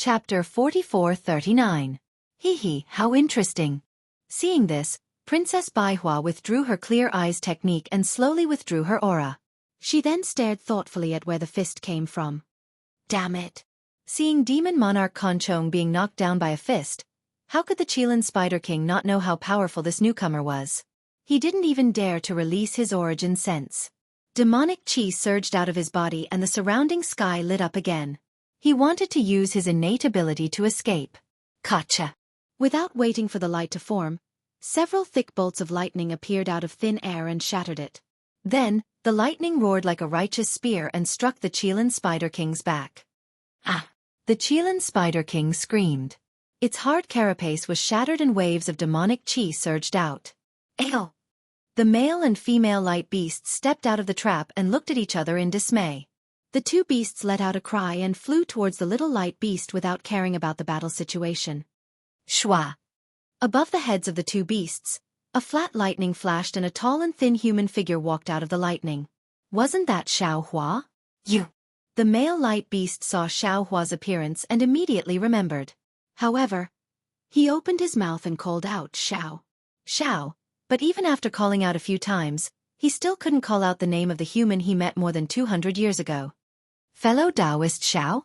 Chapter 44-39. Hee, how interesting. Seeing this, Princess Baihua withdrew her clear eyes technique and slowly withdrew her aura. She then stared thoughtfully at where the fist came from. Damn it. Seeing Demon Monarch Conchong being knocked down by a fist, how could the Qilin Spider King not know how powerful this newcomer was? He didn't even dare to release his origin sense. Demonic chi surged out of his body and the surrounding sky lit up again. He wanted to use his innate ability to escape. Gotcha. Without waiting for the light to form, several thick bolts of lightning appeared out of thin air and shattered it. Then, the lightning roared like a righteous spear and struck the Qilin Spider King's back. Ah! The Qilin Spider King screamed. Its hard carapace was shattered and waves of demonic chi surged out. Ew! The male and female light beasts stepped out of the trap and looked at each other in dismay. The two beasts let out a cry and flew towards the little light beast without caring about the battle situation. Shwa! Above the heads of the two beasts, a flat lightning flashed and a tall and thin human figure walked out of the lightning. Wasn't that Xiao Hua? You! The male light beast saw Xiao Hua's appearance and immediately remembered. However, he opened his mouth and called out Xiao. Xiao, but even after calling out a few times, he still couldn't call out the name of the human he met more than 200 years ago. Fellow Taoist Xiao?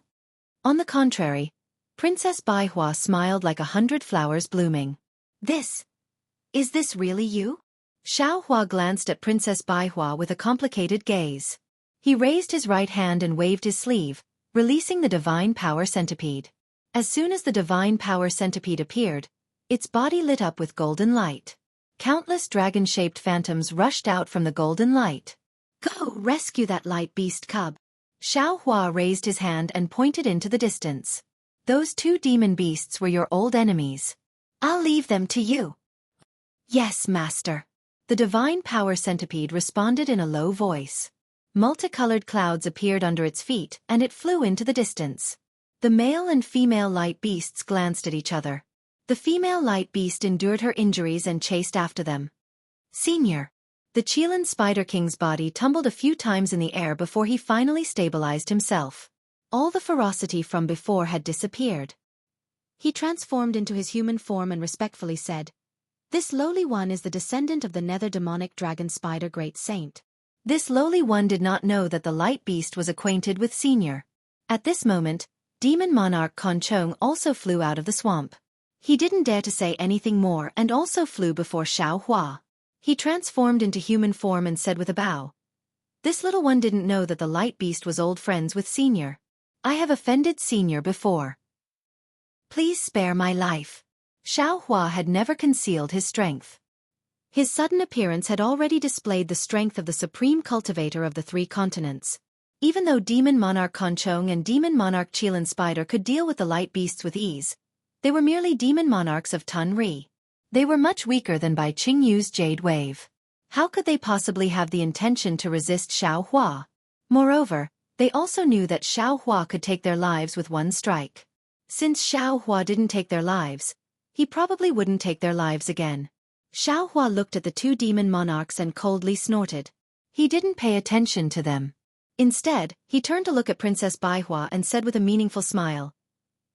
On the contrary, Princess Baihua smiled like 100 flowers blooming. Is this really you? Xiao Hua glanced at Princess Baihua with a complicated gaze. He raised his right hand and waved his sleeve, releasing the Divine Power Centipede. As soon as the Divine Power Centipede appeared, its body lit up with golden light. Countless dragon-shaped phantoms rushed out from the golden light. Go rescue that light beast cub. Xiao Hua raised his hand and pointed into the distance. Those two demon beasts were your old enemies. I'll leave them to you. Yes, master. The Divine Power Centipede responded in a low voice. Multicolored clouds appeared under its feet and it flew into the distance. The male and female light beasts glanced at each other. The female light beast endured her injuries and chased after them. Senior. The Qilin Spider King's body tumbled a few times in the air before he finally stabilized himself. All the ferocity from before had disappeared. He transformed into his human form and respectfully said, "This lowly one is the descendant of the nether demonic dragon spider great saint." This lowly one did not know that the light beast was acquainted with Senior. At this moment, Demon Monarch Conchong also flew out of the swamp. He didn't dare to say anything more and also flew before Xiao Hua. He transformed into human form and said with a bow, "This little one didn't know that the light beast was old friends with Senior. I have offended Senior before. Please spare my life." Xiao Hua had never concealed his strength. His sudden appearance had already displayed the strength of the supreme cultivator of the three continents. Even though Demon Monarch Conchong and Demon Monarch Qilin Spider could deal with the light beasts with ease, they were merely demon monarchs of Tun Ri. They were much weaker than Bai Qingyu's Jade Wave. How could they possibly have the intention to resist Xiao Hua? Moreover, they also knew that Xiao Hua could take their lives with one strike. Since Xiao Hua didn't take their lives, he probably wouldn't take their lives again. Xiao Hua looked at the two demon monarchs and coldly snorted. He didn't pay attention to them. Instead, he turned to look at Princess Baihua and said with a meaningful smile,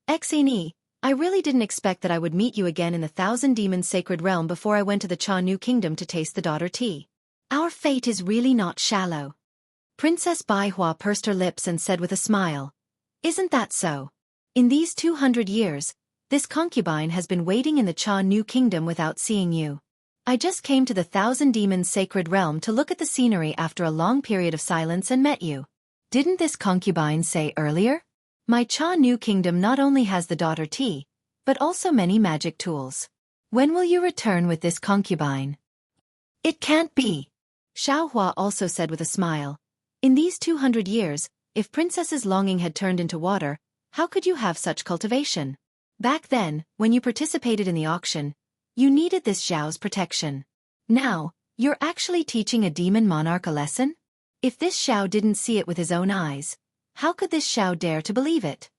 "Xini, I really didn't expect that I would meet you again in the Thousand Demons Sacred Realm before I went to the Cha Nu Kingdom to taste the daughter tea. Our fate is really not shallow." Princess Baihua pursed her lips and said with a smile, "Isn't that so? In these 200 years, this concubine has been waiting in the Cha Nu Kingdom without seeing you. I just came to the Thousand Demons Sacred Realm to look at the scenery after a long period of silence and met you. Didn't this concubine say earlier? My Cha Nu Kingdom not only has the daughter tea, but also many magic tools. When will you return with this concubine?" "It can't be." Xiao Hua also said with a smile. "In these 200 years, if Princess's longing had turned into water, how could you have such cultivation? Back then, when you participated in the auction, you needed this Xiao's protection. Now, you're actually teaching a demon monarch a lesson? If this Xiao didn't see it with his own eyes, how could this Xiao dare to believe it?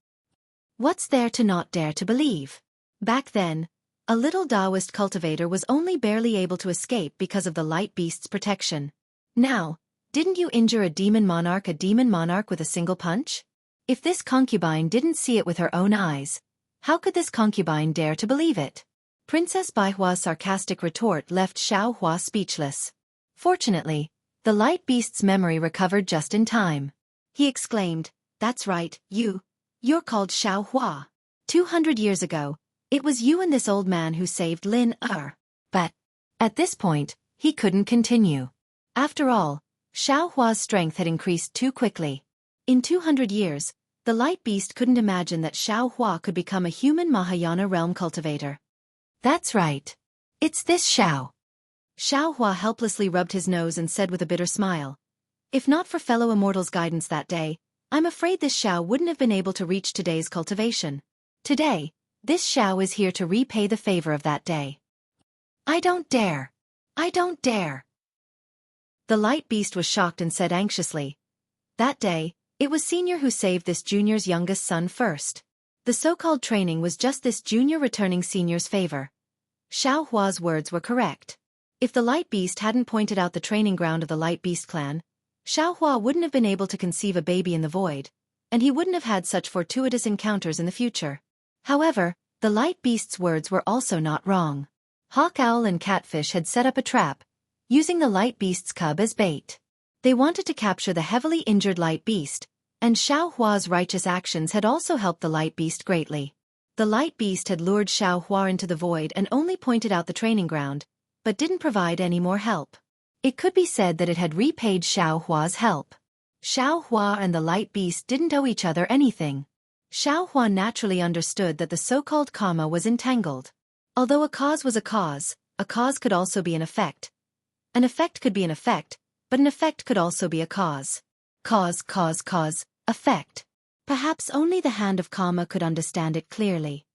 What's there to not dare to believe?" Back then, a little Taoist cultivator was only barely able to escape because of the light beast's protection. Now, didn't you injure a demon monarch with a single punch? If this concubine didn't see it with her own eyes, how could this concubine dare to believe it? Princess Baihua's sarcastic retort left Xiao Hua speechless. Fortunately, the light beast's memory recovered just in time. He exclaimed, "That's right, you're called Xiao Hua. 200 years ago, it was you and this old man who saved Lin Er." But, at this point, he couldn't continue. After all, Xiao Hua's strength had increased too quickly. In 200 years, the light beast couldn't imagine that Xiao Hua could become a human Mahayana realm cultivator. "That's right. It's this Xiao." Xiao Hua helplessly rubbed his nose and said with a bitter smile, "If not for fellow immortals' guidance that day, I'm afraid this Xiao wouldn't have been able to reach today's cultivation. Today, this Xiao is here to repay the favor of that day." "I don't dare. I don't dare." The light beast was shocked and said anxiously, "That day, it was Senior who saved this junior's youngest son first. The so-called training was just this junior returning Senior's favor." Xiao Hua's words were correct. If the light beast hadn't pointed out the training ground of the light beast clan, Xiao Hua wouldn't have been able to conceive a baby in the void, and he wouldn't have had such fortuitous encounters in the future. However, the light beast's words were also not wrong. Hawk Owl and Catfish had set up a trap, using the light beast's cub as bait. They wanted to capture the heavily injured light beast, and Xiao Hua's righteous actions had also helped the light beast greatly. The light beast had lured Xiao Hua into the void and only pointed out the training ground, but didn't provide any more help. It could be said that it had repaid Xiao Hua's help. Xiao Hua and the light beast didn't owe each other anything. Xiao Hua naturally understood that the so-called karma was entangled. Although a cause was a cause could also be an effect. An effect could be an effect, but an effect could also be a cause. Cause, effect. Perhaps only the hand of karma could understand it clearly.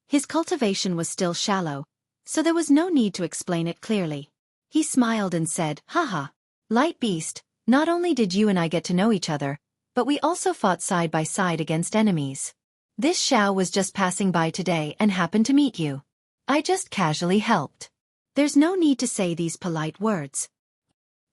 His cultivation was still shallow, so there was no need to explain it clearly. He smiled and said, "Haha, light beast, not only did you and I get to know each other, but we also fought side by side against enemies. This Xiao was just passing by today and happened to meet you. I just casually helped. There's no need to say these polite words."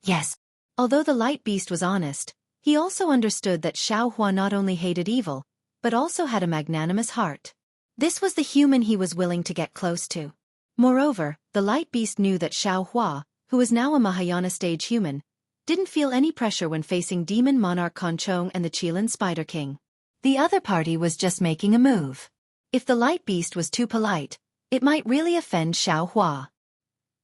Yes. Although the light beast was honest, he also understood that Xiao Hua not only hated evil, but also had a magnanimous heart. This was the human he was willing to get close to. Moreover, the light beast knew that Xiao Hua, who was now a Mahayana stage human, didn't feel any pressure when facing demon monarch Conchong and the Qilin Spider King. The other party was just making a move. If the light beast was too polite, it might really offend Xiao Hua.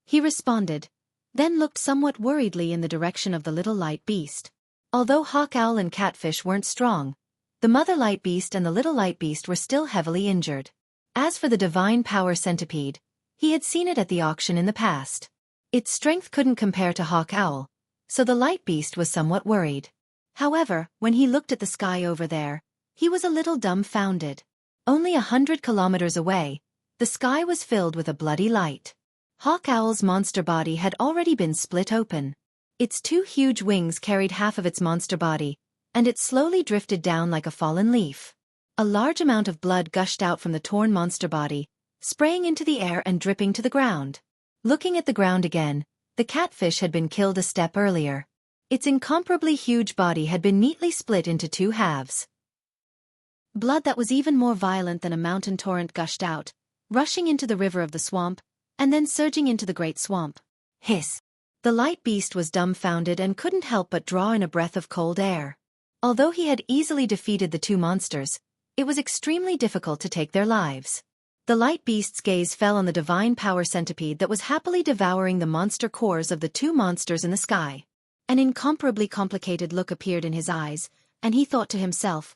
He responded, then looked somewhat worriedly in the direction of the little light beast. Although Hawk Owl and Catfish weren't strong, the mother light beast and the little light beast were still heavily injured. As for the divine power centipede, he had seen it at the auction in the past. Its strength couldn't compare to Hawk Owl, so the light beast was somewhat worried. However, when he looked at the sky over there, he was a little dumbfounded. Only 100 kilometers away, the sky was filled with a bloody light. Hawk Owl's monster body had already been split open. Its two huge wings carried half of its monster body, and it slowly drifted down like a fallen leaf. A large amount of blood gushed out from the torn monster body, spraying into the air and dripping to the ground. Looking at the ground again, the catfish had been killed a step earlier. Its incomparably huge body had been neatly split into two halves. Blood that was even more violent than a mountain torrent gushed out, rushing into the river of the swamp, and then surging into the great swamp. Hiss! The light beast was dumbfounded and couldn't help but draw in a breath of cold air. Although he had easily defeated the two monsters, it was extremely difficult to take their lives. The light beast's gaze fell on the divine power centipede that was happily devouring the monster cores of the two monsters in the sky. An incomparably complicated look appeared in his eyes, and he thought to himself,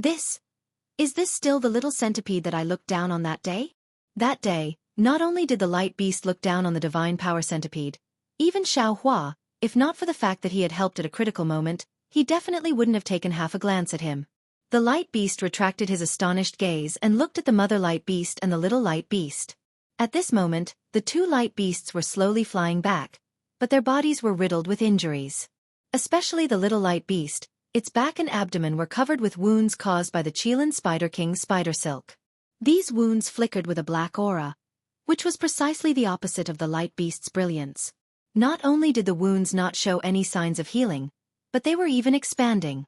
Is this still the little centipede that I looked down on that day? That day, not only did the light beast look down on the divine power centipede, even Xiao Hua, if not for the fact that he had helped at a critical moment, he definitely wouldn't have taken half a glance at him. The light beast retracted his astonished gaze and looked at the mother light beast and the little light beast. At this moment, the two light beasts were slowly flying back, but their bodies were riddled with injuries. Especially the little light beast, its back and abdomen were covered with wounds caused by the Qilin Spider King's spider silk. These wounds flickered with a black aura, which was precisely the opposite of the light beast's brilliance. Not only did the wounds not show any signs of healing, but they were even expanding.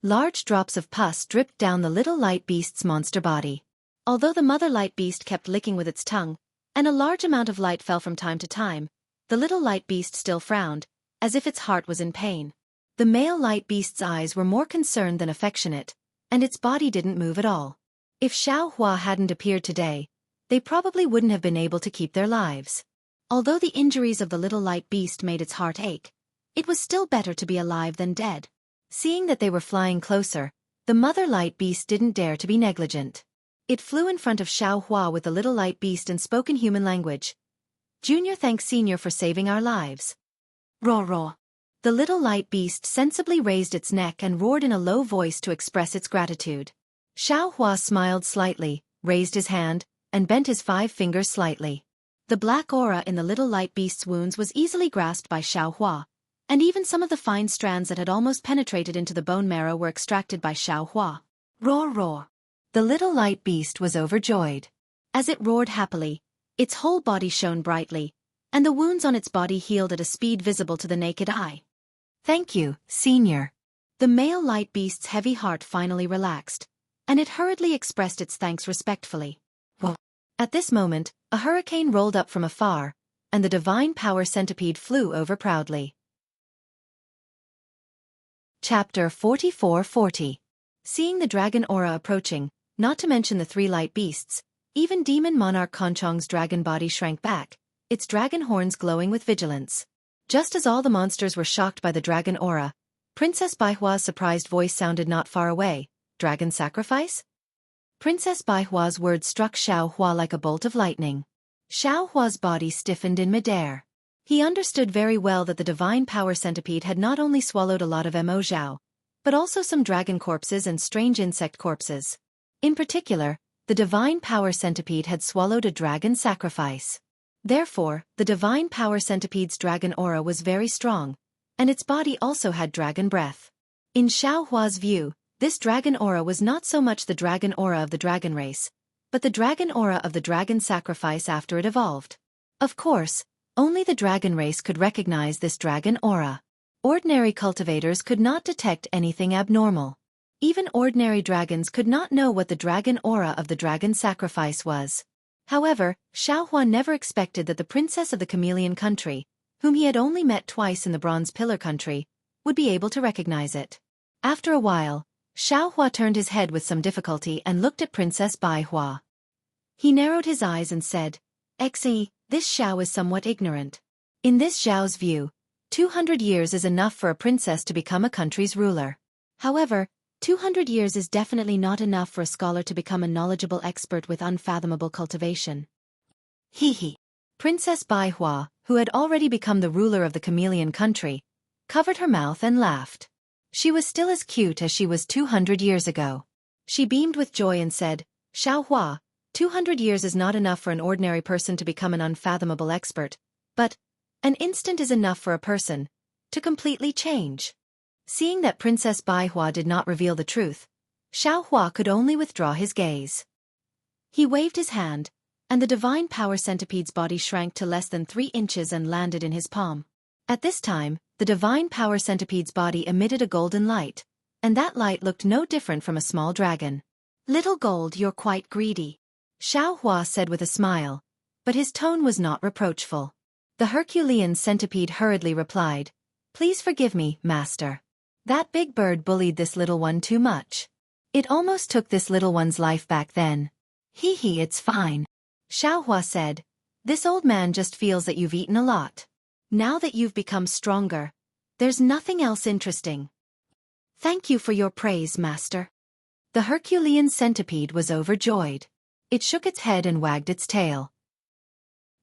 Large drops of pus dripped down the little light beast's monster body. Although the mother light beast kept licking with its tongue, and a large amount of light fell from time to time, the little light beast still frowned, as if its heart was in pain. The male light beast's eyes were more concerned than affectionate, and its body didn't move at all. If Xueqi hadn't appeared today, they probably wouldn't have been able to keep their lives. Although the injuries of the little light beast made its heart ache, it was still better to be alive than dead. Seeing that they were flying closer, the mother light beast didn't dare to be negligent. It flew in front of Xueqi with the little light beast and spoke in human language. "Junior thanks Senior for saving our lives." Roar roar. The little light beast sensibly raised its neck and roared in a low voice to express its gratitude. Xueqi smiled slightly, raised his hand, and bent his 5 fingers slightly. The black aura in the little light beast's wounds was easily grasped by Xueqi, and even some of the fine strands that had almost penetrated into the bone marrow were extracted by Xueqi. Roar roar. The little light beast was overjoyed. As it roared happily, its whole body shone brightly, and the wounds on its body healed at a speed visible to the naked eye. "Thank you, Senior." The male light beast's heavy heart finally relaxed, and it hurriedly expressed its thanks respectfully. Whoa. At this moment, a hurricane rolled up from afar, and the divine power centipede flew over proudly. Chapter 4440. Seeing the dragon aura approaching, not to mention the 3 light beasts, even demon monarch Conchong's dragon body shrank back, its dragon horns glowing with vigilance. Just as all the monsters were shocked by the dragon aura, Princess Baihua's surprised voice sounded not far away. "Dragon sacrifice?" Princess Baihua's words struck Xueqi like a bolt of lightning. Xueqi's body stiffened in midair. He understood very well that the divine power centipede had not only swallowed a lot of mo zhao, but also some dragon corpses and strange insect corpses. In particular, the divine power centipede had swallowed a dragon sacrifice. Therefore, the divine power centipede's dragon aura was very strong, and its body also had dragon breath. In Xueqi's view, this dragon aura was not so much the dragon aura of the dragon race, but the dragon aura of the dragon sacrifice after it evolved. Of course, only the dragon race could recognize this dragon aura. Ordinary cultivators could not detect anything abnormal. Even ordinary dragons could not know what the dragon aura of the dragon sacrifice was. However, Xueqi never expected that the princess of the chameleon country, whom he had only met twice in the bronze pillar country, would be able to recognize it. After a while, Xueqi turned his head with some difficulty and looked at Princess Baihua. He narrowed his eyes and said, "Xueqi, this Xiao is somewhat ignorant. In this Xiao's view, 200 years is enough for a princess to become a country's ruler. However, 200 years is definitely not enough for a scholar to become a knowledgeable expert with unfathomable cultivation." Hee. Princess Baihua, who had already become the ruler of the chameleon country, covered her mouth and laughed. She was still as cute as she was 200 years ago. She beamed with joy and said, "Xueqi, 200 years is not enough for an ordinary person to become an unfathomable expert, but an instant is enough for a person to completely change." Seeing that Princess Baihua did not reveal the truth, Xueqi could only withdraw his gaze. He waved his hand, and the divine power centipede's body shrank to less than 3 inches and landed in his palm. At this time, the divine power centipede's body emitted a golden light, and that light looked no different from a small dragon. "Little gold, you're quite greedy," Xueqi said with a smile, but his tone was not reproachful. The Herculean centipede hurriedly replied, "Please forgive me, master. That big bird bullied this little one too much. It almost took this little one's life back then." Hee, it's fine," Xueqi said. "This old man just feels that you've eaten a lot. Now that you've become stronger, there's nothing else interesting." "Thank you for your praise, master." The Herculean centipede was overjoyed. It shook its head and wagged its tail.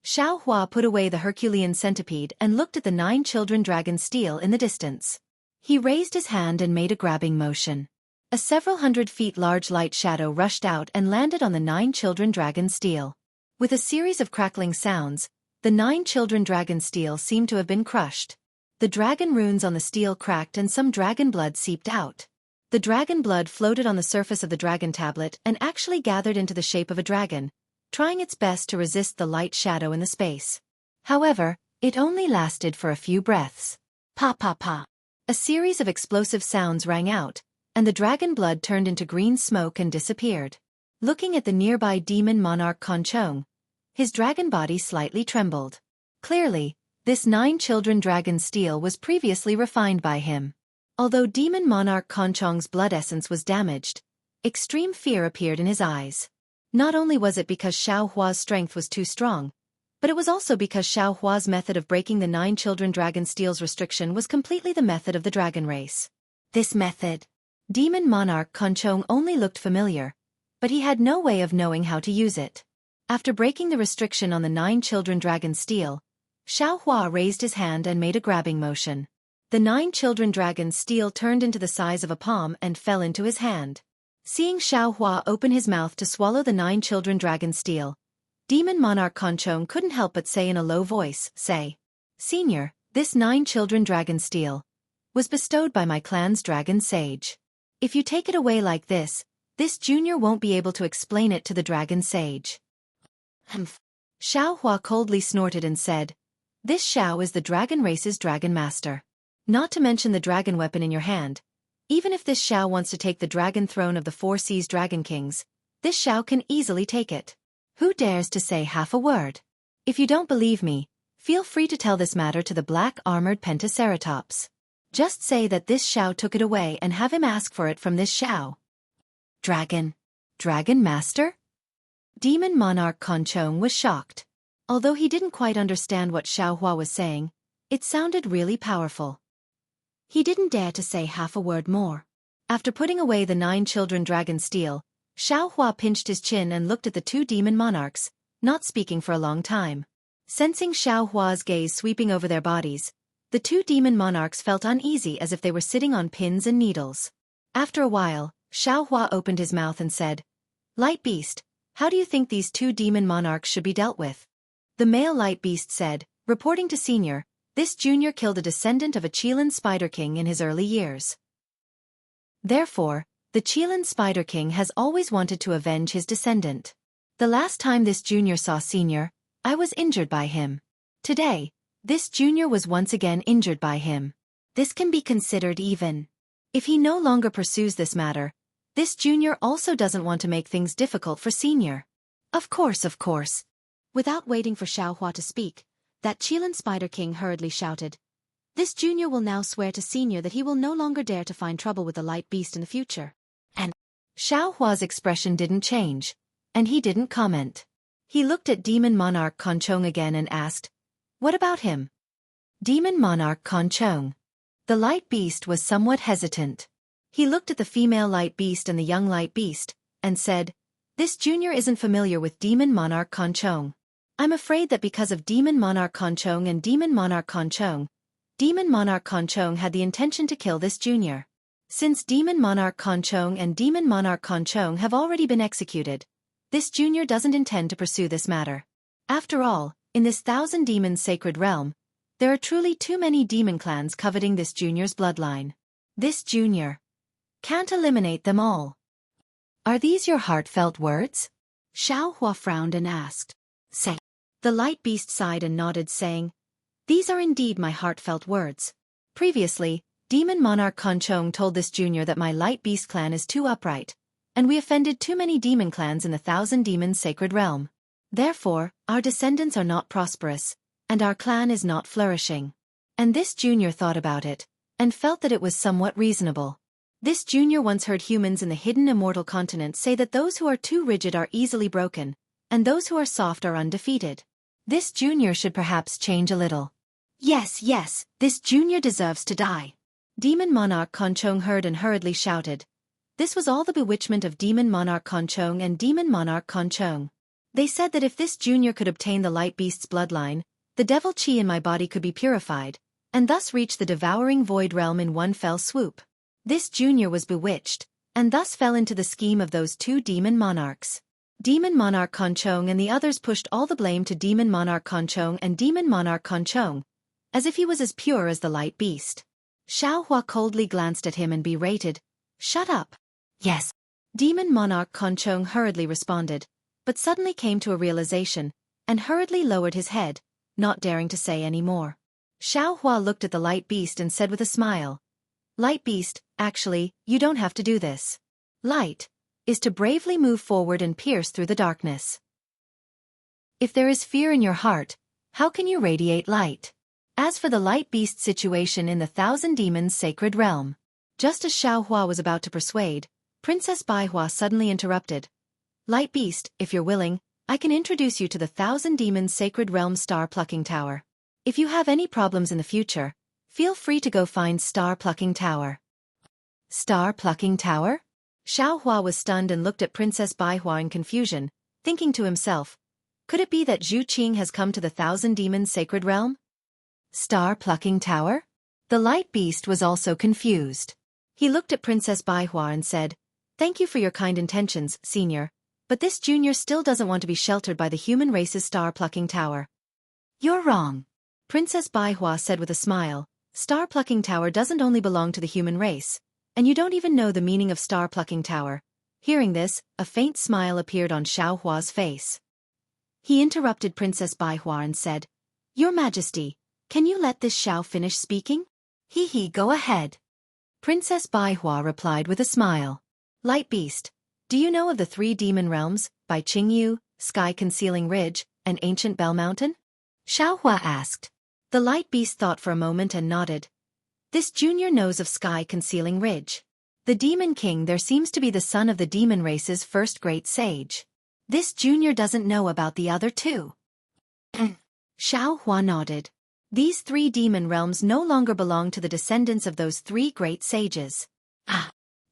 Xueqi put away the Herculean centipede and looked at the 9 children dragon steel in the distance. He raised his hand and made a grabbing motion. A several hundred feet large light shadow rushed out and landed on the 9 children dragon steel. With a series of crackling sounds, the 9 children dragon steel seemed to have been crushed. The dragon runes on the steel cracked and some dragon blood seeped out. The dragon blood floated on the surface of the dragon tablet and actually gathered into the shape of a dragon, trying its best to resist the light shadow in the space. However, it only lasted for a few breaths. Pa pa pa. A series of explosive sounds rang out, and the dragon blood turned into green smoke and disappeared. Looking at the nearby demon monarch Conchong, his dragon body slightly trembled. Clearly, this 9 children dragon steel was previously refined by him. Although demon monarch Conchong's blood essence was damaged, extreme fear appeared in his eyes. Not only was it because Xiao Hua's strength was too strong, but it was also because Xiao Hua's method of breaking the 9 children dragon steel's restriction was completely the method of the dragon race. This method. Demon monarch Conchong only looked familiar, but he had no way of knowing how to use it. After breaking the restriction on the 9 children dragon steel, Xiao Hua raised his hand and made a grabbing motion. The 9 children dragon steel turned into the size of a palm and fell into his hand. Seeing Xiao Hua open his mouth to swallow the 9 children dragon steel, demon monarch Conchong couldn't help but say in a low voice, Senior, this 9 children dragon steel was bestowed by my clan's dragon sage. If you take it away like this junior won't be able to explain it to the dragon sage. Xiao Hua coldly snorted and said, This Xiao is the dragon race's dragon master. Not to mention the dragon weapon in your hand. Even if this Xiao wants to take the dragon throne of the 4 seas dragon kings, this Xiao can easily take it. Who dares to say half a word? If you don't believe me, feel free to tell this matter to the black-armored Pentaceratops. Just say that this Xiao took it away and have him ask for it from this Xiao. Dragon master? Demon monarch Conchong was shocked. Although he didn't quite understand what Xiao Hua was saying, it sounded really powerful. He didn't dare to say half a word more. After putting away the 9 children dragon steel, Xiao Hua pinched his chin and looked at the 2 demon monarchs, not speaking for a long time. Sensing Xiao Hua's gaze sweeping over their bodies, the 2 demon monarchs felt uneasy as if they were sitting on pins and needles. After a while, Xiao Hua opened his mouth and said, Light Beast, how do you think these 2 demon monarchs should be dealt with? The male Light Beast said, reporting to Senior, this junior killed a descendant of a Qilin Spider King in his early years. Therefore, the Qilin Spider King has always wanted to avenge his descendant. The last time this junior saw Senior, I was injured by him. Today, this junior was once again injured by him. This can be considered even. If he no longer pursues this matter, this junior also doesn't want to make things difficult for Senior. Of course. Without waiting for Xiao Hua to speak, that Qilin Spider King hurriedly shouted, This junior will now swear to Senior that he will no longer dare to find trouble with the Light Beast in the future. And Xiao Hua's expression didn't change, and he didn't comment. He looked at Demon Monarch Conchong again and asked, What about him? Demon Monarch Conchong. The Light Beast was somewhat hesitant. He looked at the female Light Beast and the young Light Beast, and said, This junior isn't familiar with Demon Monarch Conchong. I'm afraid that because of Demon Monarch Conchong and Demon Monarch Conchong had the intention to kill this junior. Since Demon Monarch Conchong and Demon Monarch Conchong have already been executed, this junior doesn't intend to pursue this matter. After all, in this 1,000 demons sacred realm, there are truly too many demon clans coveting this junior's bloodline. This junior can't eliminate them all. Are these your heartfelt words? Xiao Hua frowned and asked. Say. The Light Beast sighed and nodded, saying, These are indeed my heartfelt words. Previously, Demon Monarch Conchong told this junior that my Light Beast clan is too upright, and we offended too many demon clans in the 1,000 demons sacred realm. Therefore, our descendants are not prosperous, and our clan is not flourishing. And this junior thought about it, and felt that it was somewhat reasonable. This junior once heard humans in the hidden immortal continent say that those who are too rigid are easily broken, and those who are soft are undefeated. This junior should perhaps change a little. Yes, this junior deserves to die. Demon Monarch Conchong heard and hurriedly shouted. This was all the bewitchment of Demon Monarch Conchong and Demon Monarch Conchong. They said that if this junior could obtain the Light Beast's bloodline, the devil chi in my body could be purified, and thus reach the devouring void realm in one fell swoop. This junior was bewitched, and thus fell into the scheme of those 2 demon monarchs. Demon Monarch Conchong and the others pushed all the blame to Demon Monarch Conchong and Demon Monarch Conchong, as if he was as pure as the Light Beast. Xiao Hua coldly glanced at him and berated, Shut up. Yes. Demon Monarch Conchong hurriedly responded, but suddenly came to a realization, and hurriedly lowered his head, not daring to say any more. Xiao Hua looked at the Light Beast and said with a smile, Light Beast, actually, you don't have to do this. Light is to bravely move forward and pierce through the darkness. If there is fear in your heart, how can you radiate light? As for the Light Beast situation in the Thousand Demons Sacred Realm, just as Xiaohua was about to persuade, Princess Baihua suddenly interrupted. Light Beast, if you're willing, I can introduce you to the Thousand Demons Sacred Realm Star Plucking Tower. If you have any problems in the future, feel free to go find Star Plucking Tower. Star Plucking Tower? Xiaohua was stunned and looked at Princess Baihua in confusion, thinking to himself, could it be that Zhu Qing has come to the Thousand Demons Sacred Realm? Star Plucking Tower? The Light Beast was also confused. He looked at Princess Baihua and said, thank you for your kind intentions, Senior, but this junior still doesn't want to be sheltered by the human race's Star Plucking Tower. You're wrong. Princess Baihua said with a smile, Star Plucking Tower doesn't only belong to the human race, and you don't even know the meaning of Star Plucking Tower. Hearing this, a faint smile appeared on Xiaohua's face. He interrupted Princess Baihua and said, Your Majesty, can you let this Xiao finish speaking? Go ahead. Princess Baihua replied with a smile. Light Beast, do you know of the 3 demon realms, by Qingyu, Sky Concealing Ridge, and Ancient Bell Mountain? Xiaohua asked. The Light Beast thought for a moment and nodded. This junior knows of Sky Concealing Ridge. The Demon King there seems to be the son of the demon race's first great sage. This junior doesn't know about the other 2. Xiaohua nodded. These 3 demon realms no longer belong to the descendants of those 3 great sages.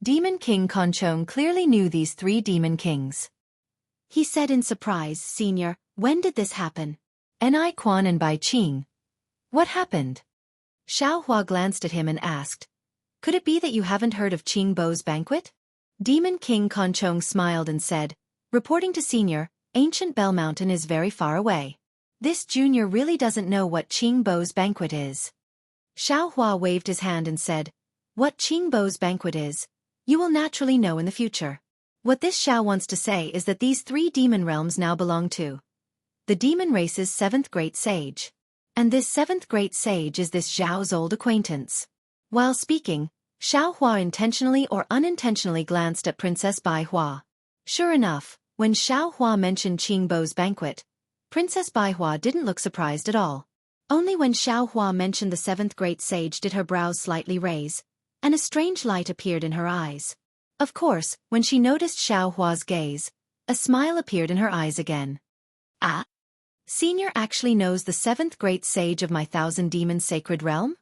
Demon King Conchong clearly knew these 3 demon kings. He said in surprise, Senior, when did this happen? Ni Quan and Bai Qing. What happened? Xiaohua glanced at him and asked, could it be that you haven't heard of Qing Bo's banquet? Demon King Conchong smiled and said, reporting to Senior, Ancient Bell Mountain is very far away. This junior really doesn't know what Qing Bo's banquet is. Xiaohua waved his hand and said, what Qing Bo's banquet is, you will naturally know in the future. What this Xiao wants to say is that these 3 demon realms now belong to the demon race's 7th great sage. And this 7th great sage is this Xiao's old acquaintance. While speaking, Xiaohua intentionally or unintentionally glanced at Princess Baihua. Sure enough, when Xiaohua mentioned Qing Bo's banquet, Princess Baihua didn't look surprised at all. Only when Xiaohua mentioned the 7th great sage did her brows slightly raise, and a strange light appeared in her eyes. Of course, when she noticed Xiaohua's gaze, a smile appeared in her eyes again. Senior actually knows the 7th great sage of my Thousand Demons Sacred Realm?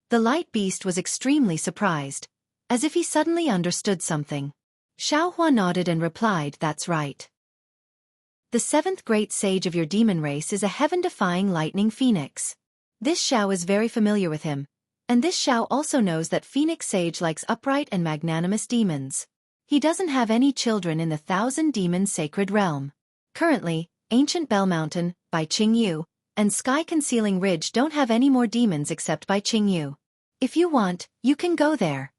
The Light Beast was extremely surprised, as if he suddenly understood something. Xiaohua nodded and replied, that's right. The 7th great sage of your demon race is a heaven-defying lightning phoenix. This Xiao is very familiar with him, and this Xiao also knows that Phoenix Sage likes upright and magnanimous demons. He doesn't have any children in the Thousand Demons Sacred Realm. Currently, Ancient Bell Mountain, by Qingyu, and Sky Concealing Ridge don't have any more demons except by Qingyu. If you want, you can go there.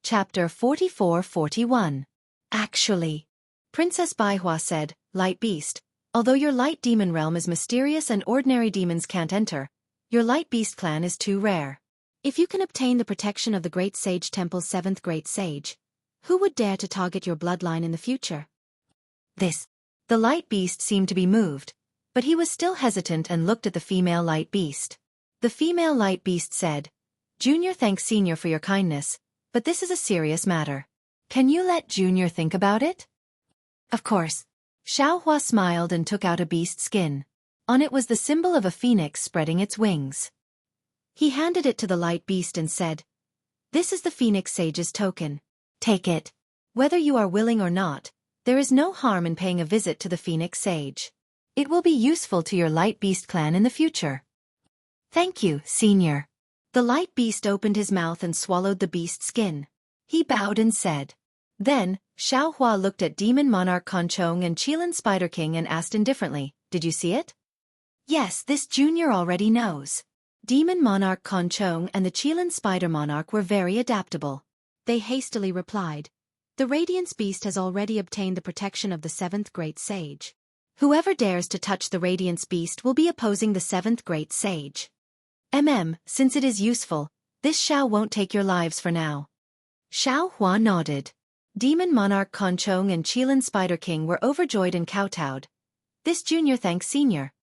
Chapter 44-41. Actually, Princess Baihua said, Light Beast, although your light demon realm is mysterious and ordinary demons can't enter, your Light Beast clan is too rare. If you can obtain the protection of the Great Sage Temple's 7th Great Sage, who would dare to target your bloodline in the future? The Light Beast seemed to be moved, but he was still hesitant and looked at the female Light Beast. The female Light Beast said, Junior thanks Senior for your kindness, but this is a serious matter. Can you let Junior think about it? Of course. Xiaohua smiled and took out a beast skin. On it was the symbol of a phoenix spreading its wings. He handed it to the Light Beast and said, This is the Phoenix Sage's token. Take it. Whether you are willing or not, there is no harm in paying a visit to the Phoenix Sage. It will be useful to your Light Beast clan in the future. Thank you, Senior. The Light Beast opened his mouth and swallowed the beast skin. He bowed and said. Then, Xiaohua looked at Demon Monarch Conchong and Qilin Spider King and asked indifferently, Did you see it? Yes, this junior already knows. Demon Monarch Conchong and the Qilin Spider Monarch were very adaptable. They hastily replied, The Radiance Beast has already obtained the protection of the 7th Great Sage. Whoever dares to touch the Radiance Beast will be opposing the 7th Great Sage. Since it is useful, This Xiao won't take your lives for now. Xiao Hua nodded. Demon Monarch Conchong and Qilin Spider King were overjoyed and kowtowed. This junior thanks senior.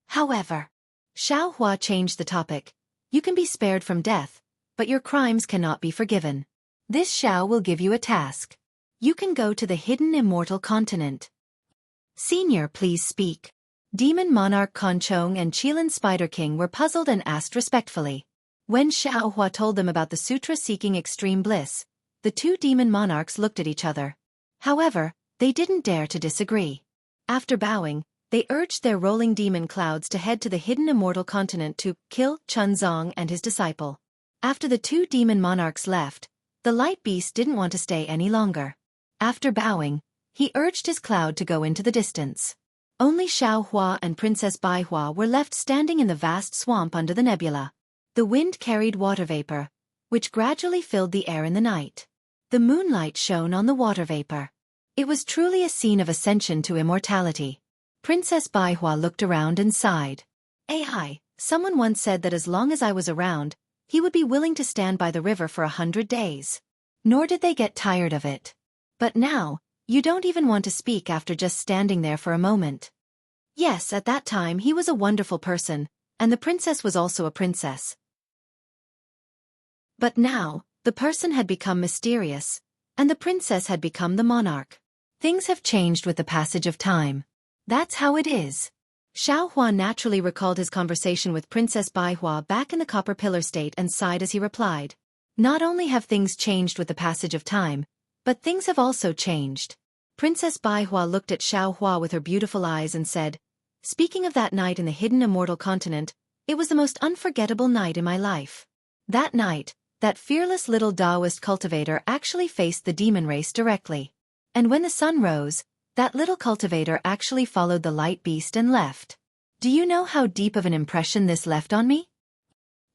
However, Xiao Hua changed the topic. You can be spared from death, but your crimes cannot be forgiven. This Xiao will give you a task. You can go to the hidden immortal continent. Senior, please speak. Demon Monarch Conchong and Qilin Spider King were puzzled and asked respectfully. When Xiao Hua told them about the sutra-seeking extreme bliss, the two demon monarchs looked at each other. However, they didn't dare to disagree. After bowing, they urged their rolling demon clouds to head to the hidden immortal continent to kill Chunzong and his disciple. After the two demon monarchs left, the light beast didn't want to stay any longer. After bowing, he urged his cloud to go into the distance. Only Xiao Hua and Princess Bai Hua were left standing in the vast swamp under the nebula. The wind carried water vapor, which gradually filled the air in the night. The moonlight shone on the water vapor. It was truly a scene of ascension to immortality. Princess Bai Hua looked around and sighed. Ai, someone once said that as long as I was around, he would be willing to stand by the river for 100 days. Nor did they get tired of it. But now, you don't even want to speak after just standing there for a moment. Yes, at that time he was a wonderful person, and the princess was also a princess. But now, the person had become mysterious, and the princess had become the monarch. Things have changed with the passage of time. That's how it is. Xiao Hua naturally recalled his conversation with Princess Bai Hua back in the Copper Pillar State and sighed as he replied. Not only have things changed with the passage of time, but things have also changed. Princess Bai Hua looked at Xiao Hua with her beautiful eyes and said, Speaking of that night in the hidden immortal continent, it was the most unforgettable night in my life. That night, that fearless little Taoist cultivator actually faced the demon race directly. And when the sun rose, that little cultivator actually followed the light beast and left. Do you know how deep of an impression this left on me?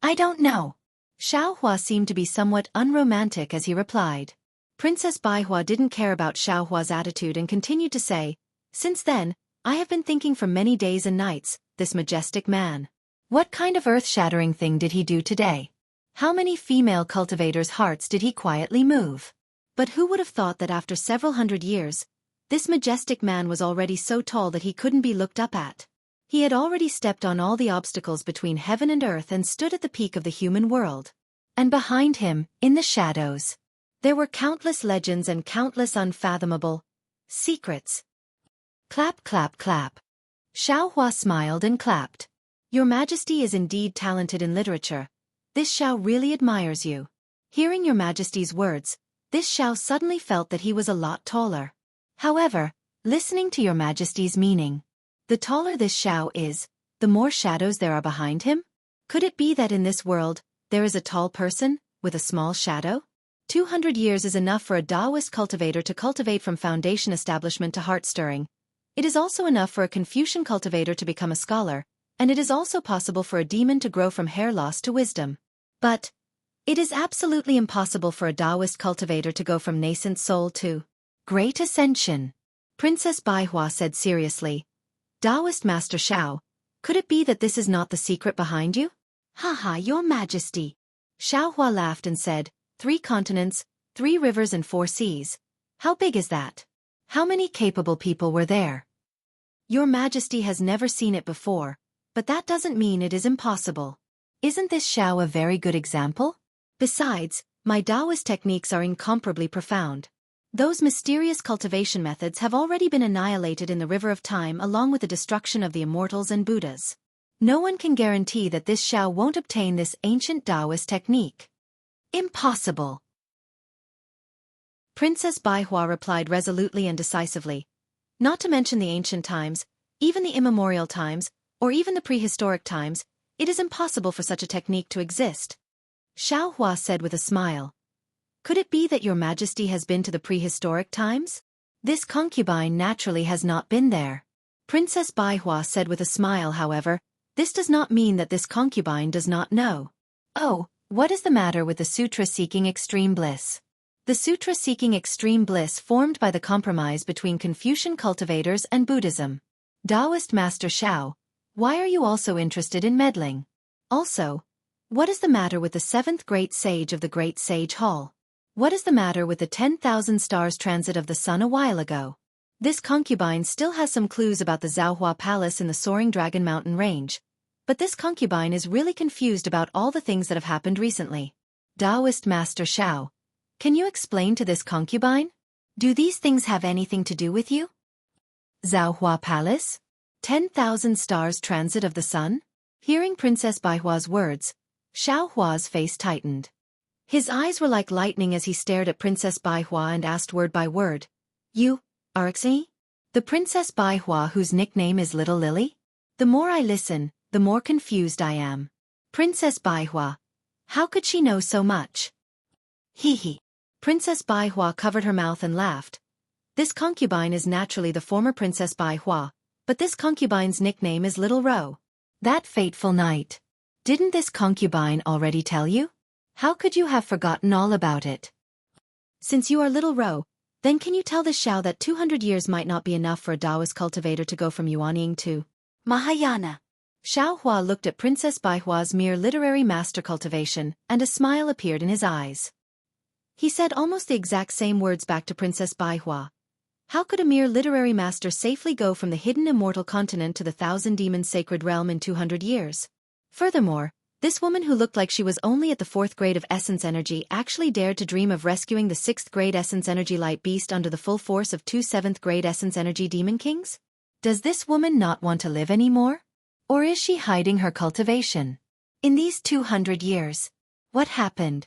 I don't know. Xiao Hua seemed to be somewhat unromantic as he replied. Princess Bai Hua didn't care about Xiao Hua's attitude and continued to say, Since then, I have been thinking for many days and nights, this majestic man. What kind of earth-shattering thing did he do today? How many female cultivators' hearts did he quietly move? But who would have thought that after several hundred years, this majestic man was already so tall that he couldn't be looked up at? He had already stepped on all the obstacles between heaven and earth and stood at the peak of the human world. And behind him, in the shadows, there were countless legends and countless unfathomable secrets. Clap, clap, clap. Xiao Hua smiled and clapped. Your Majesty is indeed talented in literature. This Xiao really admires you. Hearing your Majesty's words, this Xiao suddenly felt that he was a lot taller. However, listening to your Majesty's meaning, the taller this Xiao is, the more shadows there are behind him? Could it be that in this world, there is a tall person, with a small shadow? 200 years is enough for a Taoist cultivator to cultivate from foundation establishment to heart-stirring. It is also enough for a Confucian cultivator to become a scholar, and it is also possible for a demon to grow from hair loss to wisdom. But it is absolutely impossible for a Taoist cultivator to go from nascent soul to great ascension. Princess Bai Hua said seriously. Taoist Master Xiao, could it be that this is not the secret behind you? Haha, your Majesty. Xiao Hua laughed and said, 3 continents, 3 rivers and 4 seas. How big is that? How many capable people were there? Your Majesty has never seen it before, but that doesn't mean it is impossible. Isn't this Xiao a very good example? Besides, my Taoist techniques are incomparably profound. Those mysterious cultivation methods have already been annihilated in the river of time along with the destruction of the immortals and Buddhas. No one can guarantee that this Xiao won't obtain this ancient Taoist technique. Impossible. Princess Bai Hua replied resolutely and decisively. Not to mention the ancient times, even the immemorial times, or even the prehistoric times, it is impossible for such a technique to exist. Xiao Hua said with a smile. Could it be that your Majesty has been to the prehistoric times? This concubine naturally has not been there. Princess Bai Hua said with a smile, however, this does not mean that this concubine does not know. Oh, what is the matter with the sutra-seeking extreme bliss? The sutra-seeking extreme bliss formed by the compromise between Confucian cultivators and Buddhism. Taoist Master Xiao, why are you also interested in meddling? Also, What is the matter with the 7th great sage of the Great Sage Hall? What is the matter with the 10,000 stars transit of the sun a while ago? This concubine still has some clues about the Zhaohua Palace in the soaring Dragon Mountain range, but this concubine is really confused about all the things that have happened recently. Taoist Master Xiao, can you explain to this concubine? Do these things have anything to do with you? Zhaohua Palace? 10,000 stars transit of the sun? Hearing Princess Baihua's words, Xiao Hua's face tightened. His eyes were like lightning as he stared at Princess Baihua and asked word by word, "You, are Xueqi? The Princess Baihua whose nickname is Little Lily? The more I listen, the more confused I am. Princess Baihua, how could she know so much?" Hee. Princess Baihua covered her mouth and laughed. This concubine is naturally the former Princess Baihua, but this concubine's nickname is Little Ro. That fateful night. Didn't this concubine already tell you? How could you have forgotten all about it? Since you are Little Ro, then can you tell the Xiao that 200 years might not be enough for a Taoist cultivator to go from Yuanying to Mahayana? Xiao Hua looked at Princess Baihua's mere literary master cultivation, and a smile appeared in his eyes. He said almost the exact same words back to Princess Baihua. How could a mere literary master safely go from the hidden immortal continent to the 1,000-demon sacred realm in 200 years? Furthermore, this woman who looked like she was only at the 4th grade of essence energy actually dared to dream of rescuing the 6th grade essence energy light beast under the full force of 2 7th grade essence energy demon kings? Does this woman not want to live anymore? Or is she hiding her cultivation? In these 200 years, what happened?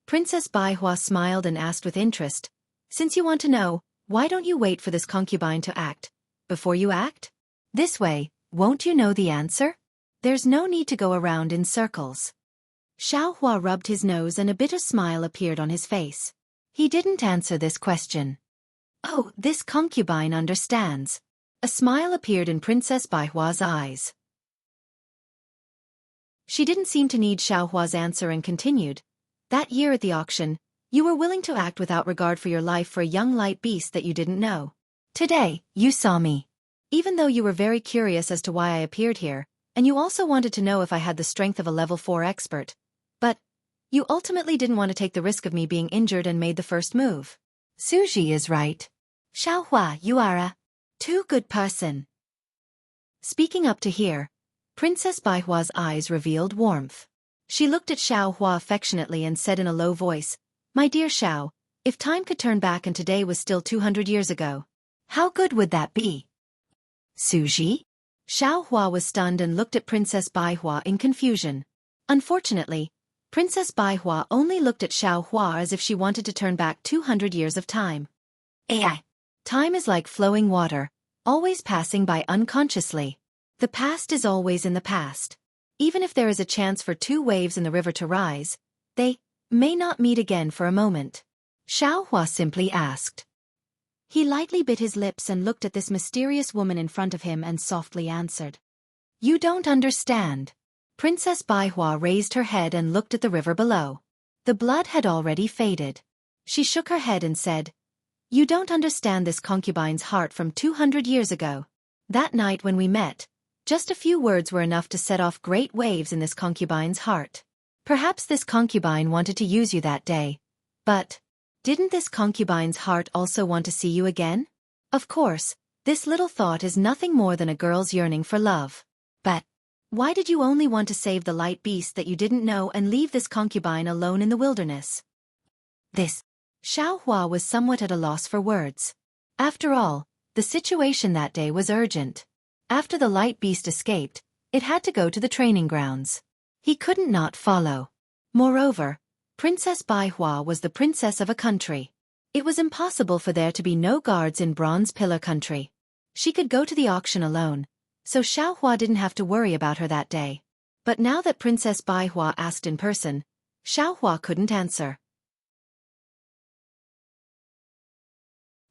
Princess Baihua smiled and asked with interest, "Since you want to know, why don't you wait for this concubine to act, before you act? This way, won't you know the answer? There's no need to go around in circles." Xiao Hua rubbed his nose and a bitter smile appeared on his face. He didn't answer this question. Oh, this concubine understands. A smile appeared in Princess Baihua's eyes. She didn't seem to need Xiao Hua's answer and continued, "That year at the auction, you were willing to act without regard for your life for a young light beast that you didn't know. Today, you saw me. Even though you were very curious as to why I appeared here, and you also wanted to know if I had the strength of a level 4 expert. But you ultimately didn't want to take the risk of me being injured and made the first move. Xueqi is right. Xiao Hua, you are a too good person." Speaking up to hear, Princess Baihua's eyes revealed warmth. She looked at Xiao Hua affectionately and said in a low voice, "My dear Xiao, if time could turn back and today was still 200 years ago, how good would that be?" Xueqi? Xiao Hua was stunned and looked at Princess Baihua in confusion. Unfortunately, Princess Baihua only looked at Xiao Hua as if she wanted to turn back 200 years of time. AI. Time is like flowing water, always passing by unconsciously. The past is always in the past. Even if there is a chance for 2 waves in the river to rise, they may not meet again for a moment. Xiao Hua simply asked. He lightly bit his lips and looked at this mysterious woman in front of him and softly answered. "You don't understand." Princess Baihua raised her head and looked at the river below. The blood had already faded. She shook her head and said, "You don't understand this concubine's heart from 200 years ago. That night when we met, just a few words were enough to set off great waves in this concubine's heart. Perhaps this concubine wanted to use you that day. But didn't this concubine's heart also want to see you again? Of course, this little thought is nothing more than a girl's yearning for love. But why did you only want to save the light beast that you didn't know and leave this concubine alone in the wilderness?" This. Xiao Hua was somewhat at a loss for words. After all, the situation that day was urgent. After the light beast escaped, it had to go to the training grounds. He couldn't not follow. Moreover, Princess Baihua was the princess of a country. It was impossible for there to be no guards in Bronze Pillar country. She could go to the auction alone, so Xiao Hua didn't have to worry about her that day. But now that Princess Baihua asked in person, Xiao Hua couldn't answer.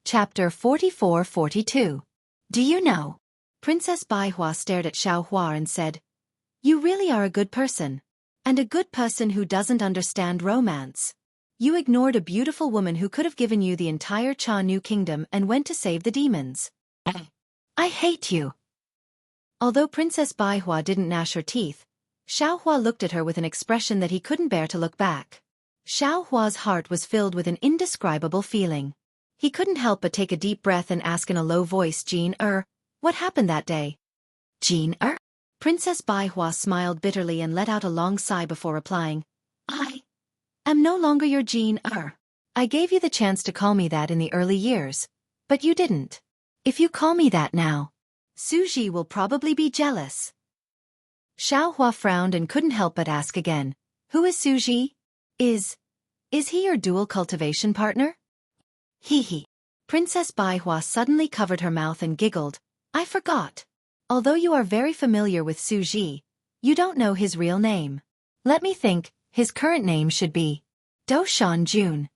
Chapter 44-42. Do you know? Princess Baihua stared at Xiao Hua and said, "You really are a good person. And a good person who doesn't understand romance. You ignored a beautiful woman who could have given you the entire Cha Nu kingdom and went to save the demons. I hate you." Although Princess Baihua didn't gnash her teeth, Xiaohua looked at her with an expression that he couldn't bear to look back. Xiaohua's heart was filled with an indescribable feeling. He couldn't help but take a deep breath and ask in a low voice, Jean, what happened that day? Jean, Princess Baihua smiled bitterly and let out a long sigh before replying, I am no longer your Jean, I gave you the chance to call me that in the early years, but you didn't. If you call me that now, Xueqi will probably be jealous. Xiaohua frowned and couldn't help but ask again, who is Xueqi? Is he your dual cultivation partner? Hee. Princess Baihua suddenly covered her mouth and giggled, I forgot. Although you are very familiar with Xueqi, you don't know his real name. Let me think, his current name should be Do Shan Jun.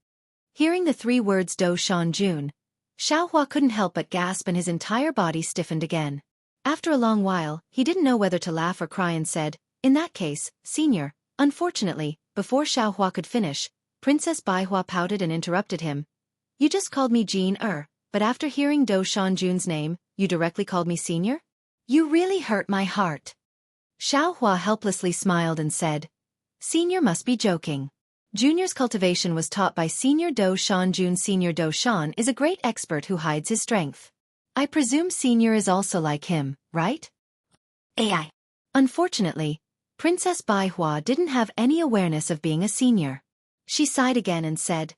Hearing the 3 words Do Shan Jun, Xiaohua couldn't help but gasp and his entire body stiffened again. After a long while, he didn't know whether to laugh or cry and said, in that case, senior. Unfortunately, before Xiaohua could finish, Princess Baihua pouted and interrupted him. You just called me Jean, but after hearing Do Shan Jun's name, you directly called me senior? You really hurt my heart. Xiaohua helplessly smiled and said, Senior must be joking. Junior's cultivation was taught by Senior Do Shan Jun. Senior Do Shan is a great expert who hides his strength. I presume Senior is also like him, right? AI. Unfortunately, Princess Baihua didn't have any awareness of being a senior. She sighed again and said,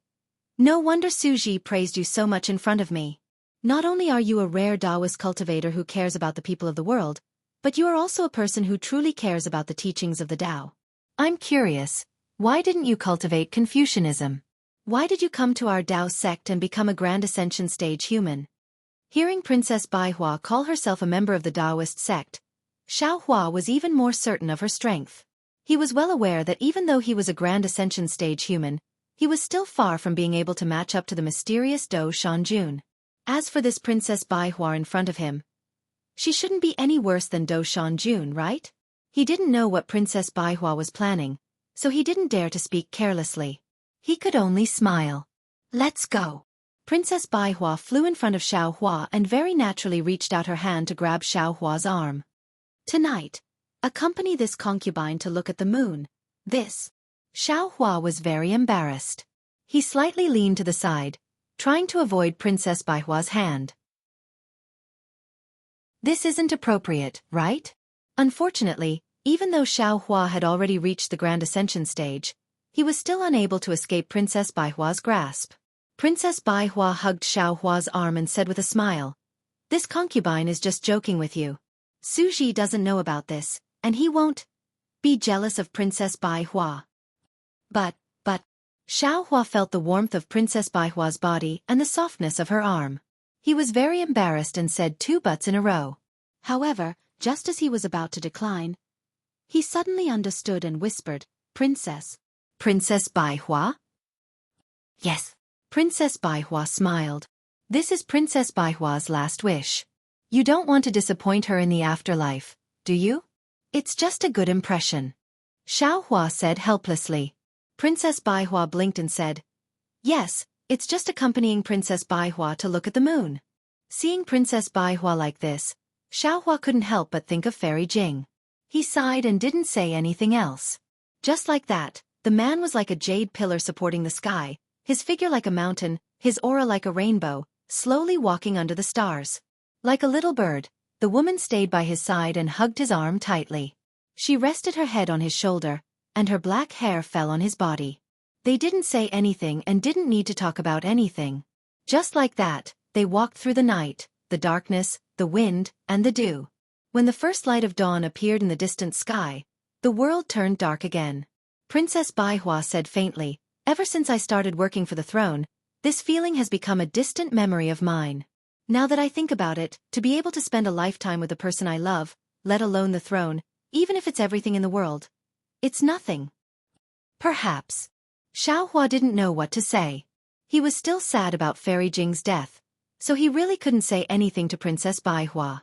No wonder Xueqi praised you so much in front of me. Not only are you a rare Taoist cultivator who cares about the people of the world, but you are also a person who truly cares about the teachings of the Tao. I'm curious, why didn't you cultivate Confucianism? Why did you come to our Tao sect and become a Grand Ascension stage human? Hearing Princess Baihua call herself a member of the Taoist sect, Xiaohua was even more certain of her strength. He was well aware that even though he was a Grand Ascension stage human, he was still far from being able to match up to the mysterious Do Shan Jun. As for this Princess Baihua in front of him, she shouldn't be any worse than Do Shan Jun, right? He didn't know what Princess Baihua was planning, so he didn't dare to speak carelessly. He could only smile. Let's go. Princess Baihua flew in front of Xiaohua and very naturally reached out her hand to grab Xiaohua's arm. Tonight, accompany this concubine to look at the moon. Xiaohua was very embarrassed. He slightly leaned to the side, trying to avoid Princess Baihua's hand. This isn't appropriate, right? Unfortunately, even though Xiaohua had already reached the Grand Ascension stage, he was still unable to escape Princess Baihua's grasp. Princess Baihua hugged Xiaohua's arm and said with a smile, This concubine is just joking with you. Xueqi doesn't know about this, and he won't be jealous of Princess Baihua. But, Xiaohua felt the warmth of Princess Baihua's body and the softness of her arm. He was very embarrassed and said 2 buts in a row. However, just as he was about to decline, he suddenly understood and whispered, Princess Baihua? Yes. Princess Baihua smiled. This is Princess Baihua's last wish. You don't want to disappoint her in the afterlife, do you? It's just a good impression. Xiaohua said helplessly. Princess Baihua blinked and said, Yes, it's just accompanying Princess Baihua to look at the moon. Seeing Princess Baihua like this, Xiaohua couldn't help but think of Fairy Jing. He sighed and didn't say anything else. Just like that, the man was like a jade pillar supporting the sky, his figure like a mountain, his aura like a rainbow, slowly walking under the stars. Like a little bird, the woman stayed by his side and hugged his arm tightly. She rested her head on his shoulder, and her black hair fell on his body. They didn't say anything and didn't need to talk about anything. Just like that, they walked through the night, the darkness, the wind, and the dew. When the first light of dawn appeared in the distant sky, the world turned dark again. Princess Baihua said faintly, Ever since I started working for the throne, this feeling has become a distant memory of mine. Now that I think about it, to be able to spend a lifetime with the person I love, let alone the throne, even if it's everything in the world, it's nothing. Perhaps. Xiaohua didn't know what to say. He was still sad about Fairy Jing's death, so he really couldn't say anything to Princess Baihua.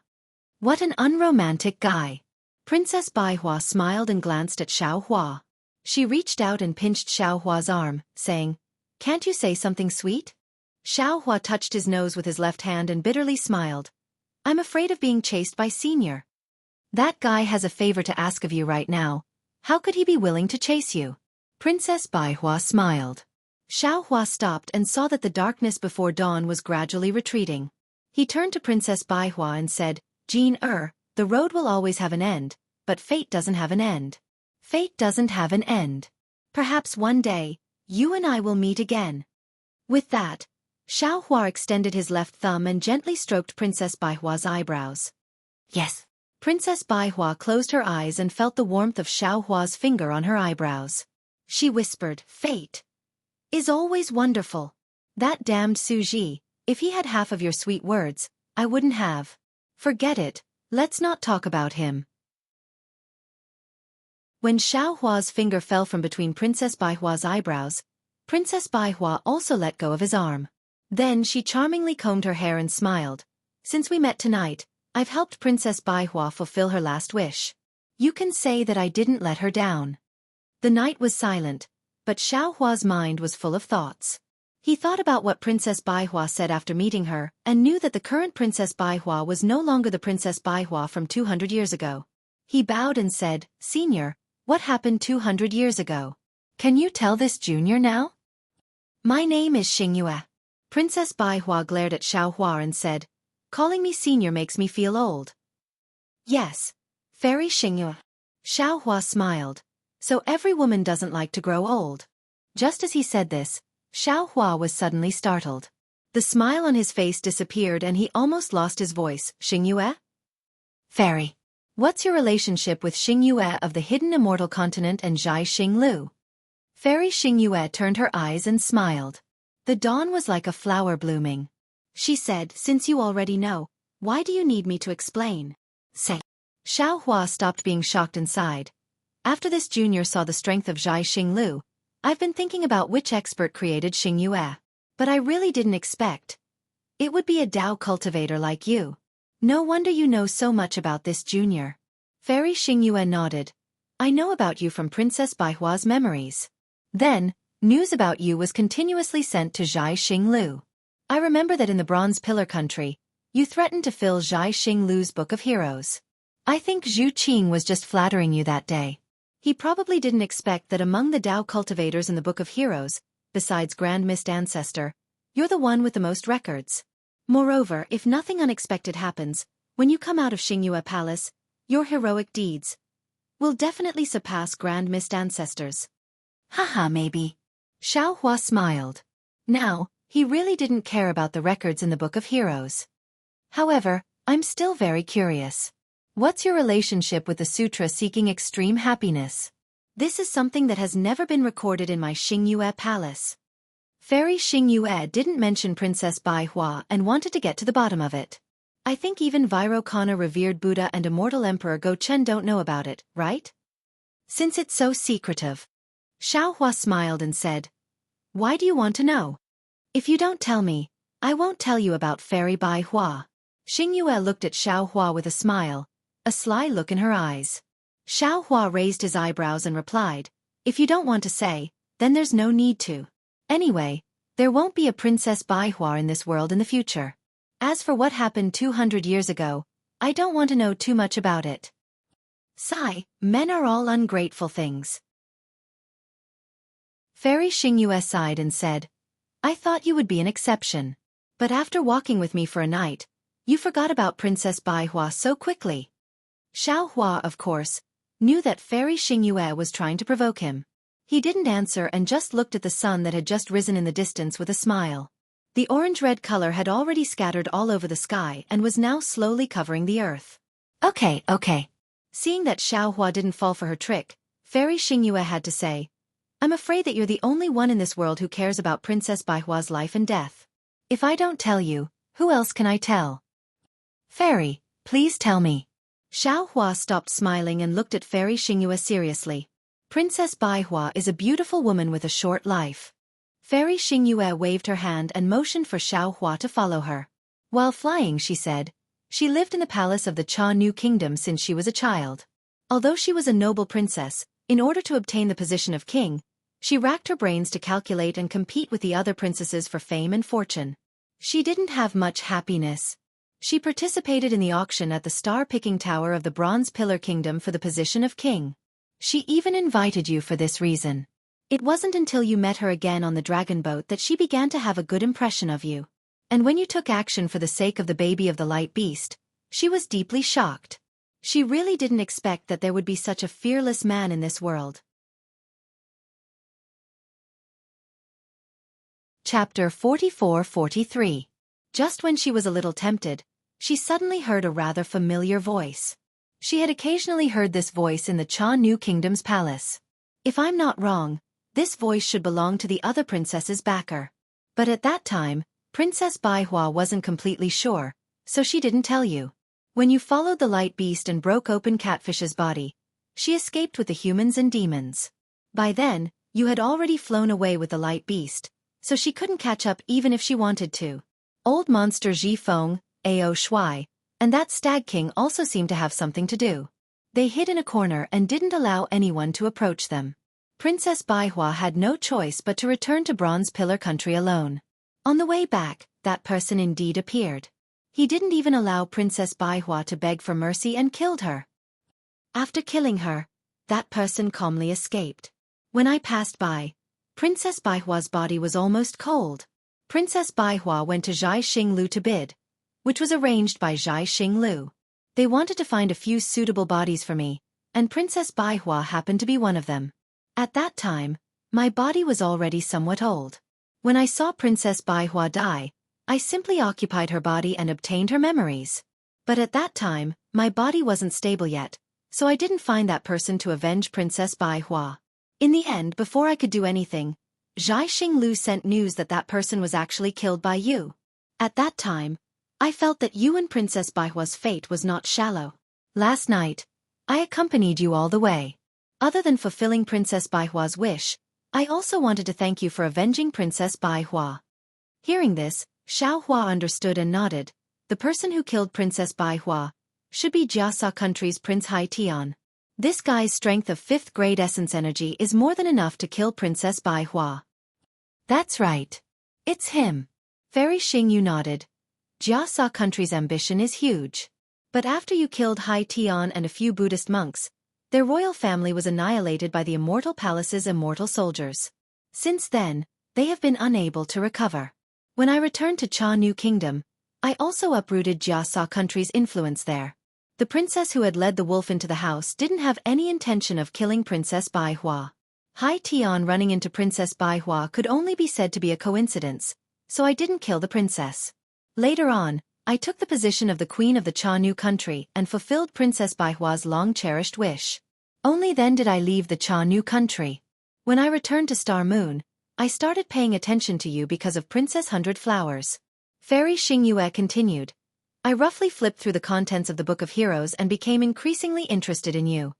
What an unromantic guy. Princess Baihua smiled and glanced at Xiaohua. She reached out and pinched Xiaohua's arm, saying, Can't you say something sweet? Xiaohua touched his nose with his left hand and bitterly smiled. I'm afraid of being chased by Senior. That guy has a favor to ask of you right now. How could he be willing to chase you? Princess Baihua smiled. Xiaohua stopped and saw that the darkness before dawn was gradually retreating. He turned to Princess Baihua and said, Jean, the road will always have an end, but fate doesn't have an end. Fate doesn't have an end. Perhaps one day, you and I will meet again. With that, Xiaohua extended his left thumb and gently stroked Princess Baihua's eyebrows. Yes. Princess Baihua closed her eyes and felt the warmth of Xiaohua's finger on her eyebrows. She whispered, Fate is always wonderful. That damned Xueqi, if he had half of your sweet words, I wouldn't have. Forget it, let's not talk about him. When Xiaohua's finger fell from between Princess Baihua's eyebrows, Princess Baihua also let go of his arm. Then she charmingly combed her hair and smiled. Since we met tonight, I've helped Princess Baihua fulfill her last wish. You can say that I didn't let her down. The night was silent, but Xiaohua's mind was full of thoughts. He thought about what Princess Baihua said after meeting her, and knew that the current Princess Baihua was no longer the Princess Baihua from 200 years ago. He bowed and said, Senior, what happened 200 years ago? Can you tell this junior now? My name is Xingyue. Princess Baihua glared at Xiaohua and said, Calling me senior makes me feel old. Yes, Fairy Xingyue. Xiaohua smiled. So every woman doesn't like to grow old. Just as he said this, Xiaohua was suddenly startled. The smile on his face disappeared and he almost lost his voice. Xingyue? Fairy. What's your relationship with Xingyue of the hidden immortal continent and Zhai Xinglu? Fairy Xingyue turned her eyes and smiled. The dawn was like a flower blooming. She said, Since you already know, why do you need me to explain? Say. Xiaohua stopped being shocked and sighed. After this junior saw the strength of Zhai Xinglu, I've been thinking about which expert created Xingyue. But I really didn't expect it would be a Dao cultivator like you. No wonder you know so much about this junior. Fairy Xingyue nodded. I know about you from Princess Baihua's memories. Then, news about you was continuously sent to Zhai Xinglu. I remember that in the Bronze Pillar country, you threatened to fill Zhai Xinglu's Book of Heroes. I think Zhu Qing was just flattering you that day. He probably didn't expect that among the Dao cultivators in the Book of Heroes, besides Grand Mist Ancestor, you're the one with the most records. Moreover, if nothing unexpected happens, when you come out of Xingyue Palace, your heroic deeds will definitely surpass Grand Mist Ancestors. Haha, maybe. Xiaohua smiled. Now, he really didn't care about the records in the Book of Heroes. However, I'm still very curious. What's your relationship with the sutra seeking extreme happiness? This is something that has never been recorded in my Xingyue Palace. Fairy Xingyue didn't mention Princess Baihua and wanted to get to the bottom of it. I think even Vairocana revered Buddha and immortal Emperor Go-Chen don't know about it, right? Since it's so secretive. Xiaohua smiled and said, Why do you want to know? If you don't tell me, I won't tell you about Fairy Baihua. Xingyue looked at Xiaohua with a smile, a sly look in her eyes. Xiaohua raised his eyebrows and replied, If you don't want to say, then there's no need to. Anyway, there won't be a Princess Baihua in this world in the future. As for what happened 200 years ago, I don't want to know too much about it. Sigh, men are all ungrateful things. Fairy Xingyue sighed and said, I thought you would be an exception. But after walking with me for a night, you forgot about Princess Baihua so quickly. Xiaohua, of course, knew that Fairy Xingyue was trying to provoke him. He didn't answer and just looked at the sun that had just risen in the distance with a smile. The orange-red color had already scattered all over the sky and was now slowly covering the earth. Okay. Seeing that Xiaohua didn't fall for her trick, Fairy Xingyue had to say, I'm afraid that you're the only one in this world who cares about Princess Baihua's life and death. If I don't tell you, who else can I tell? Fairy, please tell me. Xiaohua stopped smiling and looked at Fairy Xingyue seriously. Princess Baihua is a beautiful woman with a short life. Fairy Xingyue waved her hand and motioned for Xiaohua to follow her. While flying, she said, she lived in the palace of the Cha Nu Kingdom since she was a child. Although she was a noble princess, in order to obtain the position of king, she racked her brains to calculate and compete with the other princesses for fame and fortune. She didn't have much happiness. She participated in the auction at the star-picking tower of the Bronze Pillar Kingdom for the position of king. She even invited you for this reason. It wasn't until you met her again on the dragon boat that she began to have a good impression of you. And when you took action for the sake of the baby of the light beast, she was deeply shocked. She really didn't expect that there would be such a fearless man in this world. Chapter 44-43. Just when she was a little tempted, she suddenly heard a rather familiar voice. She had occasionally heard this voice in the Cha Nu Kingdom's palace. If I'm not wrong, this voice should belong to the other princess's backer. But at that time, Princess Baihua wasn't completely sure, so she didn't tell you. When you followed the light beast and broke open Catfish's body, she escaped with the humans and demons. By then, you had already flown away with the light beast, so she couldn't catch up even if she wanted to. Old monster Ji Feng, Ao Shui, and that Stag King also seemed to have something to do. They hid in a corner and didn't allow anyone to approach them. Princess Baihua had no choice but to return to Bronze Pillar Country alone. On the way back, that person indeed appeared. He didn't even allow Princess Baihua to beg for mercy and killed her. After killing her, that person calmly escaped. When I passed by, Princess Baihua's body was almost cold. Princess Baihua went to Zhai Xinglu to bid, which was arranged by Zhai Xinglu. They wanted to find a few suitable bodies for me, and Princess Baihua happened to be one of them. At that time, my body was already somewhat old. When I saw Princess Baihua die, I simply occupied her body and obtained her memories. But at that time, my body wasn't stable yet, so I didn't find that person to avenge Princess Baihua. In the end, before I could do anything, Zhai Xinglu sent news that that person was actually killed by you. At that time, I felt that you and Princess Baihua's fate was not shallow. Last night, I accompanied you all the way. Other than fulfilling Princess Baihua's wish, I also wanted to thank you for avenging Princess Baihua. Hearing this, Xiao Hua understood and nodded. The person who killed Princess Baihua should be Jiasa Country's Prince Hai Tian. This guy's strength of 5th grade essence energy is more than enough to kill Princess Baihua. That's right. It's him. Fairy Xingyu nodded. Jiasa Country's ambition is huge. But after you killed Hai Tian and a few Buddhist monks, their royal family was annihilated by the Immortal Palace's immortal soldiers. Since then, they have been unable to recover. When I returned to Cha Nu Kingdom, I also uprooted Jiasa Country's influence there. The princess who had led the wolf into the house didn't have any intention of killing Princess Baihua. Hai Tian running into Princess Baihua could only be said to be a coincidence, so I didn't kill the princess. Later on, I took the position of the queen of the Cha Nu country and fulfilled Princess Baihua's long-cherished wish. Only then did I leave the Cha Nu country. When I returned to Star Moon, I started paying attention to you because of Princess Hundred Flowers. Fairy Xingyue continued. I roughly flipped through the contents of the Book of Heroes and became increasingly interested in you.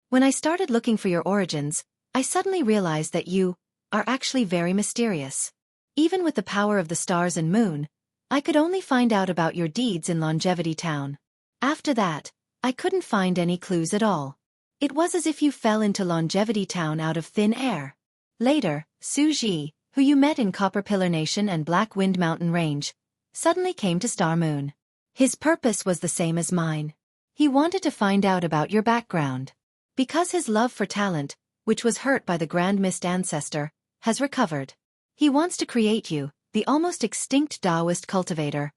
When I started looking for your origins, I suddenly realized that you are actually very mysterious. Even with the power of the stars and moon, I could only find out about your deeds in Longevity Town. After that, I couldn't find any clues at all. It was as if you fell into Longevity Town out of thin air. Later, Su Ji, who you met in Copper Pillar Nation and Black Wind Mountain Range, suddenly came to Star Moon. His purpose was the same as mine. He wanted to find out about your background. Because his love for talent, which was hurt by the Grand Mist Ancestor, has recovered. He wants to create you, the almost extinct Taoist cultivator.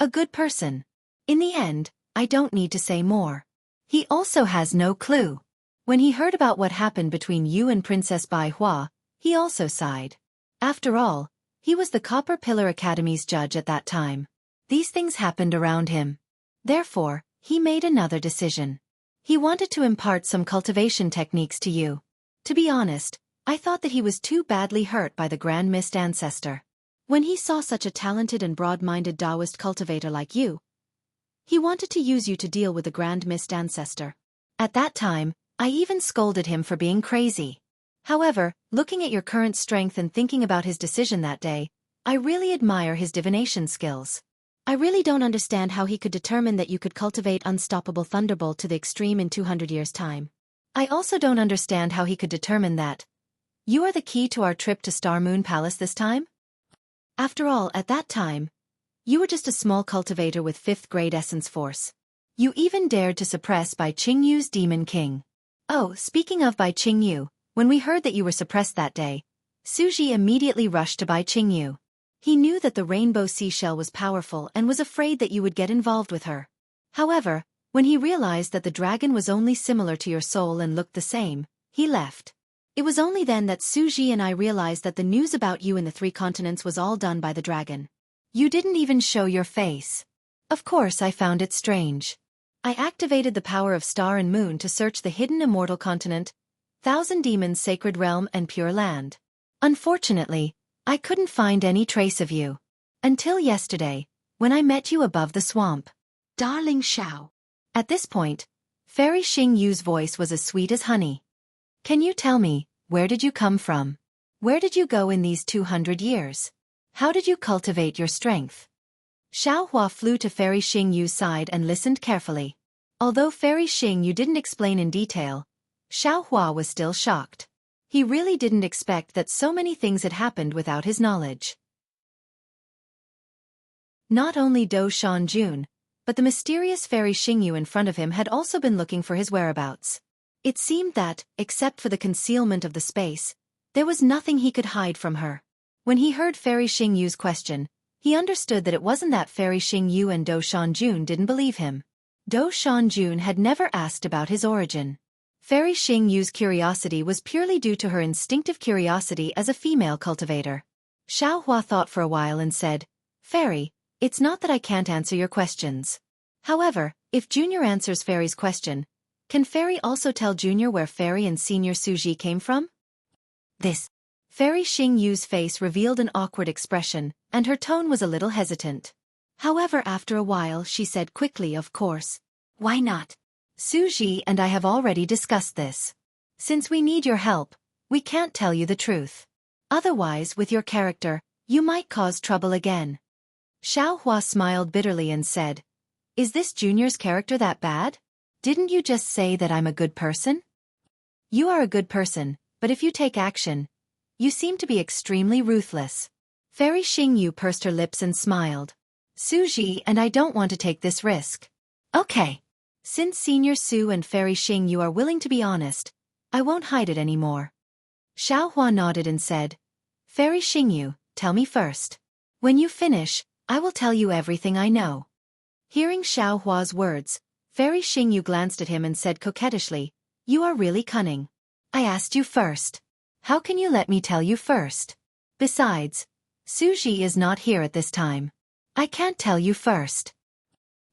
A good person. In the end, I don't need to say more. He also has no clue. When he heard about what happened between you and Princess Baihua, he also sighed. After all, he was the Copper Pillar Academy's judge at that time. These things happened around him. Therefore, he made another decision. He wanted to impart some cultivation techniques to you. To be honest, I thought that he was too badly hurt by the Grand Mist Ancestor. When he saw such a talented and broad-minded Taoist cultivator like you, he wanted to use you to deal with the Grand Mist Ancestor. At that time, I even scolded him for being crazy. However, looking at your current strength and thinking about his decision that day, I really admire his divination skills. I really don't understand how he could determine that you could cultivate Unstoppable Thunderbolt to the extreme in 200 years' time. I also don't understand how he could determine that you are the key to our trip to Star Moon Palace this time? After all, at that time, you were just a small cultivator with 5th grade essence force. You even dared to suppress Bai Qingyu's Demon King. Oh, speaking of Bai Qingyu, when we heard that you were suppressed that day, Xueqi immediately rushed to Bai Qingyu. He knew that the rainbow seashell was powerful and was afraid that you would get involved with her. However, when he realized that the dragon was only similar to your soul and looked the same, he left. It was only then that Xueqi and I realized that the news about you in the 3 continents was all done by the dragon. You didn't even show your face. Of course I found it strange. I activated the power of Star and Moon to search the hidden immortal continent, Thousand Demons Sacred Realm and Pure Land. Unfortunately, I couldn't find any trace of you. Until yesterday, when I met you above the swamp. Darling Xiao. At this point, Fairy Xingyu's voice was as sweet as honey. Can you tell me, where did you come from? Where did you go in these 200 years? How did you cultivate your strength? Xiao Hua flew to Fairy Xingyu's side and listened carefully. Although Fairy Xingyu didn't explain in detail, Xiao Hua was still shocked. He really didn't expect that so many things had happened without his knowledge. Not only Do Shanjun, but the mysterious Fairy Xingyu in front of him had also been looking for his whereabouts. It seemed that, except for the concealment of the space, there was nothing he could hide from her. When he heard Fairy Xingyu's question, he understood that it wasn't that Fairy Xingyu and Do Shanjun didn't believe him. Do Shanjun had never asked about his origin. Fairy Xingyu's curiosity was purely due to her instinctive curiosity as a female cultivator. Xiao Hua thought for a while and said, Fairy, it's not that I can't answer your questions. However, if Junior answers Fairy's question, can Fairy also tell Junior where Fairy and Senior Xueqi came from? This. Fairy Xingyu's face revealed an awkward expression, and her tone was a little hesitant. However, after a while she said quickly, of course. Why not? Xueqi and I have already discussed this. Since we need your help, we can't tell you the truth. Otherwise, with your character, you might cause trouble again. Xiao Hua smiled bitterly and said, Is this Junior's character that bad? Didn't you just say that I'm a good person? You are a good person, but if you take action, you seem to be extremely ruthless. Fairy Xingyu pursed her lips and smiled. Xueqi and I don't want to take this risk. Okay. Since Senior Su and Fairy Xingyu are willing to be honest, I won't hide it anymore. Xiao Hua nodded and said, Fairy Xingyu, tell me first. When you finish, I will tell you everything I know. Hearing Xiao Hua's words, Fairy Xingyu glanced at him and said coquettishly, You are really cunning. I asked you first. How can you let me tell you first? Besides, Xueqi is not here at this time. I can't tell you first.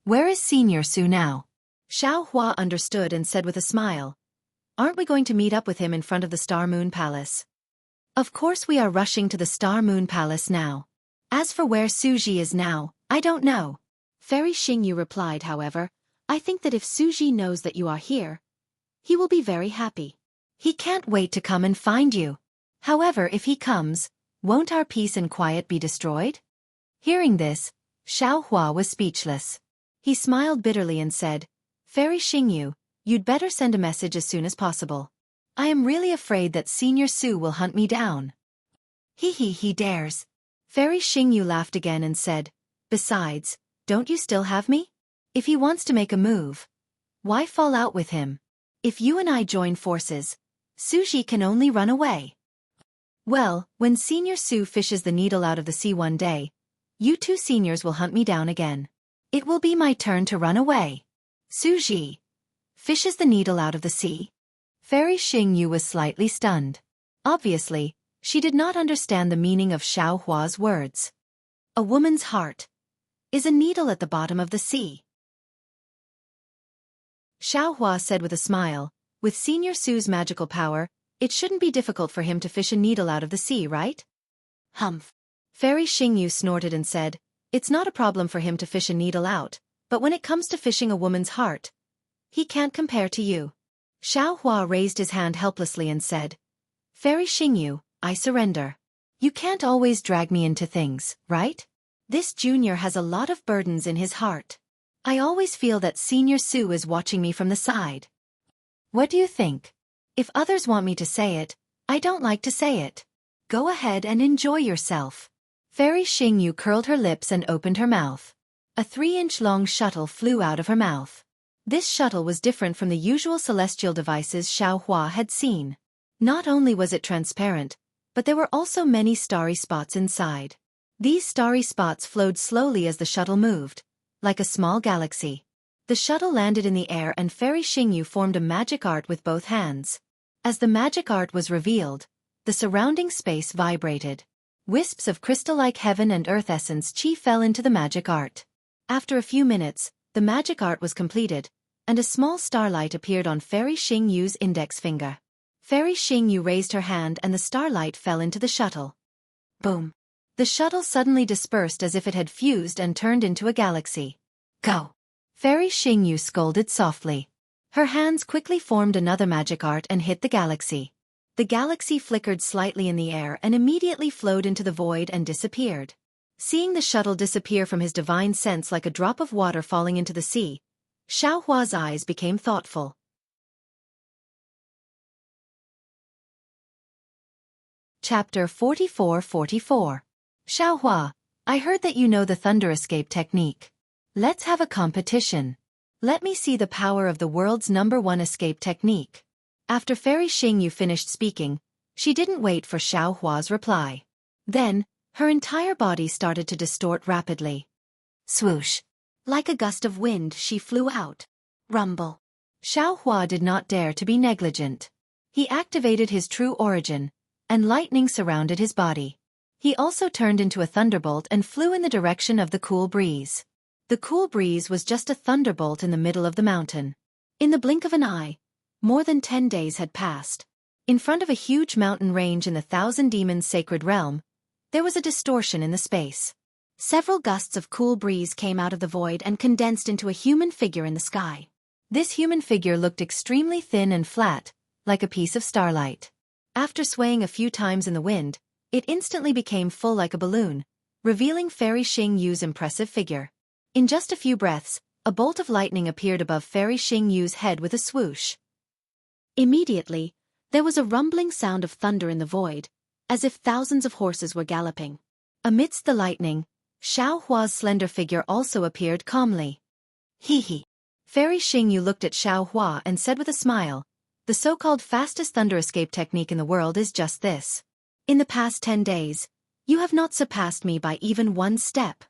Where is Senior Su now? Xiao Hua understood and said with a smile, Aren't we going to meet up with him in front of the Star Moon Palace? Of course we are rushing to the Star Moon Palace now. As for where Xueqi is now, I don't know. Fairy Xingyu replied, however, I think that if Xueqi knows that you are here, he will be very happy. He can't wait to come and find you. However, if he comes, won't our peace and quiet be destroyed? Hearing this, Xiao Hua was speechless. He smiled bitterly and said, Fairy Xingyu, you'd better send a message as soon as possible. I am really afraid that Senior Su will hunt me down. He dares. Fairy Xingyu laughed again and said, Besides, don't you still have me? If he wants to make a move, why fall out with him? If you and I join forces, Xueqi can only run away. Well, when Senior Su fishes the needle out of the sea one day, you 2 seniors will hunt me down again. It will be my turn to run away. Xueqi fishes the needle out of the sea. Fairy Xingyu was slightly stunned. Obviously, she did not understand the meaning of Xiao Hua's words. A woman's heart is a needle at the bottom of the sea. Xiao Hua said with a smile, With Senior Su's magical power, it shouldn't be difficult for him to fish a needle out of the sea, right? Humph. Fairy Xingyu snorted and said, It's not a problem for him to fish a needle out, but when it comes to fishing a woman's heart, he can't compare to you. Xiao Hua raised his hand helplessly and said, Fairy Xingyu, I surrender. You can't always drag me into things, right? This junior has a lot of burdens in his heart. I always feel that Senior Su is watching me from the side. What do you think? If others want me to say it, I don't like to say it. Go ahead and enjoy yourself. Fairy Xingyu curled her lips and opened her mouth. A 3-inch long shuttle flew out of her mouth. This shuttle was different from the usual celestial devices Xueqi had seen. Not only was it transparent, but there were also many starry spots inside. These starry spots flowed slowly as the shuttle moved, like a small galaxy. The shuttle landed in the air and Fairy Xingyu formed a magic art with both hands. As the magic art was revealed, the surrounding space vibrated. Wisps of crystal-like heaven and earth essence chi fell into the magic art. After a few minutes, the magic art was completed, and a small starlight appeared on Fairy Xingyu's index finger. Fairy Xingyu raised her hand and the starlight fell into the shuttle. Boom! The shuttle suddenly dispersed as if it had fused and turned into a galaxy. Go! Fairy Xingyu scolded softly. Her hands quickly formed another magic art and hit the galaxy. The galaxy flickered slightly in the air and immediately flowed into the void and disappeared. Seeing the shuttle disappear from his divine sense like a drop of water falling into the sea, Xueqi's eyes became thoughtful. Chapter 44-44. Xueqi, I heard that you know the thunder escape technique. Let's have a competition. Let me see the power of the world's #1 escape technique. After Fairy Xingyu finished speaking, she didn't wait for Xueqi's reply. Then, her entire body started to distort rapidly. Swoosh! Like a gust of wind, she flew out. Rumble! Xueqi did not dare to be negligent. He activated his true origin, and lightning surrounded his body. He also turned into a thunderbolt and flew in the direction of the cool breeze. The cool breeze was just a thunderbolt in the middle of the mountain. In the blink of an eye, more than 10 days had passed. In front of a huge mountain range in the Thousand Demons' sacred realm, there was a distortion in the space. Several gusts of cool breeze came out of the void and condensed into a human figure in the sky. This human figure looked extremely thin and flat, like a piece of starlight. After swaying a few times in the wind, it instantly became full like a balloon, revealing Fairy Xingyu's impressive figure. In just a few breaths, a bolt of lightning appeared above Fairy Xingyu's head with a swoosh. Immediately, there was a rumbling sound of thunder in the void, as if thousands of horses were galloping. Amidst the lightning, Xueqi's slender figure also appeared calmly. Hee. Fairy Xingyu looked at Xueqi and said with a smile, the so-called fastest thunder escape technique in the world is just this. In the past 10 days, you have not surpassed me by even one step.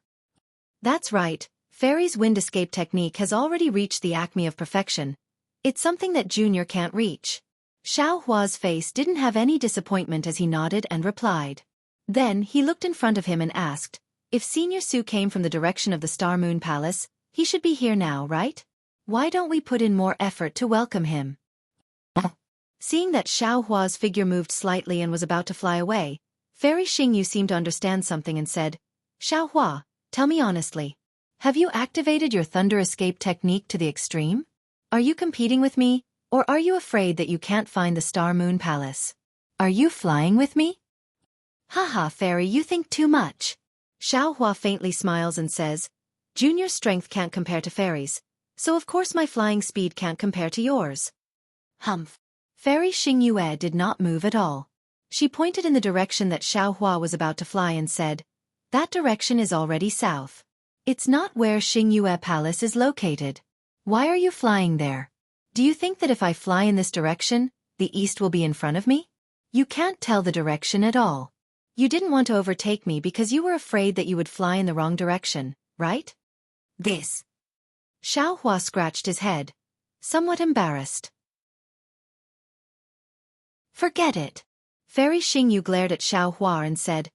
That's right, Fairy's wind escape technique has already reached the acme of perfection. It's something that Junior can't reach. Xueqi's face didn't have any disappointment as he nodded and replied. Then he looked in front of him and asked, if Senior Su came from the direction of the Star Moon Palace, he should be here now, right? Why don't we put in more effort to welcome him? Seeing that Xueqi's figure moved slightly and was about to fly away, Fairy Xingyu seemed to understand something and said, Xueqi, tell me honestly, have you activated your thunder escape technique to the extreme? Are you competing with me, or are you afraid that you can't find the Star Moon Palace? Are you flying with me? Haha, Fairy, you think too much. Xueqi faintly smiles and says, Junior's strength can't compare to Fairy's, so of course my flying speed can't compare to yours. Humph. Fairy Xingyu did not move at all. She pointed in the direction that Xueqi was about to fly and said, that direction is already south. It's not where Xingyu Palace is located. Why are you flying there? Do you think that if I fly in this direction, the east will be in front of me? You can't tell the direction at all. You didn't want to overtake me because you were afraid that you would fly in the wrong direction, right? This. Xueqi scratched his head, somewhat embarrassed. Forget it. Fairy Xingyu glared at Xueqi and said,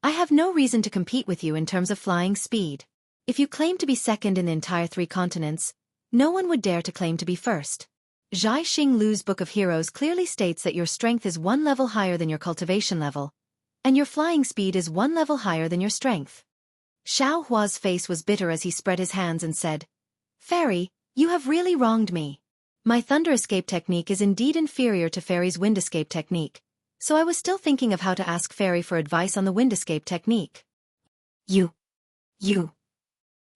I have no reason to compete with you in terms of flying speed. If you claim to be second in the entire 3 continents, no one would dare to claim to be first. Zhai Xinglu's Book of Heroes clearly states that your strength is 1 level higher than your cultivation level, and your flying speed is 1 level higher than your strength. Xueqi's face was bitter as he spread his hands and said, Fairy, you have really wronged me. My thunder escape technique is indeed inferior to Fairy's wind escape technique, so I was still thinking of how to ask Fairy for advice on the wind escape technique. You.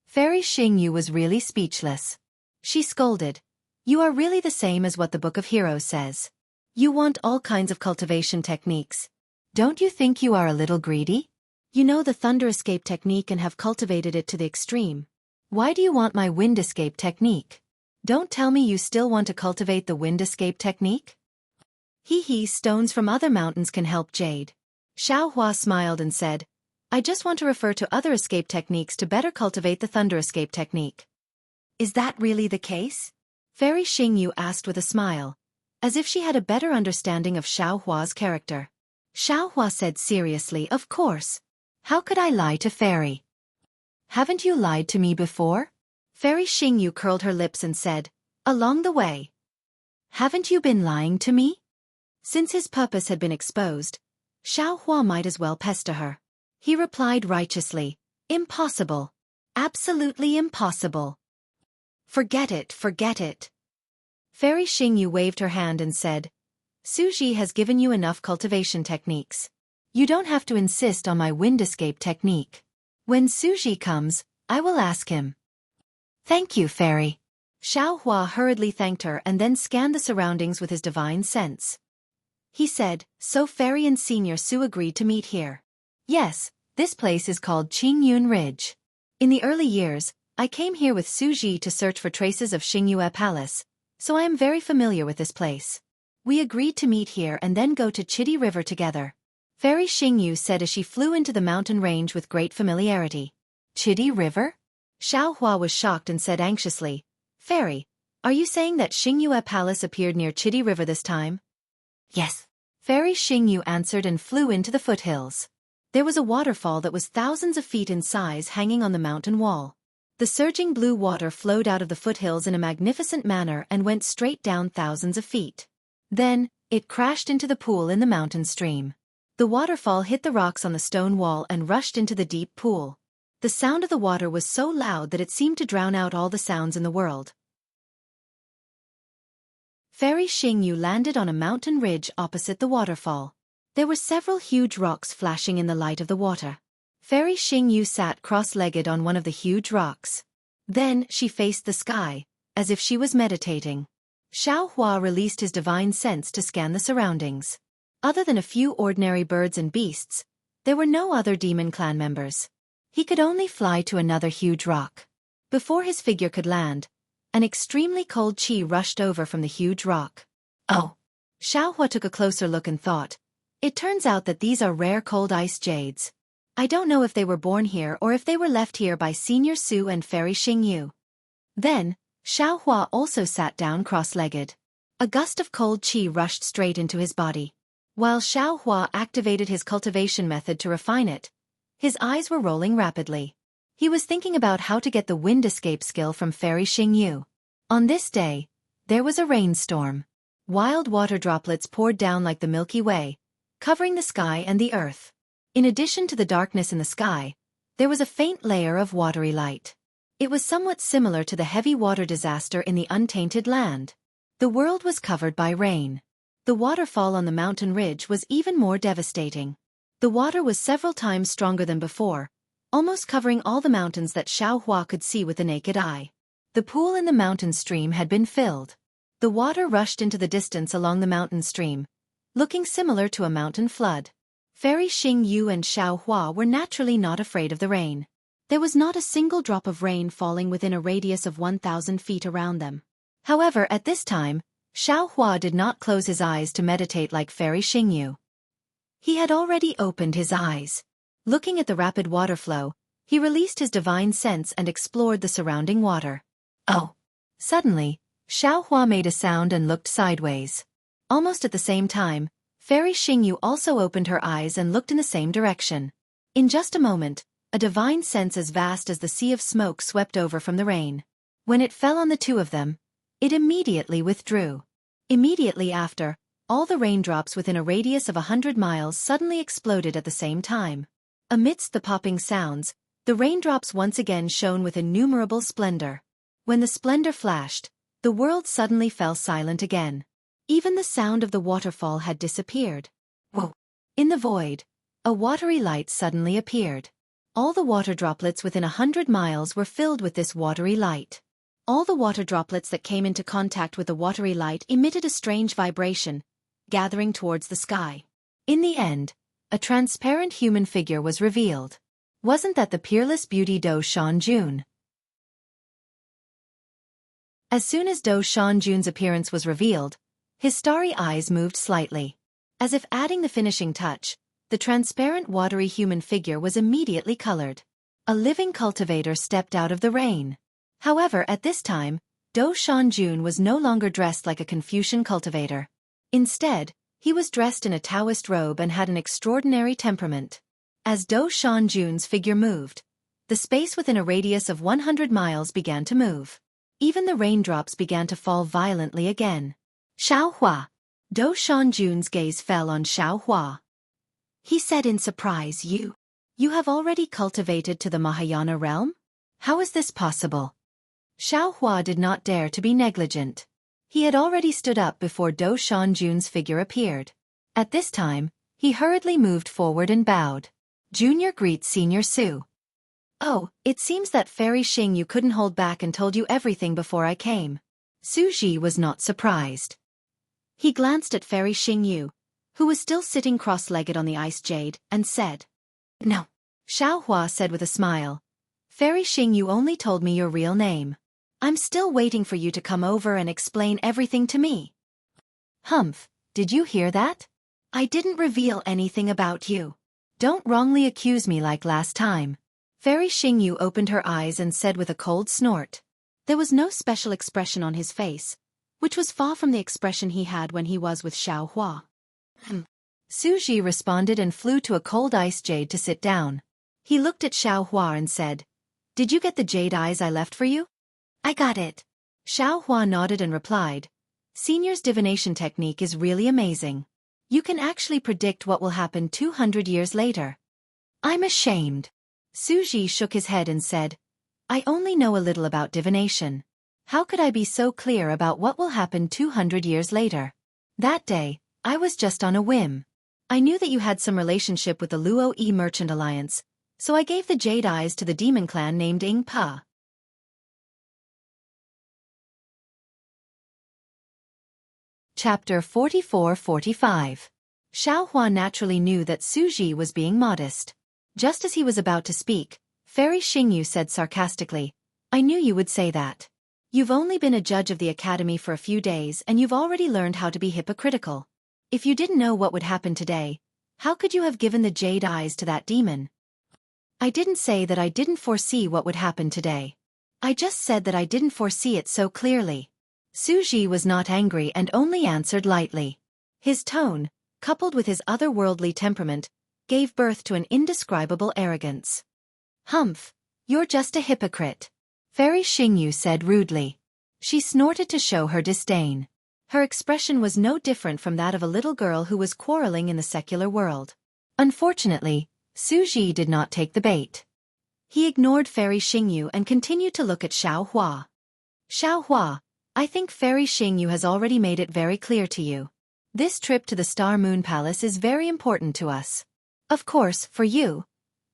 Fairy Xingyu was really speechless. She scolded, you are really the same as what the Book of Heroes says. You want all kinds of cultivation techniques. Don't you think you are a little greedy? You know the thunder escape technique and have cultivated it to the extreme. Why do you want my wind escape technique? Don't tell me you still want to cultivate the wind escape technique? Stones from other mountains can help Jade. Xueqi smiled and said, I just want to refer to other escape techniques to better cultivate the thunder escape technique. Is that really the case? Fairy Xingyu asked with a smile, as if she had a better understanding of Xueqi's character. Xueqi said seriously, of course. How could I lie to Fairy? Haven't you lied to me before? Fairy Xingyu curled her lips and said, along the way. Haven't you been lying to me? Since his purpose had been exposed, Xueqi might as well pester her. He replied righteously, impossible. Absolutely impossible. Forget it, forget it. Fairy Xingyu waved her hand and said, Xueqi has given you enough cultivation techniques. You don't have to insist on my wind escape technique. When Xueqi comes, I will ask him. Thank you, Fairy. Xueqi hurriedly thanked her and then scanned the surroundings with his divine sense. He said, so Fairy and Senior Su agreed to meet here. Yes, this place is called Qingyun Ridge. In the early years, I came here with Xueqi to search for traces of Xingyue Palace, so I am very familiar with this place. We agreed to meet here and then go to Chidi River together. Fairy Xingyu said as she flew into the mountain range with great familiarity. Chidi River? Xueqi was shocked and said anxiously, Fairy, are you saying that Xingyue Palace appeared near Chidi River this time? Yes. Fairy Xingyu answered and flew into the foothills. There was a waterfall that was thousands of feet in size hanging on the mountain wall. The surging blue water flowed out of the foothills in a magnificent manner and went straight down thousands of feet. Then, it crashed into the pool in the mountain stream. The waterfall hit the rocks on the stone wall and rushed into the deep pool. The sound of the water was so loud that it seemed to drown out all the sounds in the world. Fairy Xingyu landed on a mountain ridge opposite the waterfall. There were several huge rocks flashing in the light of the water. Fairy Xingyu sat cross-legged on one of the huge rocks. Then she faced the sky, as if she was meditating. Xueqi released his divine sense to scan the surroundings. Other than a few ordinary birds and beasts, there were no other demon clan members. He could only fly to another huge rock. Before his figure could land, an extremely cold chi rushed over from the huge rock. Oh! Xueqi took a closer look and thought, it turns out that these are rare cold ice jades. I don't know if they were born here or if they were left here by Senior Su and Fairy Xingyu. Then, Xueqi also sat down cross-legged. A gust of cold chi rushed straight into his body. While Xueqi activated his cultivation method to refine it, his eyes were rolling rapidly. He was thinking about how to get the wind escape skill from Fairy Xingyu. On this day, there was a rainstorm. Wild water droplets poured down like the Milky Way, covering the sky and the earth. In addition to the darkness in the sky, there was a faint layer of watery light. It was somewhat similar to the heavy water disaster in the Untainted Land. The world was covered by rain. The waterfall on the mountain ridge was even more devastating. The water was several times stronger than before, almost covering all the mountains that Xueqi could see with the naked eye. The pool in the mountain stream had been filled. The water rushed into the distance along the mountain stream, looking similar to a mountain flood. Fairy Xingyu and Xueqi were naturally not afraid of the rain. There was not a single drop of rain falling within a radius of 1,000 feet around them. However, at this time, Xueqi did not close his eyes to meditate like Fairy Xingyu. He had already opened his eyes. Looking at the rapid water flow, he released his divine sense and explored the surrounding water. Oh! Suddenly, Xueqi made a sound and looked sideways. Almost at the same time, Fairy Xingyu also opened her eyes and looked in the same direction. In just a moment, a divine sense as vast as the sea of smoke swept over from the rain. When it fell on the two of them, it immediately withdrew. Immediately after, all the raindrops within a radius of 100 miles suddenly exploded at the same time. Amidst the popping sounds, the raindrops once again shone with innumerable splendor. When the splendor flashed, the world suddenly fell silent again. Even the sound of the waterfall had disappeared. Whoa! In the void, a watery light suddenly appeared. All the water droplets within 100 miles were filled with this watery light. All the water droplets that came into contact with the watery light emitted a strange vibration, gathering towards the sky. In the end, a transparent human figure was revealed. Wasn't that the peerless beauty Do Shanjun? As soon as Do Shanjun's appearance was revealed, his starry eyes moved slightly. As if adding the finishing touch, the transparent watery human figure was immediately colored. A living cultivator stepped out of the rain. However, at this time, Do Shanjun was no longer dressed like a Confucian cultivator. Instead, he was dressed in a Taoist robe and had an extraordinary temperament. As Do Shanjun's figure moved, the space within a radius of 100 miles began to move. Even the raindrops began to fall violently again. Xiaohua. Do Shanjun's gaze fell on Xiaohua. He said in surprise, You have already cultivated to the Mahayana realm? How is this possible? Xiaohua did not dare to be negligent. He had already stood up before Do Shanjun's figure appeared. At this time, he hurriedly moved forward and bowed. Junior greets Senior Su. Oh, it seems that Fairy Xingyu couldn't hold back and told you everything before I came. Su Ji was not surprised. He glanced at Fairy Xingyu, who was still sitting cross-legged on the ice jade, and said, No. Xiaohua said with a smile, Fairy Xingyu only told me your real name. I'm still waiting for you to come over and explain everything to me. Humph, did you hear that? I didn't reveal anything about you. Don't wrongly accuse me like last time. Fairy Xingyu opened her eyes and said with a cold snort. There was no special expression on his face, which was far from the expression he had when he was with Xiaohua. Su Ji responded and flew to a cold ice jade to sit down. He looked at Xiaohua and said, Did you get the jade eyes I left for you? I got it. Xiaohua nodded and replied, Senior's divination technique is really amazing. You can actually predict what will happen 200 years later. I'm ashamed. Su Ji shook his head and said, I only know a little about divination. How could I be so clear about what will happen 200 years later? That day, I was just on a whim. I knew that you had some relationship with the Luo Yi Merchant Alliance, so I gave the jade eyes to the demon clan named Ing Pa. Chapter 44-45. Xiaohua naturally knew that Su Ji was being modest. Just as he was about to speak, Fairy Xingyu said sarcastically, I knew you would say that. You've only been a judge of the academy for a few days and you've already learned how to be hypocritical. If you didn't know what would happen today, how could you have given the jade eyes to that demon? I didn't say that I didn't foresee what would happen today. I just said that I didn't foresee it so clearly. Su Ji was not angry and only answered lightly. His tone, coupled with his otherworldly temperament, gave birth to an indescribable arrogance. Humph, you're just a hypocrite. Fairy Xingyu said rudely. She snorted to show her disdain. Her expression was no different from that of a little girl who was quarreling in the secular world. Unfortunately, Su Ji did not take the bait. He ignored Fairy Xingyu and continued to look at Xiaohua. Xiaohua, I think Fairy Xingyu has already made it very clear to you. This trip to the Star Moon Palace is very important to us. Of course, for you,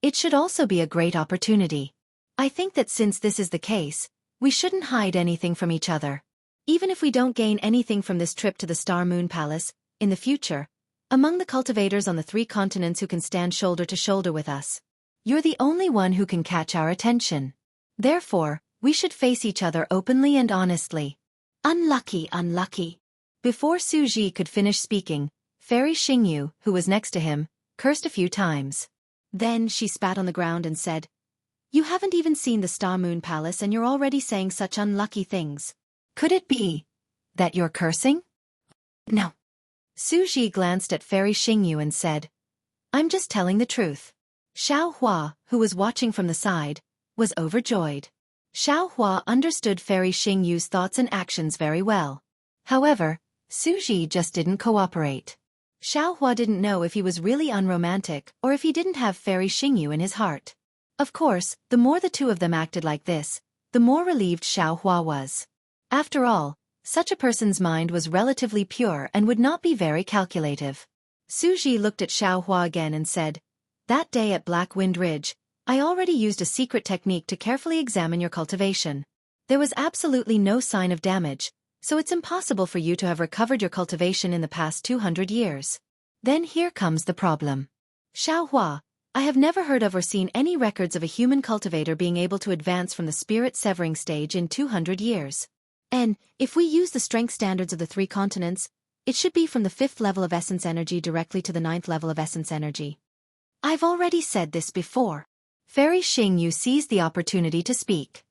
it should also be a great opportunity. I think that since this is the case, we shouldn't hide anything from each other. Even if we don't gain anything from this trip to the Star Moon Palace, in the future, among the cultivators on the 3 continents who can stand shoulder to shoulder with us, you're the only one who can catch our attention. Therefore, we should face each other openly and honestly. Unlucky, unlucky. Before Su Ji could finish speaking, Fairy Xingyu, who was next to him, cursed a few times. Then she spat on the ground and said, You haven't even seen the Star Moon Palace and you're already saying such unlucky things. Could it be that you're cursing? No. Su Ji glanced at Fairy Xingyu and said, I'm just telling the truth. Xiaohua, who was watching from the side, was overjoyed. Xiaohua understood Fairy Xingyu's thoughts and actions very well. However, Su Ji just didn't cooperate. Xiaohua didn't know if he was really unromantic or if he didn't have Fairy Xingyu in his heart. Of course, the more the two of them acted like this, the more relieved Xiaohua was. After all, such a person's mind was relatively pure and would not be very calculative. Su Ji looked at Xiaohua again and said, That day at Black Wind Ridge, I already used a secret technique to carefully examine your cultivation. There was absolutely no sign of damage, so it's impossible for you to have recovered your cultivation in the past 200 years. Then here comes the problem. Xiaohua, I have never heard of or seen any records of a human cultivator being able to advance from the spirit severing stage in 200 years. And, if we use the strength standards of the 3 continents, it should be from the 5th level of essence energy directly to the 9th level of essence energy. I've already said this before. Fairy Xingyu seized the opportunity to speak.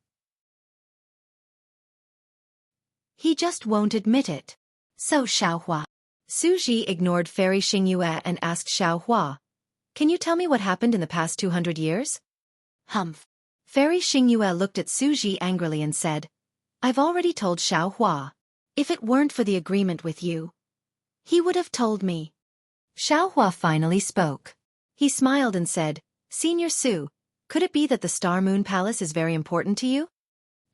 He just won't admit it. So Xiaohua. Xueqi ignored Fairy Xingyue and asked Xiaohua, "Can you tell me what happened in the past 200 years? Humph. Fairy Xingyue looked at Xueqi angrily and said, "I've already told Xiaohua. If it weren't for the agreement with you, he would have told me." Xiaohua finally spoke. He smiled and said, "Senior Su, could it be that the Star Moon Palace is very important to you?"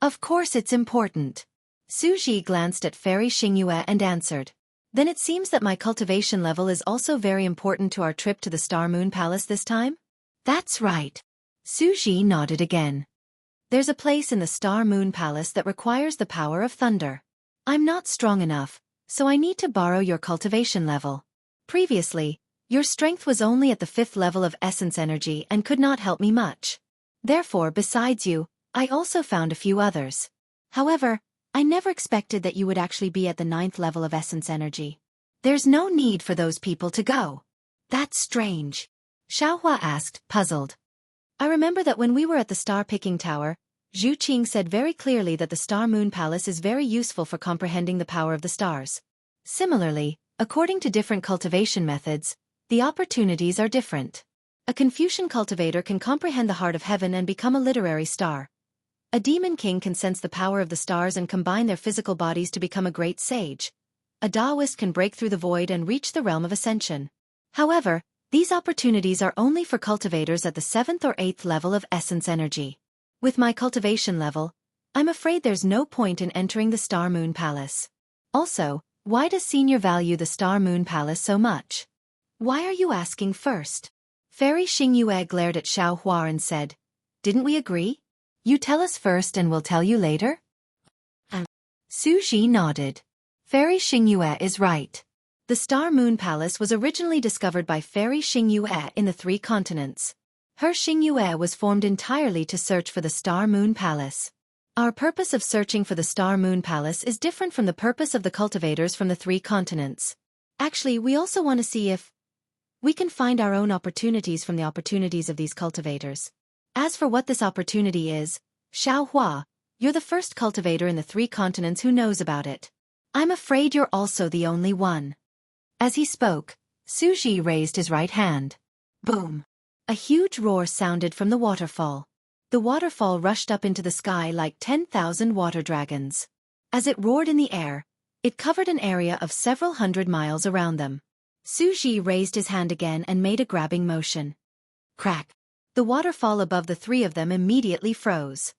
"Of course it's important." Xueqi glanced at Fairy Xingyue and answered, "Then it seems that my cultivation level is also very important to our trip to the Star Moon Palace this time?" "That's right." Xueqi nodded again. "There's a place in the Star Moon Palace that requires the power of thunder. I'm not strong enough, so I need to borrow your cultivation level. Previously, your strength was only at the 5th level of essence energy and could not help me much. Therefore, besides you, I also found a few others. However, I never expected that you would actually be at the 9th level of essence energy. There's no need for those people to go." "That's strange," Xiaohua asked, puzzled. "I remember that when we were at the star-picking tower, Zhu Qing said very clearly that the Star Moon Palace is very useful for comprehending the power of the stars. Similarly, according to different cultivation methods, the opportunities are different. A Confucian cultivator can comprehend the heart of heaven and become a literary star. A demon king can sense the power of the stars and combine their physical bodies to become a great sage. A Taoist can break through the void and reach the realm of ascension. However, these opportunities are only for cultivators at the 7th or 8th level of essence energy. With my cultivation level, I'm afraid there's no point in entering the Star Moon Palace. Also, why does Senior value the Star Moon Palace so much? Why are you asking first?" Fairy Xingyue glared at Xiaohua and said, "Didn't we agree? You tell us first and we'll tell you later?" Xueqi nodded. Fairy Xingyue is right. The Star Moon Palace was originally discovered by Fairy Xingyue in the 3 continents. Her Xingyue was formed entirely to search for the Star Moon Palace. Our purpose of searching for the Star Moon Palace is different from the purpose of the cultivators from the 3 continents. Actually, we also want to see if we can find our own opportunities from the opportunities of these cultivators. As for what this opportunity is, Xiaohua, you're the first cultivator in the 3 continents who knows about it. I'm afraid you're also the only one." As he spoke, Xueqi raised his right hand. Boom! A huge roar sounded from the waterfall. The waterfall rushed up into the sky like 10,000 water dragons. As it roared in the air, it covered an area of several hundred miles around them. Xueqi raised his hand again and made a grabbing motion. Crack! The waterfall above the 3 of them immediately froze.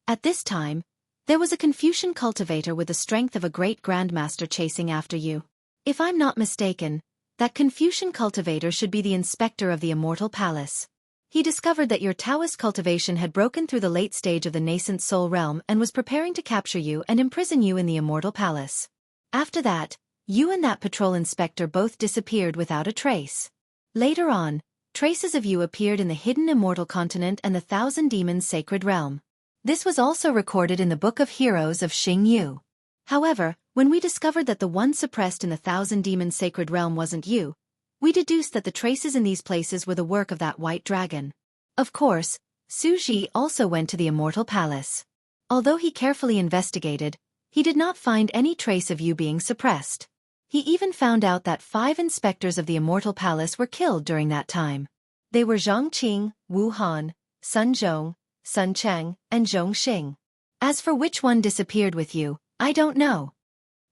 At this time, there was a Confucian cultivator with the strength of a great grandmaster chasing after you. If I'm not mistaken, that Confucian cultivator should be the inspector of the Immortal Palace. He discovered that your Taoist cultivation had broken through the late stage of the nascent soul realm and was preparing to capture you and imprison you in the Immortal Palace. After that, you and that patrol inspector both disappeared without a trace. Later on, traces of you appeared in the hidden Immortal Continent and the Thousand Demons Sacred Realm. This was also recorded in the Book of Heroes of Xingyu. However, when we discovered that the one suppressed in the Thousand Demons Sacred Realm wasn't you, we deduced that the traces in these places were the work of that white dragon. Of course, Xueqi also went to the Immortal Palace. Although he carefully investigated, he did not find any trace of you being suppressed. He even found out that 5 inspectors of the Immortal Palace were killed during that time. They were Zhang Qing, Wu Han, Sun Zhong, Sun Cheng, and Zhong Xing. As for which one disappeared with you, I don't know.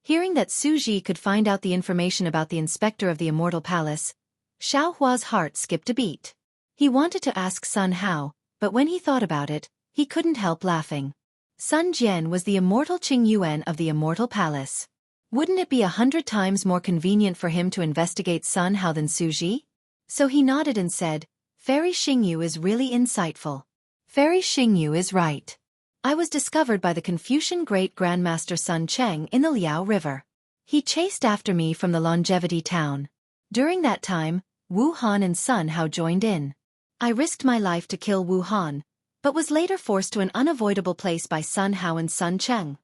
Hearing that Xueqi could find out the information about the inspector of the Immortal Palace, Xiaohua's heart skipped a beat. He wanted to ask Sun how, but when he thought about it, he couldn't help laughing. Sun Jian was the immortal Qing Yuan of the Immortal Palace. Wouldn't it be 100 times more convenient for him to investigate Sun Hao than Xueqi? So he nodded and said, "Fairy Xingyu is really insightful. Fairy Xingyu is right. I was discovered by the Confucian Great Grandmaster Sun Cheng in the Liao River. He chased after me from the Longevity Town. During that time, Wu Han and Sun Hao joined in. I risked my life to kill Wu Han, but was later forced to an unavoidable place by Sun Hao and Sun Cheng.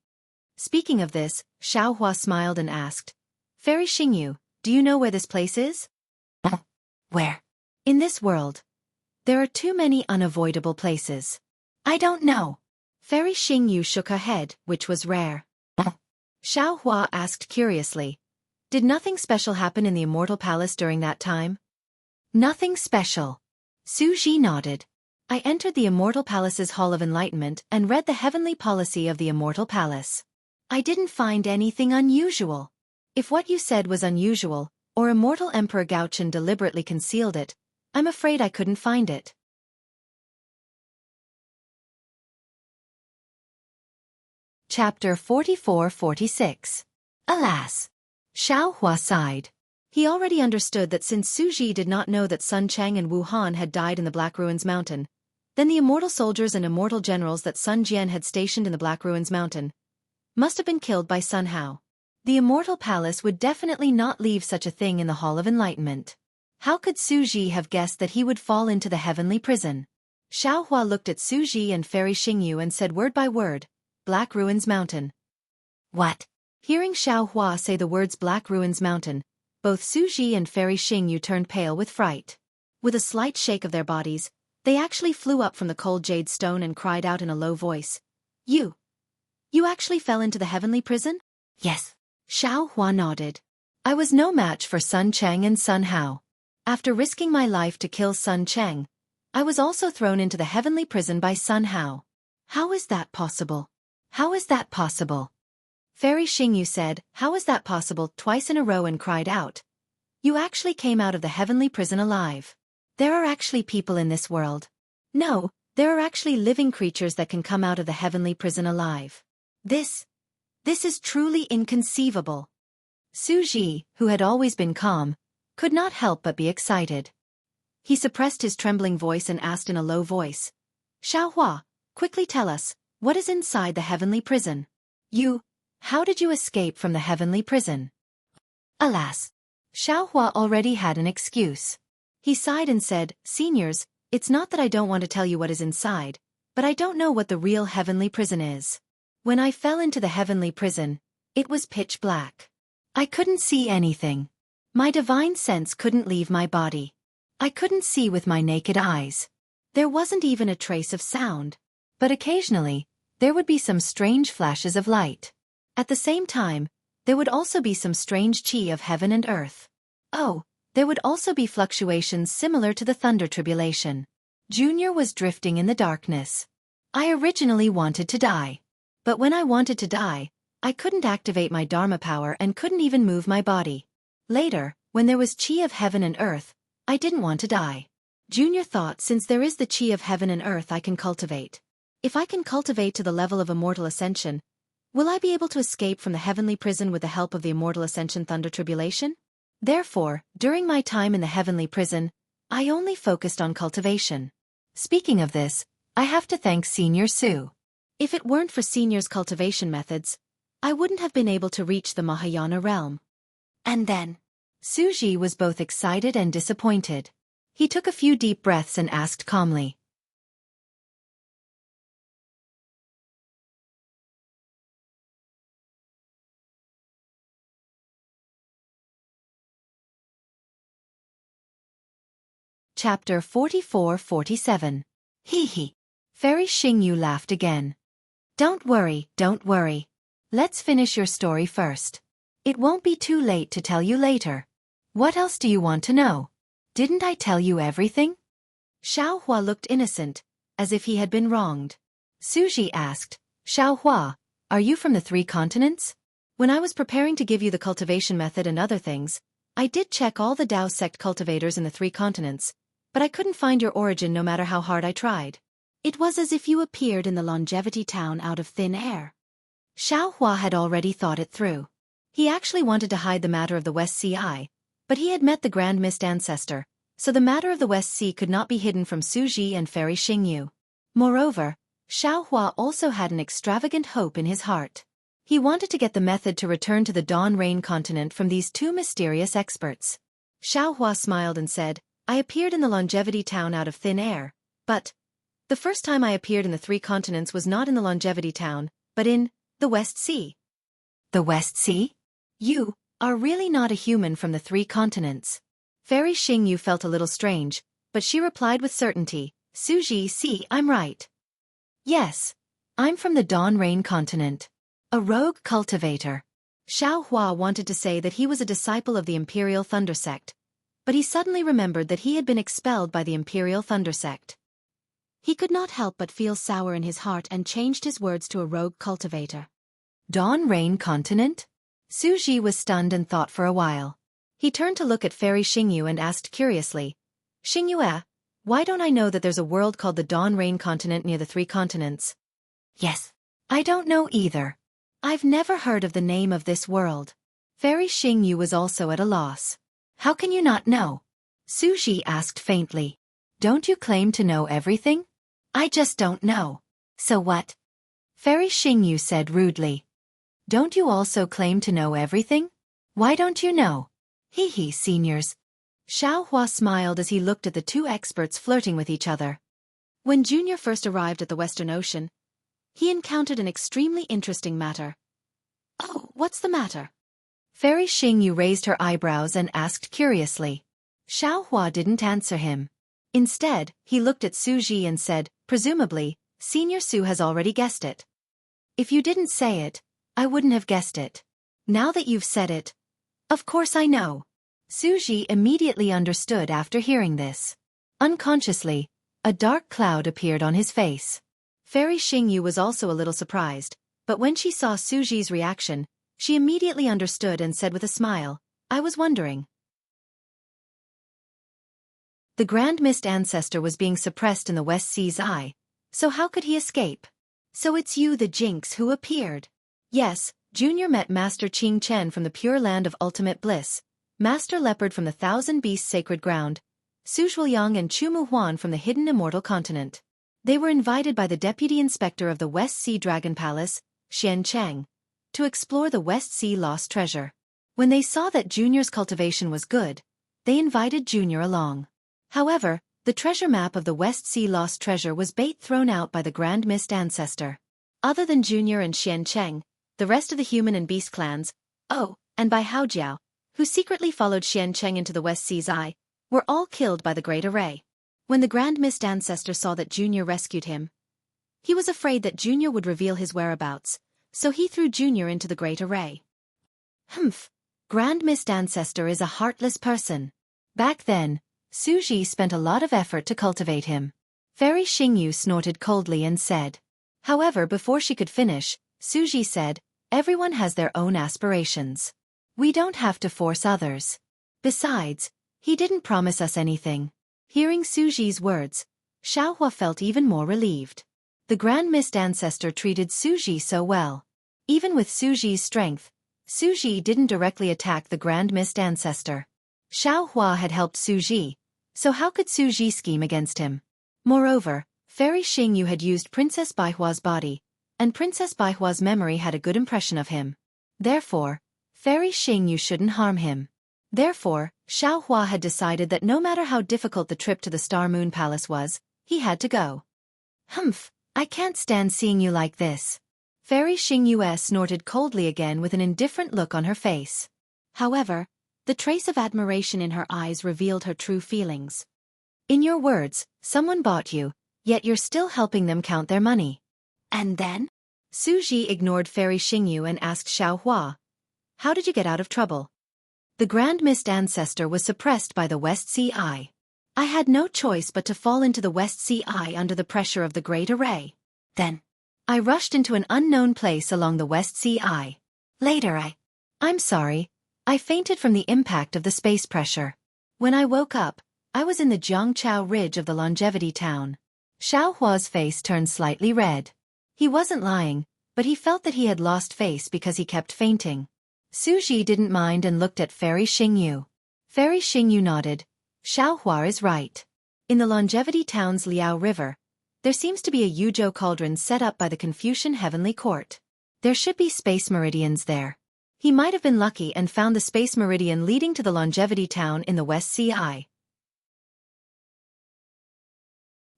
Speaking of this, Xiaohua smiled and asked, Fairy Xingyu, do you know where this place is? Where? In this world. There are too many unavoidable places. I don't know. Fairy Xingyu shook her head, which was rare. Xiaohua asked curiously, did nothing special happen in the Immortal Palace during that time? Nothing special. Xueqi nodded. I entered the Immortal Palace's Hall of Enlightenment and read the heavenly policy of the Immortal Palace. I didn't find anything unusual. If what you said was unusual, or Immortal Emperor Gaochen deliberately concealed it, I'm afraid I couldn't find it. Chapter 44-46. Alas! Xiaohua sighed. He already understood that since Xueqi did not know that Sun Cheng and Wu Han had died in the Black Ruins Mountain, then the immortal soldiers and immortal generals that Sun Jian had stationed in the Black Ruins Mountain must have been killed by Sun Hao. The Immortal Palace would definitely not leave such a thing in the Hall of Enlightenment. How could Xueqi have guessed that he would fall into the heavenly prison? Xiaohua looked at Xueqi and Fairy Xingyu and said word by word, Black Ruins Mountain. What? Hearing Xiaohua say the words Black Ruins Mountain, both Xueqi and Fairy Xingyu turned pale with fright. With a slight shake of their bodies, they actually flew up from the cold jade stone and cried out in a low voice. You actually fell into the heavenly prison? Yes. Xiaohua nodded. I was no match for Sun Cheng and Sun Hao. After risking my life to kill Sun Cheng, I was also thrown into the heavenly prison by Sun Hao. How is that possible? How is that possible? Fairy Xingyu said, how is that possible, twice in a row and cried out. You actually came out of the heavenly prison alive. There are actually people in this world. No, there are actually living creatures that can come out of the heavenly prison alive. This is truly inconceivable. Xueqi, who had always been calm, could not help but be excited. He suppressed his trembling voice and asked in a low voice, Xiaohua, quickly tell us, what is inside the heavenly prison? How did you escape from the heavenly prison? Alas! Xiaohua already had an excuse. He sighed and said, Seniors, it's not that I don't want to tell you what is inside, but I don't know what the real heavenly prison is. When I fell into the heavenly prison, it was pitch black. I couldn't see anything. My divine sense couldn't leave my body. I couldn't see with my naked eyes. There wasn't even a trace of sound. But occasionally, there would be some strange flashes of light. At the same time, there would also be some strange chi of heaven and earth. Oh, there would also be fluctuations similar to the thunder tribulation. Junior was drifting in the darkness. I originally wanted to die. But when I wanted to die, I couldn't activate my Dharma power and couldn't even move my body. Later, when there was chi of heaven and earth, I didn't want to die. Junior thought since there is the chi of heaven and earth I can cultivate. If I can cultivate to the level of immortal ascension, will I be able to escape from the heavenly prison with the help of the immortal ascension thunder tribulation? Therefore, during my time in the heavenly prison, I only focused on cultivation. Speaking of this, I have to thank Senior Su. If it weren't for Senior's cultivation methods, I wouldn't have been able to reach the Mahayana realm. And then? Xueqi was both excited and disappointed. He took a few deep breaths and asked calmly. Chapter 44-47. Hee. Fairy Xingyu laughed again. Don't worry. Let's finish your story first. It won't be too late to tell you later. What else do you want to know? Didn't I tell you everything? Xiaohua looked innocent, as if he had been wronged. Xueqi asked, Xiaohua, are you from the 3 continents? When I was preparing to give you the cultivation method and other things, I did check all the Dao sect cultivators in the 3 continents, but I couldn't find your origin no matter how hard I tried. It was as if you appeared in the longevity town out of thin air. Xiaohua had already thought it through. He actually wanted to hide the matter of the West Sea Eye, but he had met the Grand Mist Ancestor, so the matter of the West Sea could not be hidden from Xueqi and Fairy Xingyu. Moreover, Xiaohua also had an extravagant hope in his heart. He wanted to get the method to return to the Dawn Rain continent from these 2 mysterious experts. Xiaohua smiled and said, I appeared in the longevity town out of thin air, but The first time I appeared in the three continents was not in the Longevity Town, but in the West Sea. The West Sea? You are really not a human from the three continents. Fairy Xingyu felt a little strange, but she replied with certainty, Xueqi, see, I'm right. Yes, I'm from the Dawn Rain continent. A rogue cultivator. Xiao Hua wanted to say that he was a disciple of the Imperial Thunder Sect, but he suddenly remembered that he had been expelled by the Imperial Thunder Sect. He could not help but feel sour in his heart and changed his words to a rogue cultivator. Dawn Rain continent? Xueqi was stunned and thought for a while. He turned to look at Fairy Xingyu and asked curiously, Xingyu, why don't I know that there's a world called the Dawn Rain continent near the three continents? Yes. I don't know either. I've never heard of the name of this world. Fairy Xingyu was also at a loss. How can you not know? Xueqi asked faintly. Don't you claim to know everything? I just don't know. So what? Fairy Xingyu said rudely. Don't you also claim to know everything? Why don't you know? Hee, seniors. Xiao Hua smiled as he looked at the two experts flirting with each other. When Junior first arrived at the Western Ocean, he encountered an extremely interesting matter. Oh, what's the matter? Fairy Xingyu raised her eyebrows and asked curiously. Xiao Hua didn't answer him. Instead, he looked at Xueqi and said, presumably, Senior Su has already guessed it. If you didn't say it, I wouldn't have guessed it. Now that you've said it, of course I know. Xueqi immediately understood after hearing this. Unconsciously, a dark cloud appeared on his face. Fairy Xingyu was also a little surprised, but when she saw Xueqi's reaction, she immediately understood and said with a smile, I was wondering. The Grand Mist Ancestor was being suppressed in the West Sea's eye, so how could he escape? So it's you, the Jinx, who appeared. Yes, Junior met Master Qing Chen from the Pure Land of Ultimate Bliss, Master Leopard from the Thousand Beasts Sacred Ground, Su Zhuoyang and Chu Muhuan from the Hidden Immortal Continent. They were invited by the Deputy Inspector of the West Sea Dragon Palace, Xian Cheng, to explore the West Sea Lost Treasure. When they saw that Junior's cultivation was good, they invited Junior along. However, the treasure map of the West Sea Lost Treasure was bait thrown out by the Grand Mist Ancestor. Other than Junior and Xian Cheng, the rest of the human and beast clans, and by Haojiao, who secretly followed Xian Cheng into the West Sea's eye, were all killed by the Great Array. When the Grand Mist Ancestor saw that Junior rescued him, he was afraid that Junior would reveal his whereabouts, so he threw Junior into the Great Array. Grand Mist Ancestor is a heartless person. Back then, Xueqi spent a lot of effort to cultivate him. Fairy Xingyu snorted coldly and said. However, before she could finish, Xueqi said, everyone has their own aspirations. We don't have to force others. Besides, he didn't promise us anything. Hearing Xueqi's words, Xiao Hua felt even more relieved. The Grand Mist Ancestor treated Xueqi so well. Even with Xueqi's strength, Xueqi didn't directly attack the Grand Mist Ancestor. Xiao Hua had helped Xueqi, so how could Xueqi scheme against him? Moreover, Fairy Xingyu had used Princess Baihua's body, and Princess Baihua's memory had a good impression of him. Therefore, Fairy Xingyu shouldn't harm him. Therefore, Xiao Hua had decided that no matter how difficult the trip to the Star Moon Palace was, he had to go. I can't stand seeing you like this. Fairy Xingyu snorted coldly again with an indifferent look on her face. However, the trace of admiration in her eyes revealed her true feelings. In your words, someone bought you, yet you're still helping them count their money. And then? Xueqi ignored Fairy Xingyu and asked Xiao Hua, how did you get out of trouble? The Grand Mist Ancestor was suppressed by the West Sea Eye. I had no choice but to fall into the West Sea Eye under the pressure of the Great Array. Then, I rushed into an unknown place along the West Sea Eye. Later I'm sorry. I fainted from the impact of the space pressure. When I woke up, I was in the Jiangchao Ridge of the Longevity Town. Xiao Hua's face turned slightly red. He wasn't lying, but he felt that he had lost face because he kept fainting. Xueqi didn't mind and looked at Fairy Xingyu. Fairy Xingyu nodded. Xiao Hua is right. In the Longevity Town's Liao River, there seems to be a Yuzhou cauldron set up by the Confucian Heavenly Court. There should be space meridians there. He might have been lucky and found the space meridian leading to the Longevity Town in the West Sea Eye.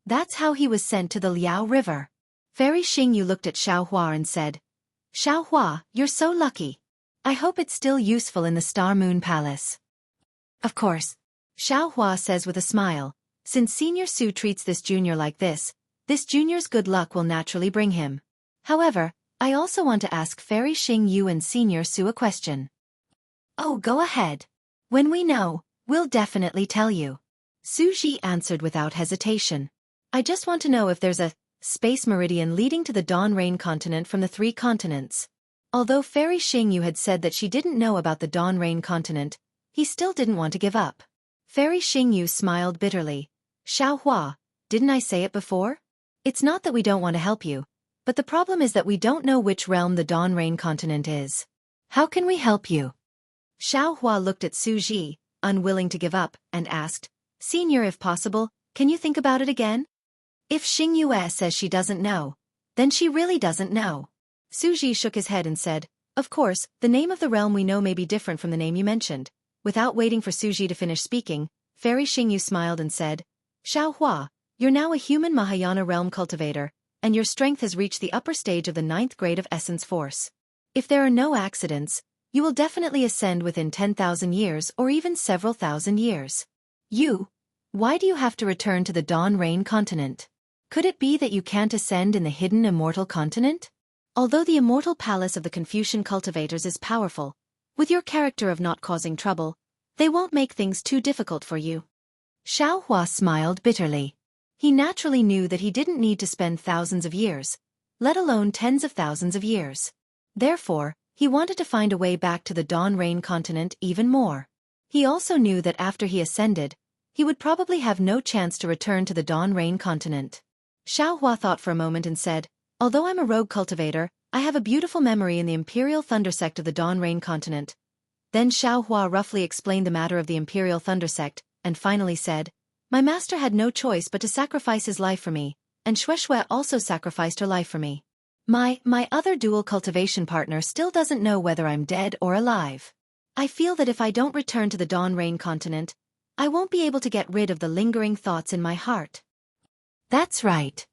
That's how he was sent to the Liao River. Fairy Xingyu looked at Xiaohua and said, Xiaohua, you're so lucky. I hope it's still useful in the Star Moon Palace. Of course. Xiaohua says with a smile, since Senior Su treats this junior like this junior's good luck will naturally bring him. However, I also want to ask Fairy Xingyu and Senior Su a question. Oh, go ahead. When we know, we'll definitely tell you. Xueqi answered without hesitation. I just want to know if there's a space meridian leading to the Dawn Rain continent from the 3 continents. Although Fairy Xingyu had said that she didn't know about the Dawn Rain continent, he still didn't want to give up. Fairy Xingyu smiled bitterly. Xiaohua, didn't I say it before? It's not that we don't want to help you, but the problem is that we don't know which realm the Dawn Rain continent is. How can we help you? Xiaohua looked at Xueqi, unwilling to give up, and asked, Senior, if possible, can you think about it again? If Xingyue says she doesn't know, then she really doesn't know. Xueqi shook his head and said, Of course, the name of the realm we know may be different from the name you mentioned. Without waiting for Xueqi to finish speaking, Fairy Xingyu smiled and said, Xiaohua, you're now a human Mahayana realm cultivator, and your strength has reached the upper stage of the 9th grade of Essence Force. If there are no accidents, you will definitely ascend within 10,000 years or even several thousand years. Why do you have to return to the Dawn Rain continent? Could it be that you can't ascend in the hidden immortal continent? Although the immortal palace of the Confucian cultivators is powerful, with your character of not causing trouble, they won't make things too difficult for you. Xiaohua smiled bitterly. He naturally knew that he didn't need to spend thousands of years, let alone tens of thousands of years. Therefore, he wanted to find a way back to the Dawn Rain continent even more. He also knew that after he ascended, he would probably have no chance to return to the Dawn Rain continent. Xiaohua thought for a moment and said, Although I'm a rogue cultivator, I have a beautiful memory in the Imperial Thunder Sect of the Dawn Rain continent. Then Xiaohua roughly explained the matter of the Imperial Thunder Sect, and finally said, My master had no choice but to sacrifice his life for me, and Xueqi also sacrificed her life for me. My other dual cultivation partner still doesn't know whether I'm dead or alive. I feel that if I don't return to the Dawn Rain continent, I won't be able to get rid of the lingering thoughts in my heart. That's right.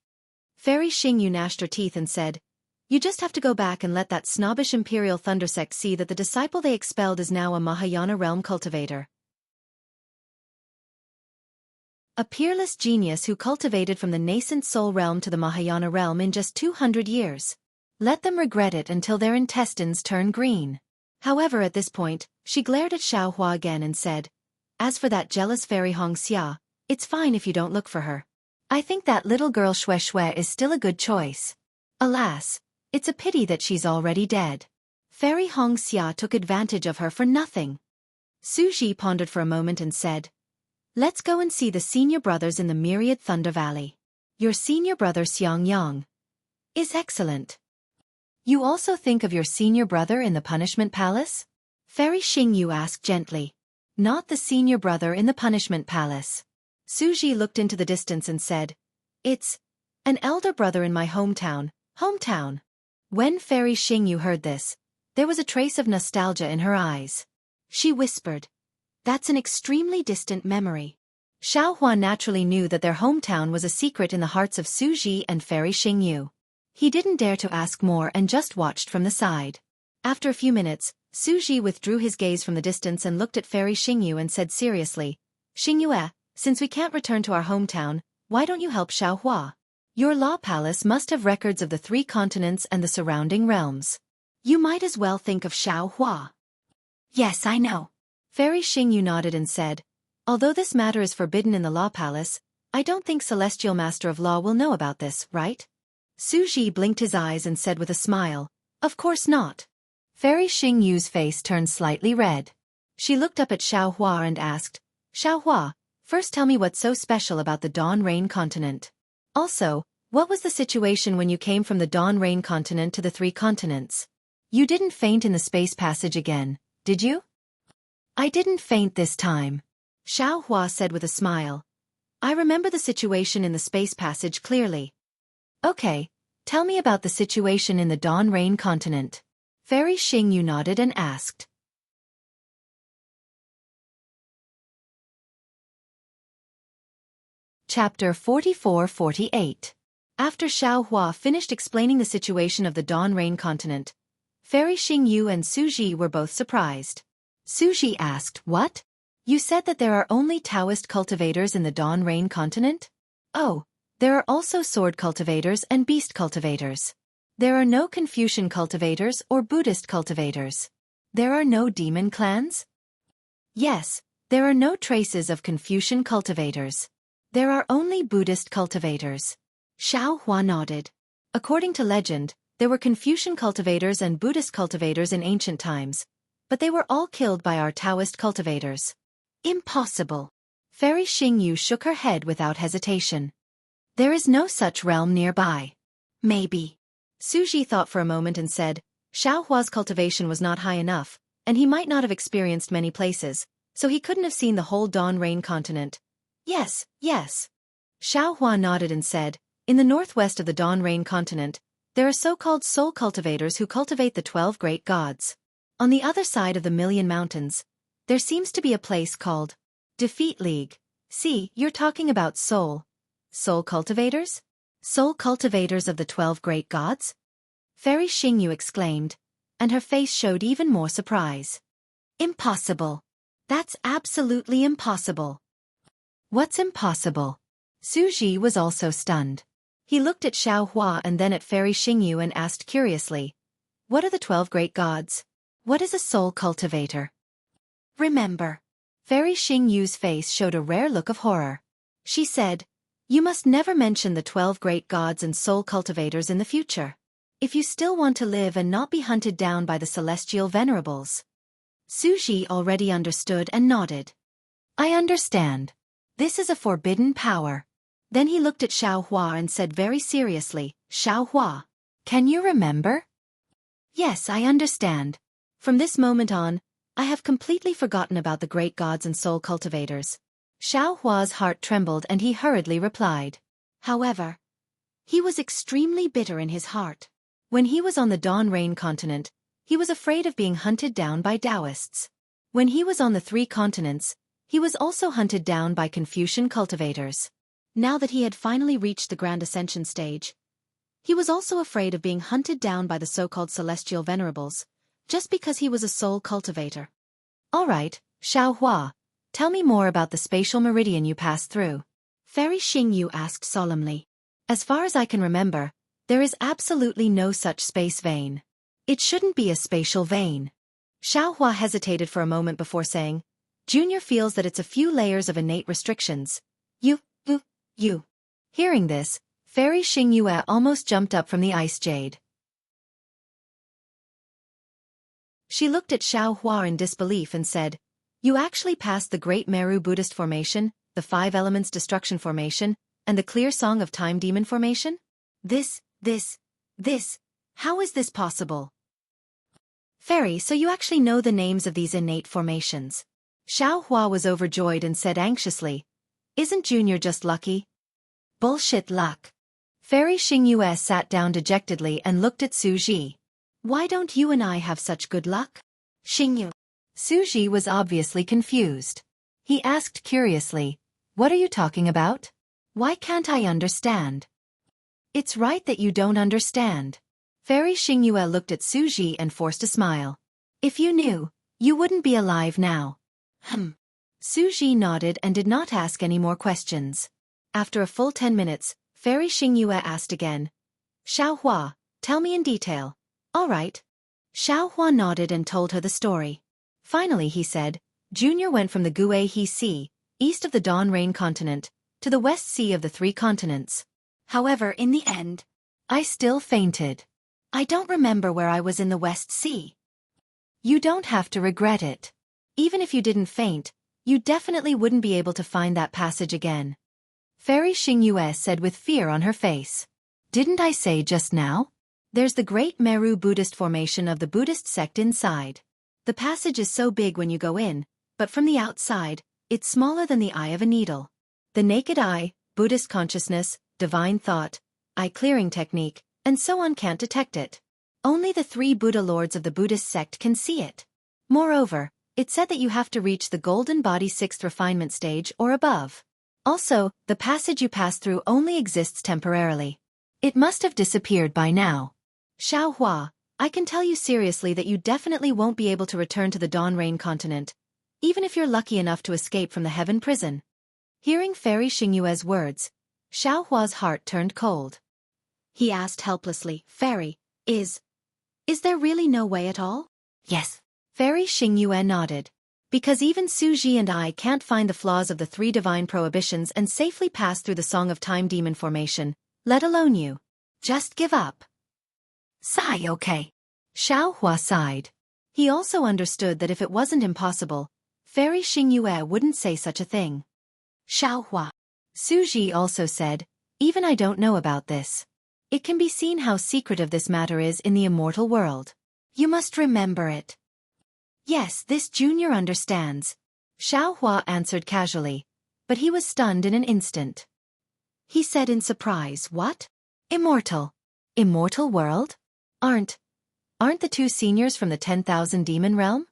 Fairy Xingyu gnashed her teeth and said, You just have to go back and let that snobbish Imperial Thunder Sect see that the disciple they expelled is now a Mahayana realm cultivator. A peerless genius who cultivated from the nascent soul realm to the Mahayana realm in just 200 years. Let them regret it until their intestines turn green. However, at this point, she glared at Xiaohua again and said, As for that jealous fairy Hong Xia, it's fine if you don't look for her. I think that little girl Xueqi is still a good choice. Alas, it's a pity that she's already dead. Fairy Hong Xia took advantage of her for nothing. Xueqi pondered for a moment and said, Let's go and see the senior brothers in the Myriad Thunder Valley. Your senior brother Xiangyang is excellent. You also think of your senior brother in the Punishment Palace? Fairy Xingyu asked gently. Not the senior brother in the Punishment Palace. Xueqi looked into the distance and said, It's an elder brother in my hometown. When Fairy Xingyu heard this, there was a trace of nostalgia in her eyes. She whispered, That's an extremely distant memory. Xiaohua naturally knew that their hometown was a secret in the hearts of Xueqi and Fairy Xingyu. He didn't dare to ask more and just watched from the side. After a few minutes, Xueqi withdrew his gaze from the distance and looked at Fairy Xingyu and said seriously, Xingyue, since we can't return to our hometown, why don't you help Xiaohua? Your law palace must have records of the 3 continents and the surrounding realms. You might as well think of Xiaohua. Yes, I know. Fairy Xingyu nodded and said, Although this matter is forbidden in the law palace, I don't think Celestial Master of Law will know about this, right? Xueqi blinked his eyes and said with a smile, Of course not. Fairy Xingyu's face turned slightly red. She looked up at Xiaohua and asked, Xiaohua, first tell me what's so special about the Dawn Rain continent. Also, what was the situation when you came from the Dawn Rain continent to the 3 continents? You didn't faint in the space passage again, did you? I didn't faint this time. Xiaohua said with a smile. I remember the situation in the space passage clearly. Okay, tell me about the situation in the Dawn Rain continent. Fairy Xingyu nodded and asked. Chapter 44-48. After Xuehua finished explaining the situation of the Dawn Rain continent, Fairy Xingyu and Xueqi were both surprised. Xueqi asked, "What? You said that there are only Taoist cultivators in the Dawn Rain continent? Oh, there are also sword cultivators and beast cultivators. There are no Confucian cultivators or Buddhist cultivators. There are no demon clans?" "Yes, there are no traces of Confucian cultivators. There are only Buddhist cultivators." Xuehua nodded. According to legend, there were Confucian cultivators and Buddhist cultivators in ancient times, but they were all killed by our Taoist cultivators. Impossible. Fairy Xingyu shook her head without hesitation. There is no such realm nearby. Maybe. Xueqi thought for a moment and said, Xuehua's cultivation was not high enough, and he might not have experienced many places, so he couldn't have seen the whole Dawn Rain continent. Yes, yes. Xuehua nodded and said, in the northwest of the Dawn Rain continent, there are so-called soul cultivators who cultivate the 12 great gods. On the other side of the Million Mountains, there seems to be a place called Defeat League. See, you're talking about soul cultivators? Soul cultivators of the 12 great gods? Fairy Xingyu exclaimed, and her face showed even more surprise. Impossible. That's absolutely impossible. What's impossible? Xueqi was also stunned. He looked at Xuehua and then at Fairy Xingyu and asked curiously, what are the 12 great gods? What is a soul cultivator? Remember. Fairy Xingyu's face showed a rare look of horror. She said, you must never mention the 12 great gods and soul cultivators in the future, if you still want to live and not be hunted down by the celestial venerables. Xueqi already understood and nodded. I understand. This is a forbidden power. Then he looked at Xuehua and said very seriously, Xuehua, can you remember? Yes, I understand. From this moment on, I have completely forgotten about the great gods and soul cultivators. Xuehua's heart trembled and he hurriedly replied. However, he was extremely bitter in his heart. When he was on the Dawn Rain continent, he was afraid of being hunted down by Taoists. When he was on the 3 continents, he was also hunted down by Confucian cultivators. Now that he had finally reached the Grand Ascension stage, he was also afraid of being hunted down by the so-called celestial venerables, just because he was a soul cultivator. All right, Xuehua, tell me more about the spatial meridian you passed through. Fairy Xingyu asked solemnly. As far as I can remember, there is absolutely no such space vein. It shouldn't be a spatial vein. Xuehua hesitated for a moment before saying, Junior feels that it's a few layers of innate restrictions. You. Hearing this, Fairy Xingyu almost jumped up from the ice jade. She looked at Xuehua in disbelief and said, you actually passed the Great Meru Buddhist Formation, the 5 Elements Destruction Formation, and the Clear Song of Time Demon Formation? This, how is this possible? Fairy, so you actually know the names of these innate formations. Xuehua was overjoyed and said anxiously, isn't Junior just lucky? Bullshit luck. Fairy Xingyu sat down dejectedly and looked at Xueqi. Why don't you and I have such good luck? Xingyu. Xueqi was obviously confused. He asked curiously, what are you talking about? Why can't I understand? It's right that you don't understand. Fairy Xingyu looked at Xueqi and forced a smile. If you knew, you wouldn't be alive now. Xueqi nodded and did not ask any more questions. After a full 10 minutes, Fairy Xingyu asked again. Xuehua, tell me in detail. All right. Xuehua nodded and told her the story. Finally he said, Junior went from the Guihe Sea, east of the Dawn Rain continent, to the West Sea of the 3 continents. However, in the end, I still fainted. I don't remember where I was in the West Sea. You don't have to regret it. Even if you didn't faint, you definitely wouldn't be able to find that passage again. Fairy Xingyu said with fear on her face. Didn't I say just now? There's the Great Meru Buddhist Formation of the Buddhist sect inside. The passage is so big when you go in, but from the outside, it's smaller than the eye of a needle. The naked eye, Buddhist consciousness, divine thought, eye-clearing technique, and so on can't detect it. Only the 3 Buddha lords of the Buddhist sect can see it. Moreover, it said that you have to reach the golden body 6th refinement stage or above. Also, the passage you pass through only exists temporarily. It must have disappeared by now. Xiao Hua, I can tell you seriously that you definitely won't be able to return to the Dawn Rain continent, even if you're lucky enough to escape from the Heaven Prison. Hearing Fairy Xingyue's words, Xiao Hua's heart turned cold. He asked helplessly, Fairy, is there really no way at all? Yes. Fairy Xingyue nodded. Because even Xueqi and I can't find the flaws of the 3 divine prohibitions and safely pass through the Song of Time demon formation, let alone you. Just give up. Sigh, okay. Xiao Hua sighed. He also understood that if it wasn't impossible, Fairy Xingyue wouldn't say such a thing. Xiao Hua. Xueqi also said, even I don't know about this. It can be seen how secretive this matter is in the immortal world. You must remember it. Yes, this junior understands. Xiao Hua answered casually, but he was stunned in an instant. He said in surprise, what? Immortal. Immortal world? Aren't the 2 seniors from the 10,000 demon realm?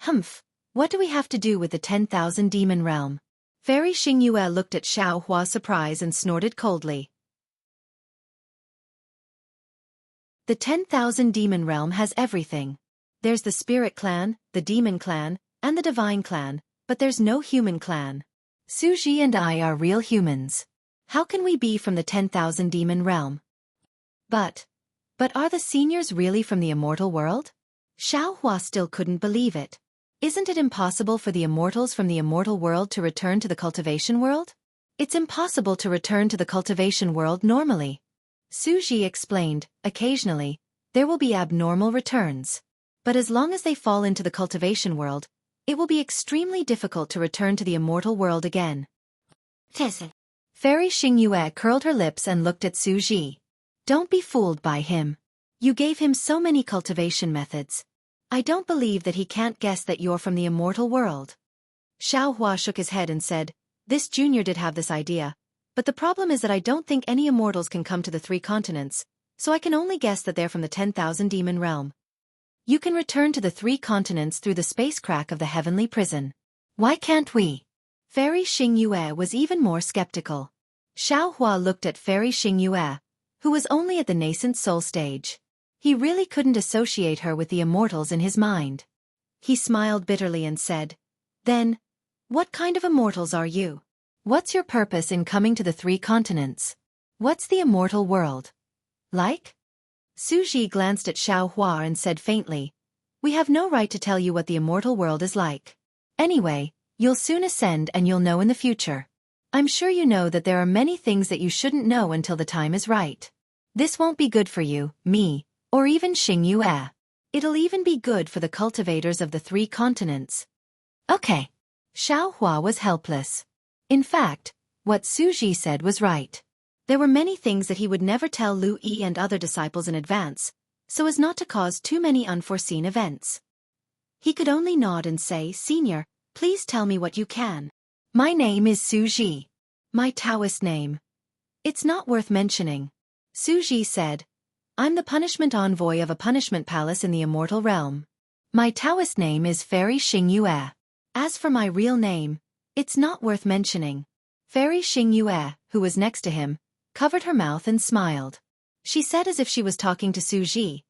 Humph, what do we have to do with the 10,000 demon realm? Fairy Xingyue looked at Xiao Hua's surprise and snorted coldly. The 10,000 demon realm has everything. There's the spirit clan, the demon clan, and the divine clan, but there's no human clan. Xueqi and I are real humans. How can we be from the 10,000 demon realm? But are the seniors really from the immortal world? Xiao Hua still couldn't believe it. Isn't it impossible for the immortals from the immortal world to return to the cultivation world? It's impossible to return to the cultivation world normally. Xueqi explained, occasionally, there will be abnormal returns. But as long as they fall into the cultivation world, it will be extremely difficult to return to the immortal world again. Fairy Xingyue curled her lips and looked at Xueqi. Don't be fooled by him. You gave him so many cultivation methods. I don't believe that he can't guess that you're from the immortal world. Xiao Hua shook his head and said, this junior did have this idea, but the problem is that I don't think any immortals can come to the 3 continents, so I can only guess that they're from the 10,000 demon realm. You can return to the 3 continents through the space crack of the heavenly prison. Why can't we? Fairy Xingyue was even more skeptical. Xiao Hua looked at Fairy Xingyue, who was only at the nascent soul stage. He really couldn't associate her with the immortals in his mind. He smiled bitterly and said, then, what kind of immortals are you? What's your purpose in coming to the 3 continents? What's the immortal world like? Xueqi glanced at Xiao Hua and said faintly, we have no right to tell you what the immortal world is like. Anyway, you'll soon ascend and you'll know in the future. I'm sure you know that there are many things that you shouldn't know until the time is right. This won't be good for you, me, or even Xingyue. It'll even be good for the cultivators of the 3 continents. Okay. Xiao Hua was helpless. In fact, what Xueqi said was right. There were many things that he would never tell Lu Yi and other disciples in advance, so as not to cause too many unforeseen events. He could only nod and say, Senior, please tell me what you can. My name is Xueqi. My Taoist name. It's not worth mentioning. Xueqi said, I'm the punishment envoy of a punishment palace in the immortal realm. My Taoist name is Fairy Xingyue. As for my real name, it's not worth mentioning. Fairy Xingyue, who was next to him, covered her mouth and smiled. She said as if she was talking to Xueqi,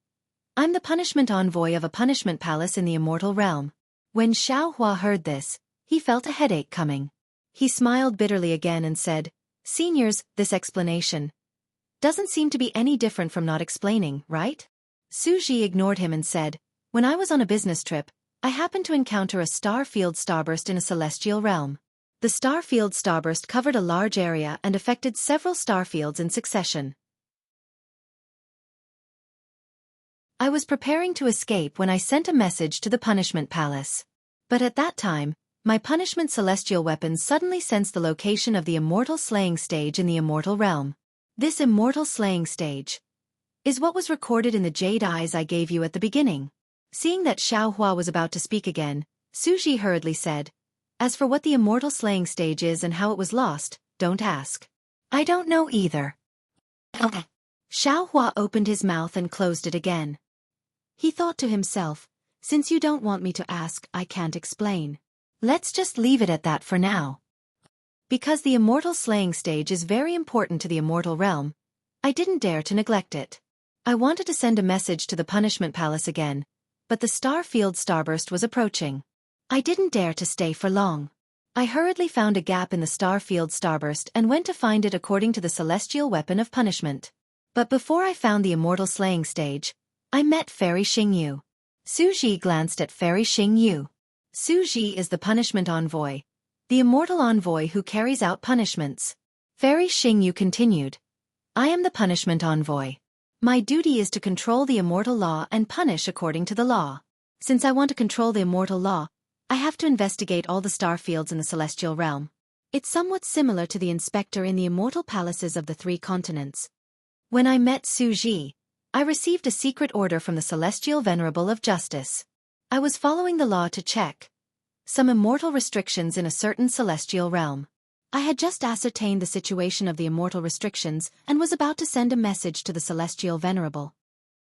I'm the punishment envoy of a punishment palace in the immortal realm. When Xiao Hua heard this, he felt a headache coming. He smiled bitterly again and said, Seniors, this explanation doesn't seem to be any different from not explaining, right? Xueqi ignored him and said, when I was on a business trip, I happened to encounter a star-field starburst in a celestial realm. The star-field starburst covered a large area and affected several starfields in succession. I was preparing to escape when I sent a message to the punishment palace. But at that time, my punishment celestial weapons suddenly sensed the location of the immortal slaying stage in the immortal realm. This immortal slaying stage is what was recorded in the jade eyes I gave you at the beginning. Seeing that Xiao Hua was about to speak again, Xueqi hurriedly said, as for what the immortal slaying stage is and how it was lost, don't ask. I don't know either. Okay. Xiao Hua opened his mouth and closed it again. He thought to himself, since you don't want me to ask, I can't explain. Let's just leave it at that for now. Because the immortal slaying stage is very important to the immortal realm, I didn't dare to neglect it. I wanted to send a message to the Punishment Palace again, but the star-field starburst was approaching. I didn't dare to stay for long. I hurriedly found a gap in the star-field starburst and went to find it according to the celestial weapon of punishment. But before I found the immortal slaying stage, I met Fairy Xingyu. Xueqi glanced at Fairy Xingyu. Xueqi is the punishment envoy, the immortal envoy who carries out punishments. Fairy Xingyu continued, I am the punishment envoy. My duty is to control the immortal law and punish according to the law. Since I want to control the immortal law, I have to investigate all the star fields in the celestial realm. It's somewhat similar to the inspector in the immortal palaces of the 3 continents. When I met Xueqi, I received a secret order from the Celestial Venerable of Justice. I was following the law to check some immortal restrictions in a certain celestial realm. I had just ascertained the situation of the immortal restrictions and was about to send a message to the Celestial Venerable.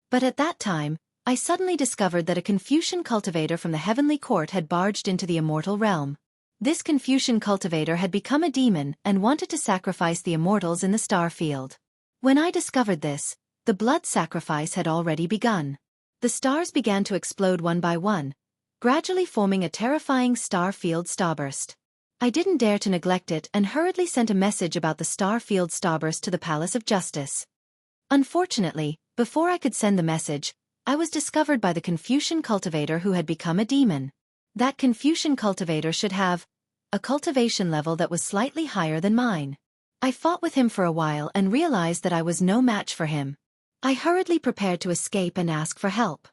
But at that time, I suddenly discovered that a Confucian cultivator from the heavenly court had barged into the immortal realm. This Confucian cultivator had become a demon and wanted to sacrifice the immortals in the star field. When I discovered this, the blood sacrifice had already begun. The stars began to explode one by one, gradually forming a terrifying star field starburst. I didn't dare to neglect it and hurriedly sent a message about the star field starburst to the Palace of Justice. Unfortunately, before I could send the message, I was discovered by the Confucian cultivator who had become a demon. That Confucian cultivator should have a cultivation level that was slightly higher than mine. I fought with him for a while and realized that I was no match for him. I hurriedly prepared to escape and ask for help.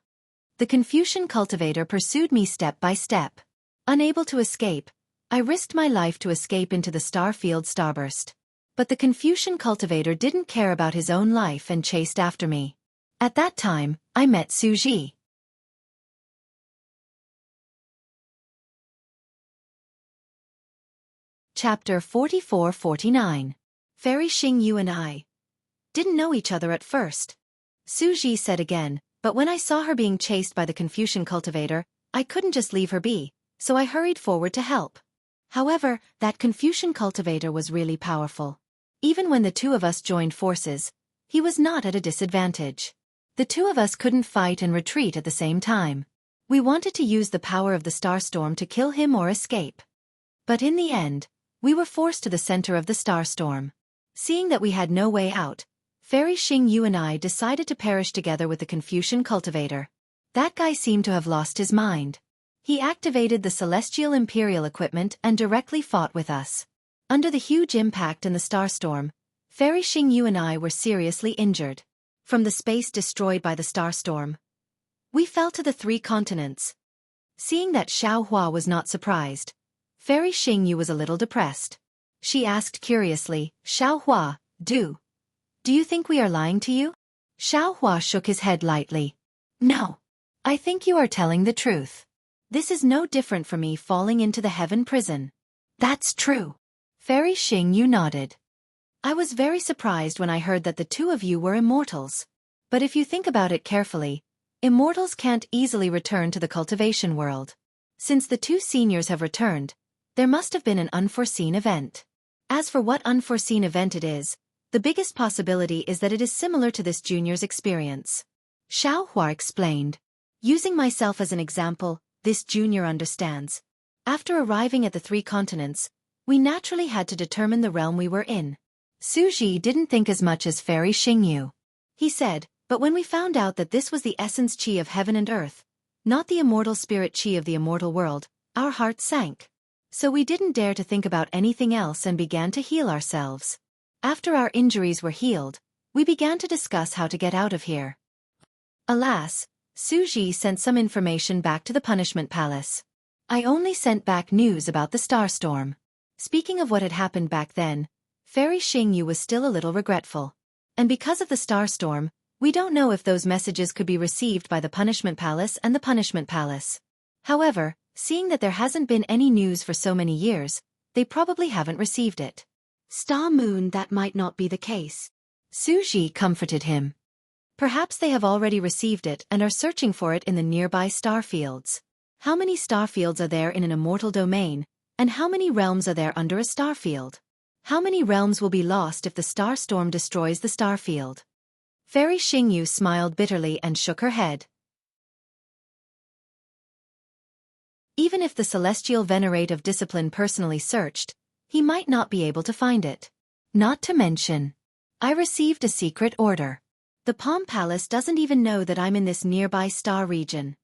The Confucian cultivator pursued me step by step. Unable to escape, I risked my life to escape into the star field starburst. But the Confucian cultivator didn't care about his own life and chased after me. At that time, I met Xueqi. Chapter 44-49. Fairy Xingyu and I didn't know each other at first. Xueqi said again, but when I saw her being chased by the Confucian cultivator, I couldn't just leave her be, so I hurried forward to help. However, that Confucian cultivator was really powerful. Even when the 2 of us joined forces, he was not at a disadvantage. The 2 of us couldn't fight and retreat at the same time. We wanted to use the power of the starstorm to kill him or escape. But in the end, we were forced to the center of the starstorm. Seeing that we had no way out, Fairy Xingyu and I decided to perish together with the Confucian cultivator. That guy seemed to have lost his mind. He activated the Celestial Imperial equipment and directly fought with us. Under the huge impact in the starstorm, Fairy Xingyu and I were seriously injured. From the space destroyed by the starstorm, we fell to the 3 continents. Seeing that Xuehua was not surprised, Fairy Xingyu was a little depressed. She asked curiously, Xuehua, do you think we are lying to you? Xuehua shook his head lightly. No. I think you are telling the truth. This is no different from me falling into the heaven prison. That's true. Fairy Xingyu nodded. I was very surprised when I heard that the 2 of you were immortals. But if you think about it carefully, immortals can't easily return to the cultivation world. Since the 2 seniors have returned, there must have been an unforeseen event. As for what unforeseen event it is, the biggest possibility is that it is similar to this junior's experience. Xuehua explained. Using myself as an example, this junior understands. After arriving at the 3 continents, we naturally had to determine the realm we were in. Xueqi didn't think as much as Fairy Xingyu. He said, but when we found out that this was the essence chi of heaven and earth, not the immortal spirit chi of the immortal world, our hearts sank. So we didn't dare to think about anything else and began to heal ourselves. After our injuries were healed, we began to discuss how to get out of here. Alas, Xueqi sent some information back to the Punishment Palace. I only sent back news about the starstorm. Speaking of what had happened back then, Fairy Xingyu was still a little regretful. And because of the starstorm, we don't know if those messages could be received by the Punishment Palace and the Punishment Palace. However, seeing that there hasn't been any news for so many years, they probably haven't received it. Star Moon, that might not be the case. Xueqi comforted him. Perhaps they have already received it and are searching for it in the nearby star fields. How many star fields are there in an immortal domain, And how many realms are there under a star field? How many realms will be lost if the star storm destroys the star field? Fairy Xingyu smiled bitterly and shook her head. Even if the celestial venerate of discipline personally searched, he might not be able to find it. Not to mention, I received a secret order. The Palm Palace doesn't even know that I'm in this nearby star region.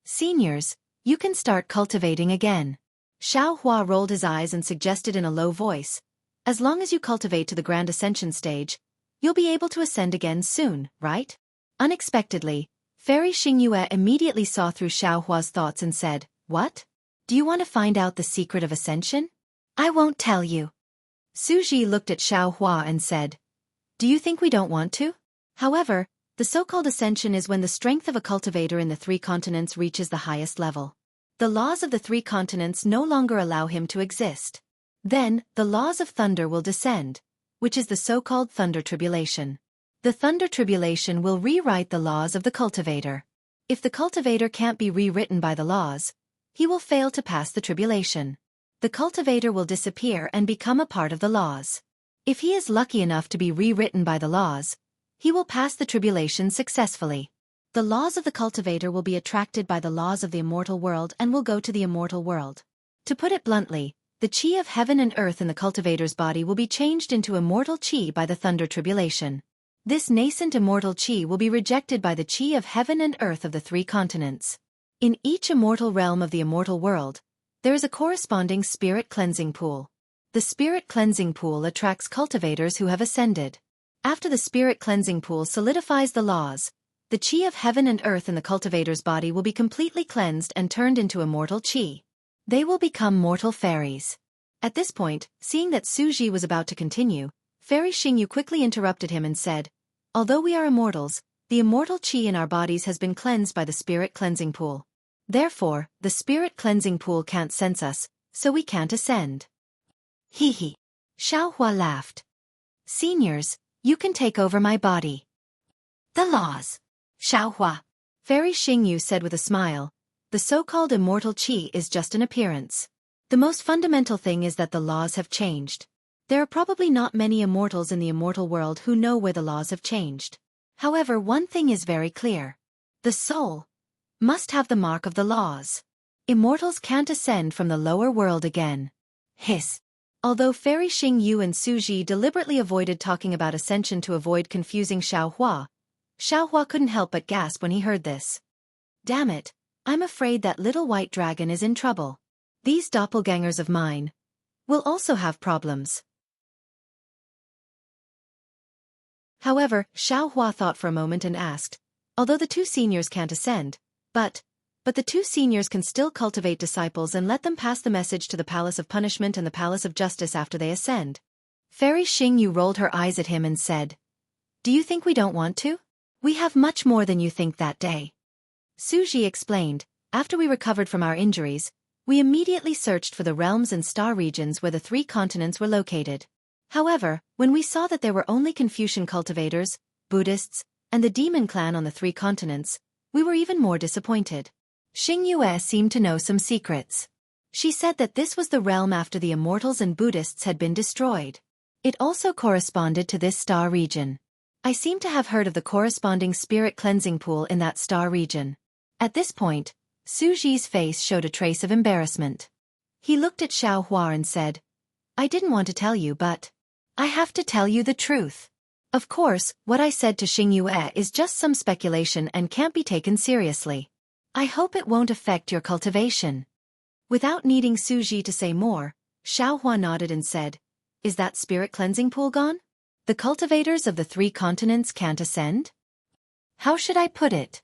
Seniors, you can start cultivating again. Xiao Hua rolled his eyes and suggested in a low voice, as long as you cultivate to the Grand Ascension stage, you'll be able to ascend again soon, right? Unexpectedly, Fairy Xingyue immediately saw through Xiao Hua's thoughts and said, "What? Do you want to find out the secret of ascension?" "I won't tell you." Suji looked at Xiao Hua and said, "Do you think we don't want to?" However, the so-called ascension is when the strength of a cultivator in the 3 continents reaches the highest level. The laws of the 3 continents no longer allow him to exist. Then, the laws of thunder will descend, which is the so-called thunder tribulation. The thunder tribulation will rewrite the laws of the cultivator. If the cultivator can't be rewritten by the laws, he will fail to pass the tribulation. The cultivator will disappear and become a part of the laws. If he is lucky enough to be rewritten by the laws, he will pass the tribulation successfully. The laws of the cultivator will be attracted by the laws of the immortal world and will go to the immortal world. To put it bluntly, the chi of heaven and earth in the cultivator's body will be changed into immortal chi by the thunder tribulation. This nascent immortal chi will be rejected by the chi of heaven and earth of the 3 continents. In each immortal realm of the immortal world, there is a corresponding spirit cleansing pool. The spirit cleansing pool attracts cultivators who have ascended. After the spirit cleansing pool solidifies the laws, the chi of heaven and earth in the cultivator's body will be completely cleansed and turned into immortal chi. They will become mortal fairies. At this point, seeing that Suji was about to continue, Fairy Xingyu quickly interrupted him and said, "Although we are immortals, the immortal chi in our bodies has been cleansed by the spirit cleansing pool. Therefore, the spirit cleansing pool can't sense us, so we can't ascend." Hee hee. Xiao Hua laughed. "Seniors, you can take over my body." The laws. Xiao Hua. Fairy Xingyu said with a smile, "The so-called immortal chi is just an appearance. The most fundamental thing is that the laws have changed. There are probably not many immortals in the immortal world who know where the laws have changed. However, one thing is very clear. The soul must have the mark of the laws. Immortals can't ascend from the lower world again." Hiss. Although Fairy Xingyu and Suji deliberately avoided talking about ascension to avoid confusing Xiao Hua couldn't help but gasp when he heard this. "Damn it, I'm afraid that little white dragon is in trouble. These doppelgangers of mine will also have problems." However, Xiao Hua thought for a moment and asked, "Although the 2 seniors can't ascend, but the 2 seniors can still cultivate disciples and let them pass the message to the Palace of Punishment and the Palace of Justice after they ascend." Fairy Xingyu rolled her eyes at him and said, "Do you think we don't want to? We have much more than you think that day." Suji explained, "After we recovered from our injuries, we immediately searched for the realms and star regions where the 3 continents were located. However, when we saw that there were only Confucian cultivators, Buddhists, and the demon clan on the 3 continents, we were even more disappointed." Xingyue seemed to know some secrets. She said that this was the realm after the immortals and Buddhists had been destroyed. It also corresponded to this star region. I seem to have heard of the corresponding spirit cleansing pool in that star region. At this point, Suji's face showed a trace of embarrassment. He looked at Xiao Hua and said, "I didn't want to tell you, but I have to tell you the truth. Of course, what I said to Xingyue is just some speculation and can't be taken seriously. I hope it won't affect your cultivation." Without needing Suji to say more, Xiao Hua nodded and said, "Is that spirit cleansing pool gone? The cultivators of the 3 continents can't ascend?" "How should I put it?"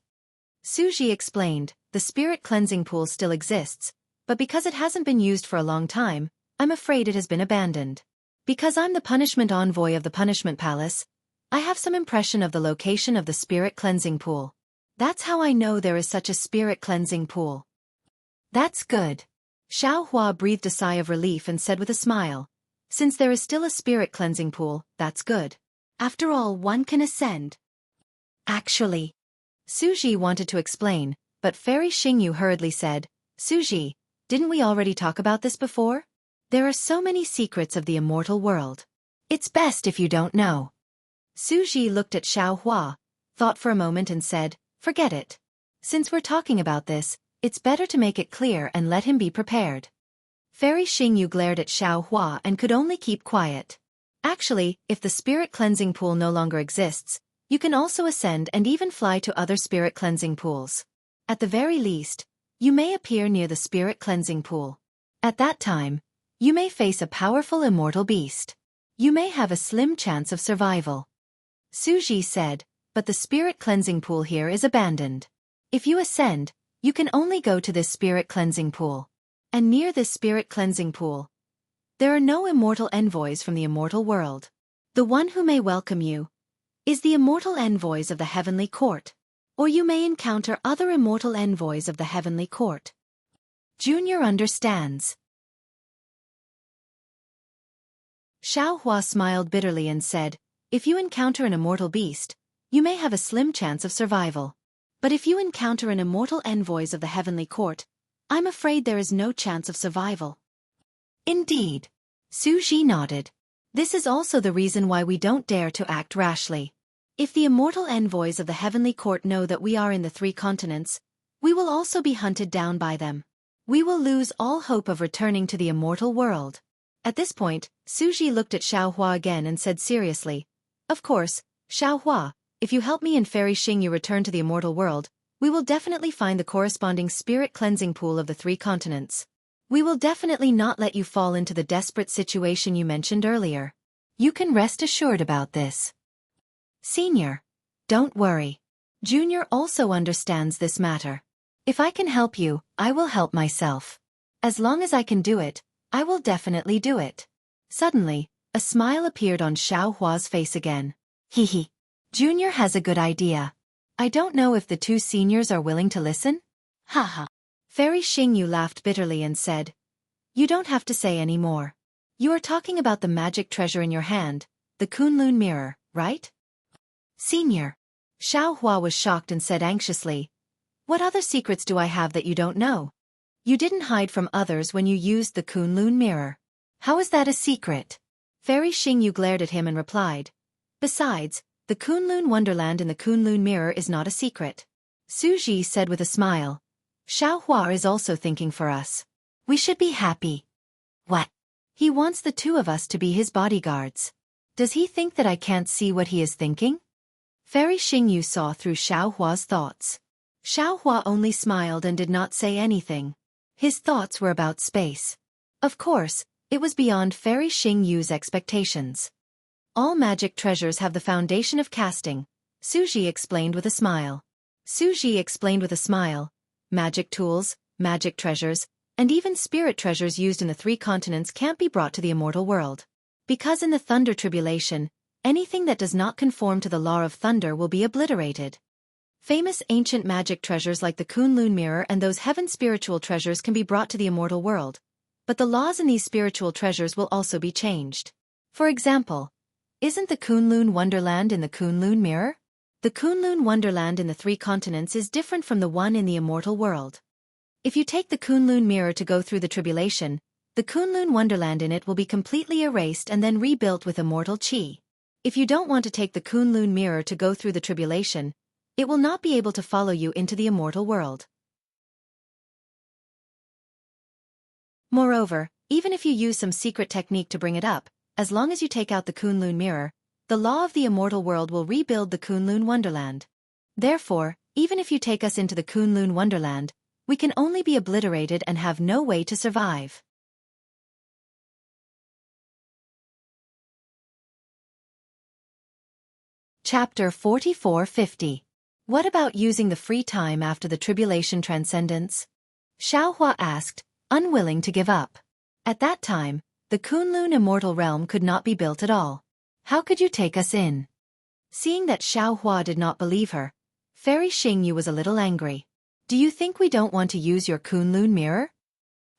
Suji explained, "The spirit cleansing pool still exists, but because it hasn't been used for a long time, I'm afraid it has been abandoned. Because I'm the punishment envoy of the punishment palace, I have some impression of the location of the spirit cleansing pool. That's how I know there is such a spirit cleansing pool." "That's good." Xiao Hua breathed a sigh of relief and said with a smile, "Since there is still a spirit cleansing pool, that's good. After all, one can ascend." "Actually," Suji wanted to explain, but Fairy Xingyu hurriedly said, "Suji, Didn't we already talk about this before? There are so many secrets of the immortal world. It's best if you don't know. Xueqi looked at Xiaohua, thought for a moment and said, forget it. Since we're talking about this, it's better to make it clear and let him be prepared. Fairy Xingyu glared at Xiaohua and could only keep quiet. Actually, if the spirit cleansing pool no longer exists, you can also ascend and even fly to other spirit cleansing pools. At the very least, you may appear near the spirit cleansing pool. At that time, you may face a powerful immortal beast. You may have a slim chance of survival. Xueqi said, but the spirit cleansing pool here is abandoned. If you ascend, you can only go to this spirit cleansing pool. And near this spirit cleansing pool, there are no immortal envoys from the immortal world. The one who may welcome you is the immortal envoys of the heavenly court. Or you may encounter other immortal envoys of the heavenly court. Junior understands. Xiaohua smiled bitterly and said, if you encounter an immortal beast, you may have a slim chance of survival. But if you encounter an immortal envoys of the heavenly court, I'm afraid there is no chance of survival. Indeed. Xueqi nodded. This is also the reason why we don't dare to act rashly. If the immortal envoys of the heavenly court know that we are in the 3 continents, we will also be hunted down by them. We will lose all hope of returning to the immortal world. At this point, Xueqi looked at Xiaohua again and said seriously, of course, Xiaohua, if you help me and Fairy Xingyu return to the immortal world, we will definitely find the corresponding spirit cleansing pool of the 3 continents. We will definitely not let you fall into the desperate situation you mentioned earlier. You can rest assured about this. Senior, don't worry. Junior also understands this matter. If I can help you, I will help myself. As long as I can do it, I will definitely do it. Suddenly, a smile appeared on Xiaohua's face again. Hehe. Junior has a good idea. I don't know if the 2 seniors are willing to listen? Haha. Fairy Xingyu laughed bitterly and said, you don't have to say any more. You are talking about the magic treasure in your hand, the Kunlun mirror, right? Senior. Xiaohua was shocked and said anxiously, what other secrets do I have that you don't know? You didn't hide from others when you used the Kunlun mirror. How is that a secret? Fairy Xingyu glared at him and replied, besides, the Kunlun wonderland in the Kunlun mirror is not a secret. Xueqi said with a smile, Xiaohua is also thinking for us. We should be happy. What? He wants the 2 of us to be his bodyguards. Does he think that I can't see what he is thinking? Fairy Xingyu saw through Xiaohua's thoughts. Xiaohua only smiled and did not say anything. His thoughts were about space. Of course, it was beyond Fairy Xingyu's expectations. All magic treasures have the foundation of casting, Xueqi explained with a smile. Xueqi explained with a smile. Magic tools, magic treasures, and even spirit treasures used in the 3 continents can't be brought to the immortal world. Because in the Thunder Tribulation, anything that does not conform to the law of thunder will be obliterated. Famous ancient magic treasures like the Kunlun mirror and those heaven spiritual treasures can be brought to the immortal world. But the laws in these spiritual treasures will also be changed. For example, isn't the Kunlun wonderland in the Kunlun mirror? The Kunlun wonderland in the 3 continents is different from the one in the immortal world. If you take the Kunlun mirror to go through the tribulation, the Kunlun wonderland in it will be completely erased and then rebuilt with immortal chi. If you don't want to take the Kunlun mirror to go through the tribulation, it will not be able to follow you into the immortal world. Moreover, even if you use some secret technique to bring it up, as long as you take out the Kunlun mirror, the law of the immortal world will rebuild the Kunlun wonderland. Therefore, even if you take us into the Kunlun wonderland, we can only be obliterated and have no way to survive. Chapter 4450. What about using the free time after the tribulation transcendence? Xiaohua asked, unwilling to give up. At that time, the Kunlun immortal realm could not be built at all. How could you take us in? Seeing that Xiaohua did not believe her, Fairy Xingyu was a little angry. Do you think we don't want to use your Kunlun mirror?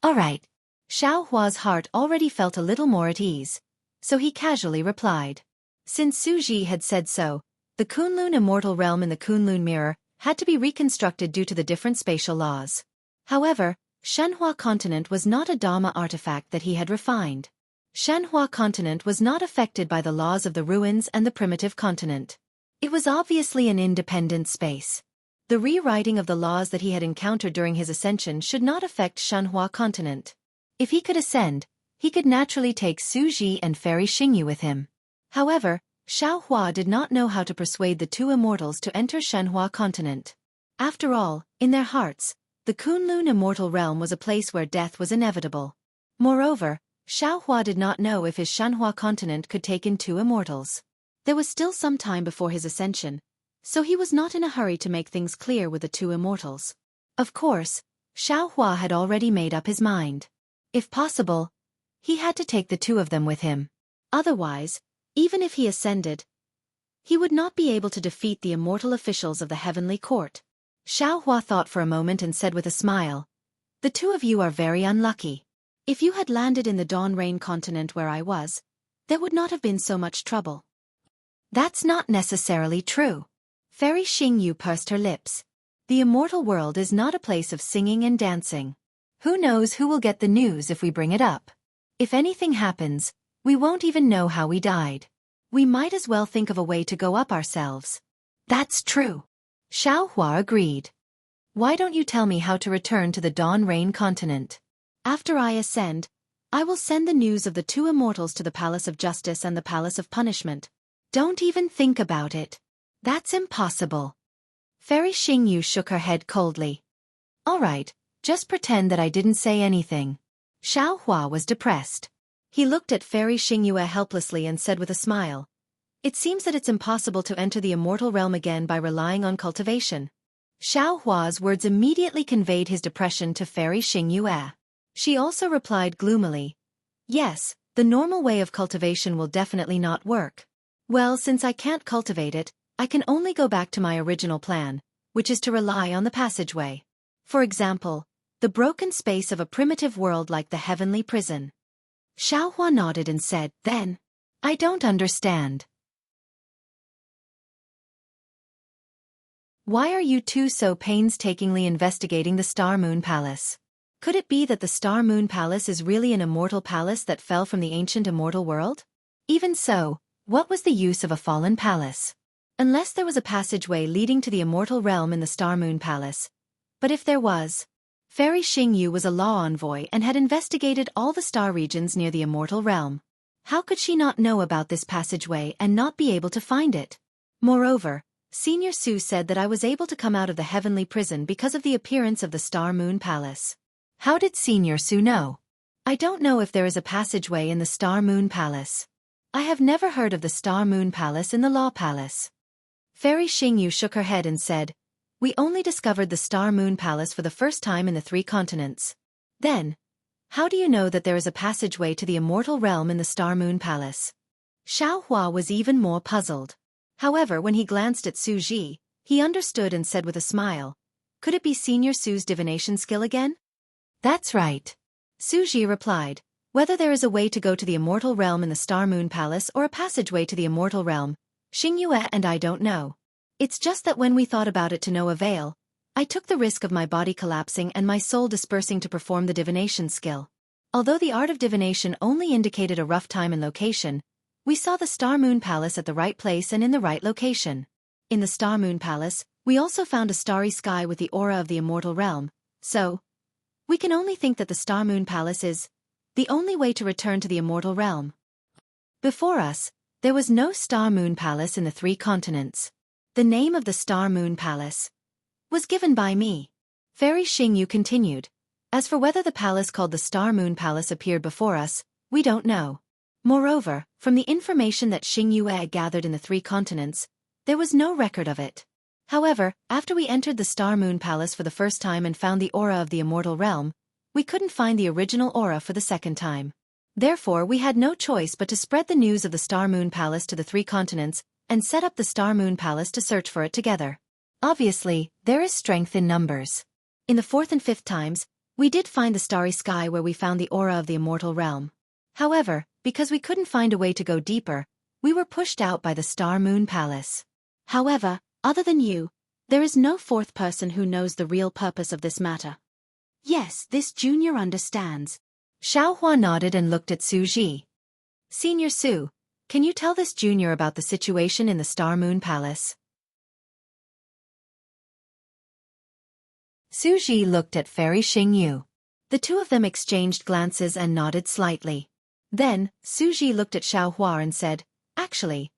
All right. Xiaohua's heart already felt a little more at ease, so he casually replied. Since Xueqi had said so, the Kunlun immortal realm in the Kunlun mirror had to be reconstructed due to the different spatial laws. However, Shanhua continent was not a Dharma artifact that he had refined. Shanhua continent was not affected by the laws of the ruins and the primitive continent. It was obviously an independent space. The rewriting of the laws that he had encountered during his ascension should not affect Shanhua continent. If he could ascend, he could naturally take Xueqi and Fairy Xingyu with him. However, Xiaohua did not know how to persuade the two immortals to enter Shanhua continent. After all, in their hearts, the Kunlun immortal realm was a place where death was inevitable. Moreover, Xiaohua did not know if his Shanhua continent could take in two immortals. There was still some time before his ascension, so he was not in a hurry to make things clear with the two immortals. Of course, Xiaohua had already made up his mind. If possible, he had to take the two of them with him. Otherwise, even if he ascended, he would not be able to defeat the immortal officials of the heavenly court. Xiaohua thought for a moment and said with a smile, "The two of you are very unlucky. If you had landed in the Dawn Rain continent where I was, there would not have been so much trouble." "That's not necessarily true." Fairy Xingyu pursed her lips. "The immortal world is not a place of singing and dancing. Who knows who will get the news if we bring it up? If anything happens, we won't even know how we died. We might as well think of a way to go up ourselves." "That's true." Xiaohua agreed. "Why don't you tell me how to return to the Dawn Rain continent? After I ascend, I will send the news of the two immortals to the Palace of Justice and the Palace of Punishment." "Don't even think about it. That's impossible." Fairy Xingyu shook her head coldly. "All right, just pretend that I didn't say anything." Xiaohua was depressed. He looked at Fairy Xingyu helplessly and said with a smile, "It seems that it's impossible to enter the immortal realm again by relying on cultivation." Xiaohua's words immediately conveyed his depression to Fairy Xingyu. She also replied gloomily, "Yes, the normal way of cultivation will definitely not work. Well, since I can't cultivate it, I can only go back to my original plan, which is to rely on the passageway. For example, the broken space of a primitive world like the heavenly prison." Xiaohua nodded and said, "Then, I don't understand. Why are you two so painstakingly investigating the Star Moon Palace? Could it be that the Star Moon Palace is really an immortal palace that fell from the ancient immortal world? Even so, what was the use of a fallen palace? Unless there was a passageway leading to the immortal realm in the Star Moon Palace. But if there was..." Fairy Xingyu was a law envoy and had investigated all the star regions near the immortal realm. How could she not know about this passageway and not be able to find it? Moreover, Senior Su said that I was able to come out of the heavenly prison because of the appearance of the Star Moon Palace. How did Senior Su know? I don't know if there is a passageway in the Star Moon Palace. I have never heard of the Star Moon Palace in the Law Palace. Fairy Xingyu shook her head and said, "We only discovered the Star Moon Palace for the first time in the 3 continents. Then, how do you know that there is a passageway to the immortal realm in the Star Moon Palace?" Xiaohua was even more puzzled. However, when he glanced at Xueqi, he understood and said with a smile, "Could it be Senior Su's divination skill again?" "That's right." Xueqi replied, "Whether there is a way to go to the immortal realm in the Star Moon Palace or a passageway to the immortal realm, Xingyue and I don't know. It's just that when we thought about it to no avail, I took the risk of my body collapsing and my soul dispersing to perform the divination skill. Although the art of divination only indicated a rough time and location, we saw the Star Moon Palace at the right place and in the right location. In the Star Moon Palace, we also found a starry sky with the aura of the immortal realm, so we can only think that the Star Moon Palace is the only way to return to the immortal realm. Before us, there was no Star Moon Palace in the 3 continents. The name of the Star Moon Palace was given by me." Fairy Xingyu continued, "As for whether the palace called the Star Moon Palace appeared before us, we don't know. Moreover, from the information that Xingyue gathered in the 3 continents, there was no record of it. However, after we entered the Star Moon Palace for the first time and found the aura of the immortal realm, we couldn't find the original aura for the second time. Therefore we had no choice but to spread the news of the Star Moon Palace to the 3 continents and set up the Star Moon Palace to search for it together. Obviously, there is strength in numbers. In the 4th and 5th times, we did find the starry sky where we found the aura of the immortal realm. However, because we couldn't find a way to go deeper, we were pushed out by the Star Moon Palace. However, other than you, there is no 4th person who knows the real purpose of this matter. Yes, this junior understands. Xiaohua nodded and looked at Xueqi. Senior Su, can you tell this junior about the situation in the Star Moon Palace? Xueqi looked at Fairy Xingyu. The two of them exchanged glances and nodded slightly. Then, Xueqi looked at Xiaohua and said, Actually,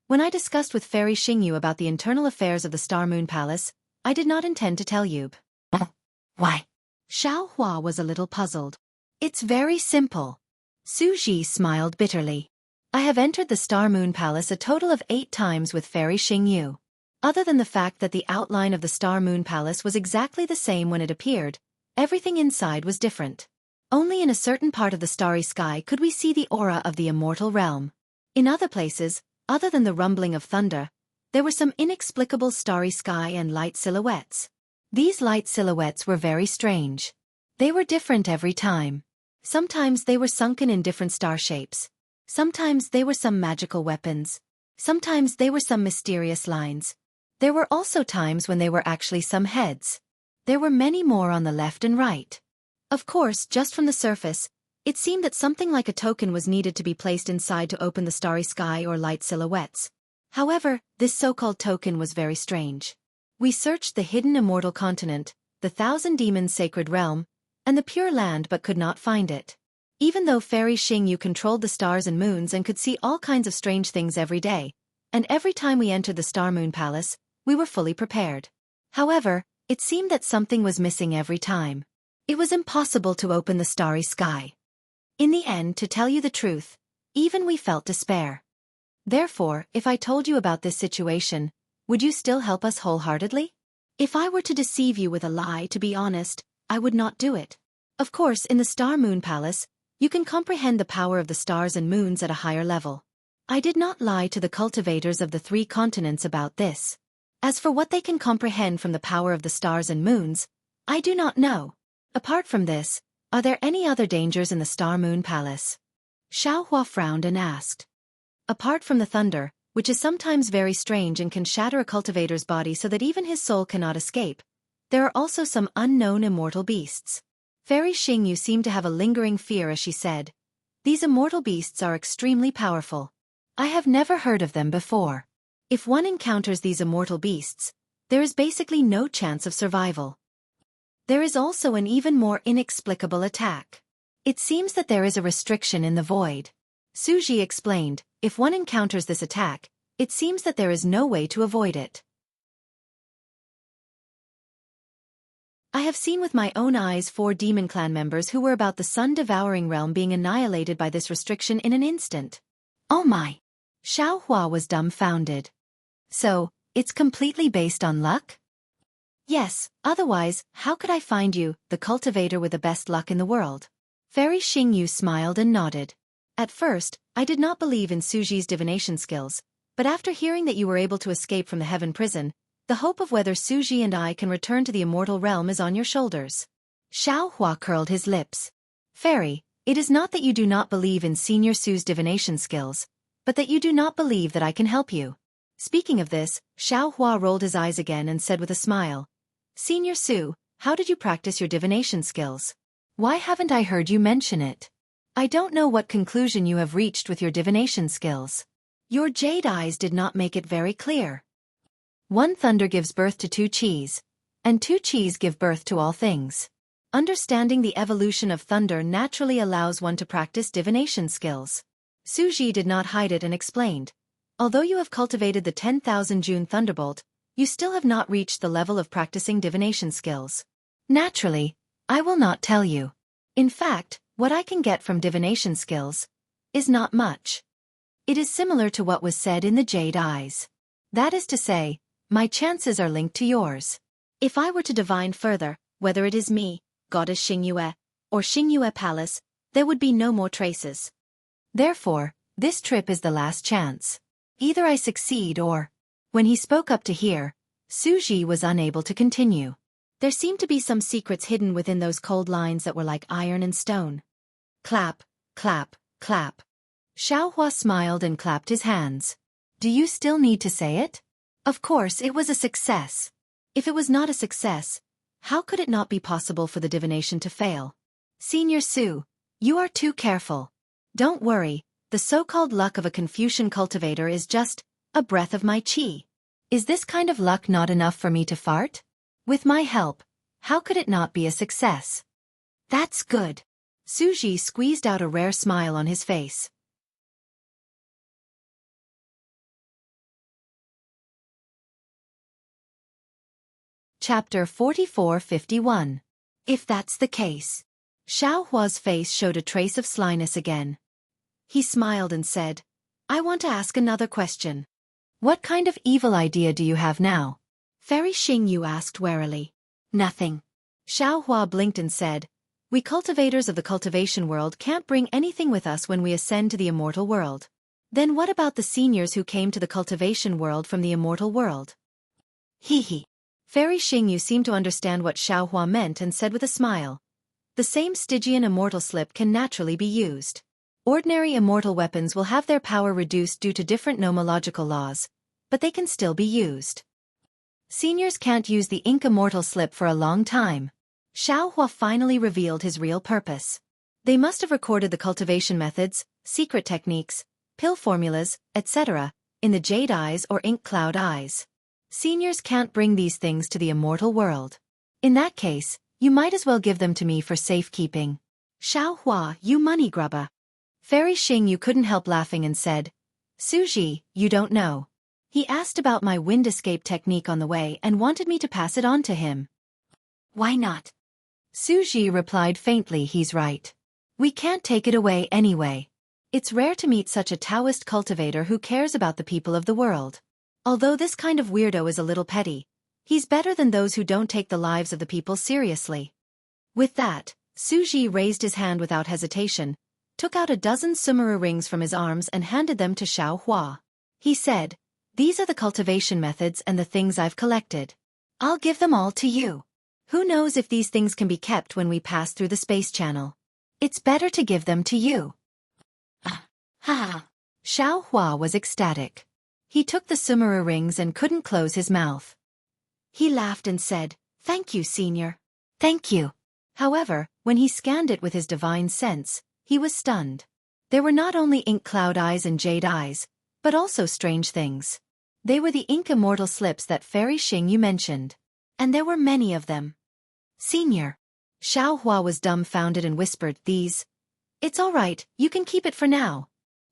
when I discussed with Fairy Xingyu about the internal affairs of the Star Moon Palace, I did not intend to tell you. Why? Xiaohua was a little puzzled. It's very simple. Xueqi smiled bitterly. I have entered the Star Moon Palace a total of 8 times with Fairy Xingyu. Other than the fact that the outline of the Star Moon Palace was exactly the same when it appeared, everything inside was different. Only in a certain part of the starry sky could we see the aura of the immortal realm. In other places, other than the rumbling of thunder, there were some inexplicable starry sky and light silhouettes. These light silhouettes were very strange. They were different every time. Sometimes they were sunken in different star shapes. Sometimes they were some magical weapons. Sometimes they were some mysterious lines. There were also times when they were actually some heads. There were many more on the left and right. Of course, just from the surface, it seemed that something like a token was needed to be placed inside to open the starry sky or light silhouettes. However, this so-called token was very strange. We searched the hidden immortal continent, the Thousand Demons Sacred Realm, and the Pure Land but could not find it. Even though Fairy Xingyu controlled the stars and moons and could see all kinds of strange things every day, and every time we entered the Star Moon Palace, we were fully prepared. However, it seemed that something was missing every time. It was impossible to open the starry sky. In the end, to tell you the truth, even we felt despair. Therefore, if I told you about this situation, would you still help us wholeheartedly? If I were to deceive you with a lie, to be honest, I would not do it. Of course, in the Star Moon Palace, you can comprehend the power of the stars and moons at a higher level. I did not lie to the cultivators of the 3 continents about this. As for what they can comprehend from the power of the stars and moons, I do not know. Apart from this, are there any other dangers in the Star Moon Palace? Xiaohua frowned and asked. Apart from the thunder, which is sometimes very strange and can shatter a cultivator's body so that even his soul cannot escape, there are also some unknown immortal beasts. Fairy Xingyu seemed to have a lingering fear as she said, These immortal beasts are extremely powerful. I have never heard of them before. If one encounters these immortal beasts, there is basically no chance of survival. There is also an even more inexplicable attack. It seems that there is a restriction in the void. Xueqi explained, if one encounters this attack, it seems that there is no way to avoid it. I have seen with my own eyes 4 demon clan members who were about the sun-devouring realm being annihilated by this restriction in an instant. Oh my! Xiaohua was dumbfounded. So, it's completely based on luck? Yes, otherwise, how could I find you, the cultivator with the best luck in the world? Fairy Xingyu smiled and nodded. At first, I did not believe in Xueqi's divination skills, but after hearing that you were able to escape from the heaven prison, the hope of whether Xueqi and I can return to the immortal realm is on your shoulders. Xiaohua curled his lips. Fairy, it is not that you do not believe in Senior Su's divination skills, but that you do not believe that I can help you. Speaking of this, Xiaohua rolled his eyes again and said with a smile, Senior Su, how did you practice your divination skills? Why haven't I heard you mention it? I don't know what conclusion you have reached with your divination skills. Your jade eyes did not make it very clear. 1 thunder gives birth to 2 cheese, and 2 cheese give birth to all things. Understanding the evolution of thunder naturally allows one to practice divination skills. Xueqi did not hide it and explained, although you have cultivated the 10,000 June Thunderbolt, you still have not reached the level of practicing divination skills. Naturally, I will not tell you. In fact, what I can get from divination skills is not much. It is similar to what was said in the Jade Eyes. That is to say, my chances are linked to yours. If I were to divine further, whether it is me, Goddess Xingyue, or Xingyue Palace, there would be no more traces. Therefore, this trip is the last chance. Either I succeed or... When he spoke up to here, Xueqi was unable to continue. There seemed to be some secrets hidden within those cold lines that were like iron and stone. Clap, clap, clap. Xiaohua smiled and clapped his hands. Do you still need to say it? Of course it was a success. If it was not a success, How could it not be possible for the divination to fail? Senior Su, you are too careful. Don't worry, the so-called luck of a Confucian cultivator is just a breath of my qi. Is this kind of luck not enough for me to fart? With my help, how could it not be a success? That's good. Xueqi squeezed out a rare smile on his face. Chapter 44-51. If that's the case. Xiaohua's face showed a trace of slyness again. He smiled and said, I want to ask another question. What kind of evil idea do you have now? Fairy Xingyu asked warily. Nothing. Xiaohua blinked and said, We cultivators of the cultivation world can't bring anything with us when we ascend to the immortal world. Then what about the seniors who came to the cultivation world from the immortal world? Hee. Fairy Xingyu seemed to understand what Xiaohua meant and said with a smile, The same Stygian immortal slip can naturally be used. Ordinary immortal weapons will have their power reduced due to different nomological laws, but they can still be used. Seniors can't use the ink immortal slip for a long time. Xiaohua finally revealed his real purpose. They must have recorded the cultivation methods, secret techniques, pill formulas, etc., in the jade eyes or ink cloud eyes. Seniors can't bring these things to the immortal world. In that case, you might as well give them to me for safekeeping. Xiaohua, you money grubber. Fairy Xingyu couldn't help laughing and said, Xueqi, you don't know. He asked about my wind escape technique on the way and wanted me to pass it on to him. Why not? Xueqi replied faintly, He's right. We can't take it away anyway. It's rare to meet such a Taoist cultivator who cares about the people of the world. Although this kind of weirdo is a little petty, he's better than those who don't take the lives of the people seriously. With that, Xueqi raised his hand without hesitation, took out a dozen sumuru rings from his arms and handed them to Xiaohua. He said, These are the cultivation methods and the things I've collected. I'll give them all to you. Who knows if these things can be kept when we pass through the space channel? It's better to give them to you. Ha! Xiaohua was ecstatic. He took the sumuru rings and couldn't close his mouth. He laughed and said, Thank you, senior. Thank you. However, when he scanned it with his divine sense, he was stunned. There were not only ink cloud eyes and jade eyes, but also strange things. They were the ink immortal slips that Fairy Xingyu mentioned. And there were many of them. Senior. Xiaohua was dumbfounded and whispered, These. It's all right, you can keep it for now.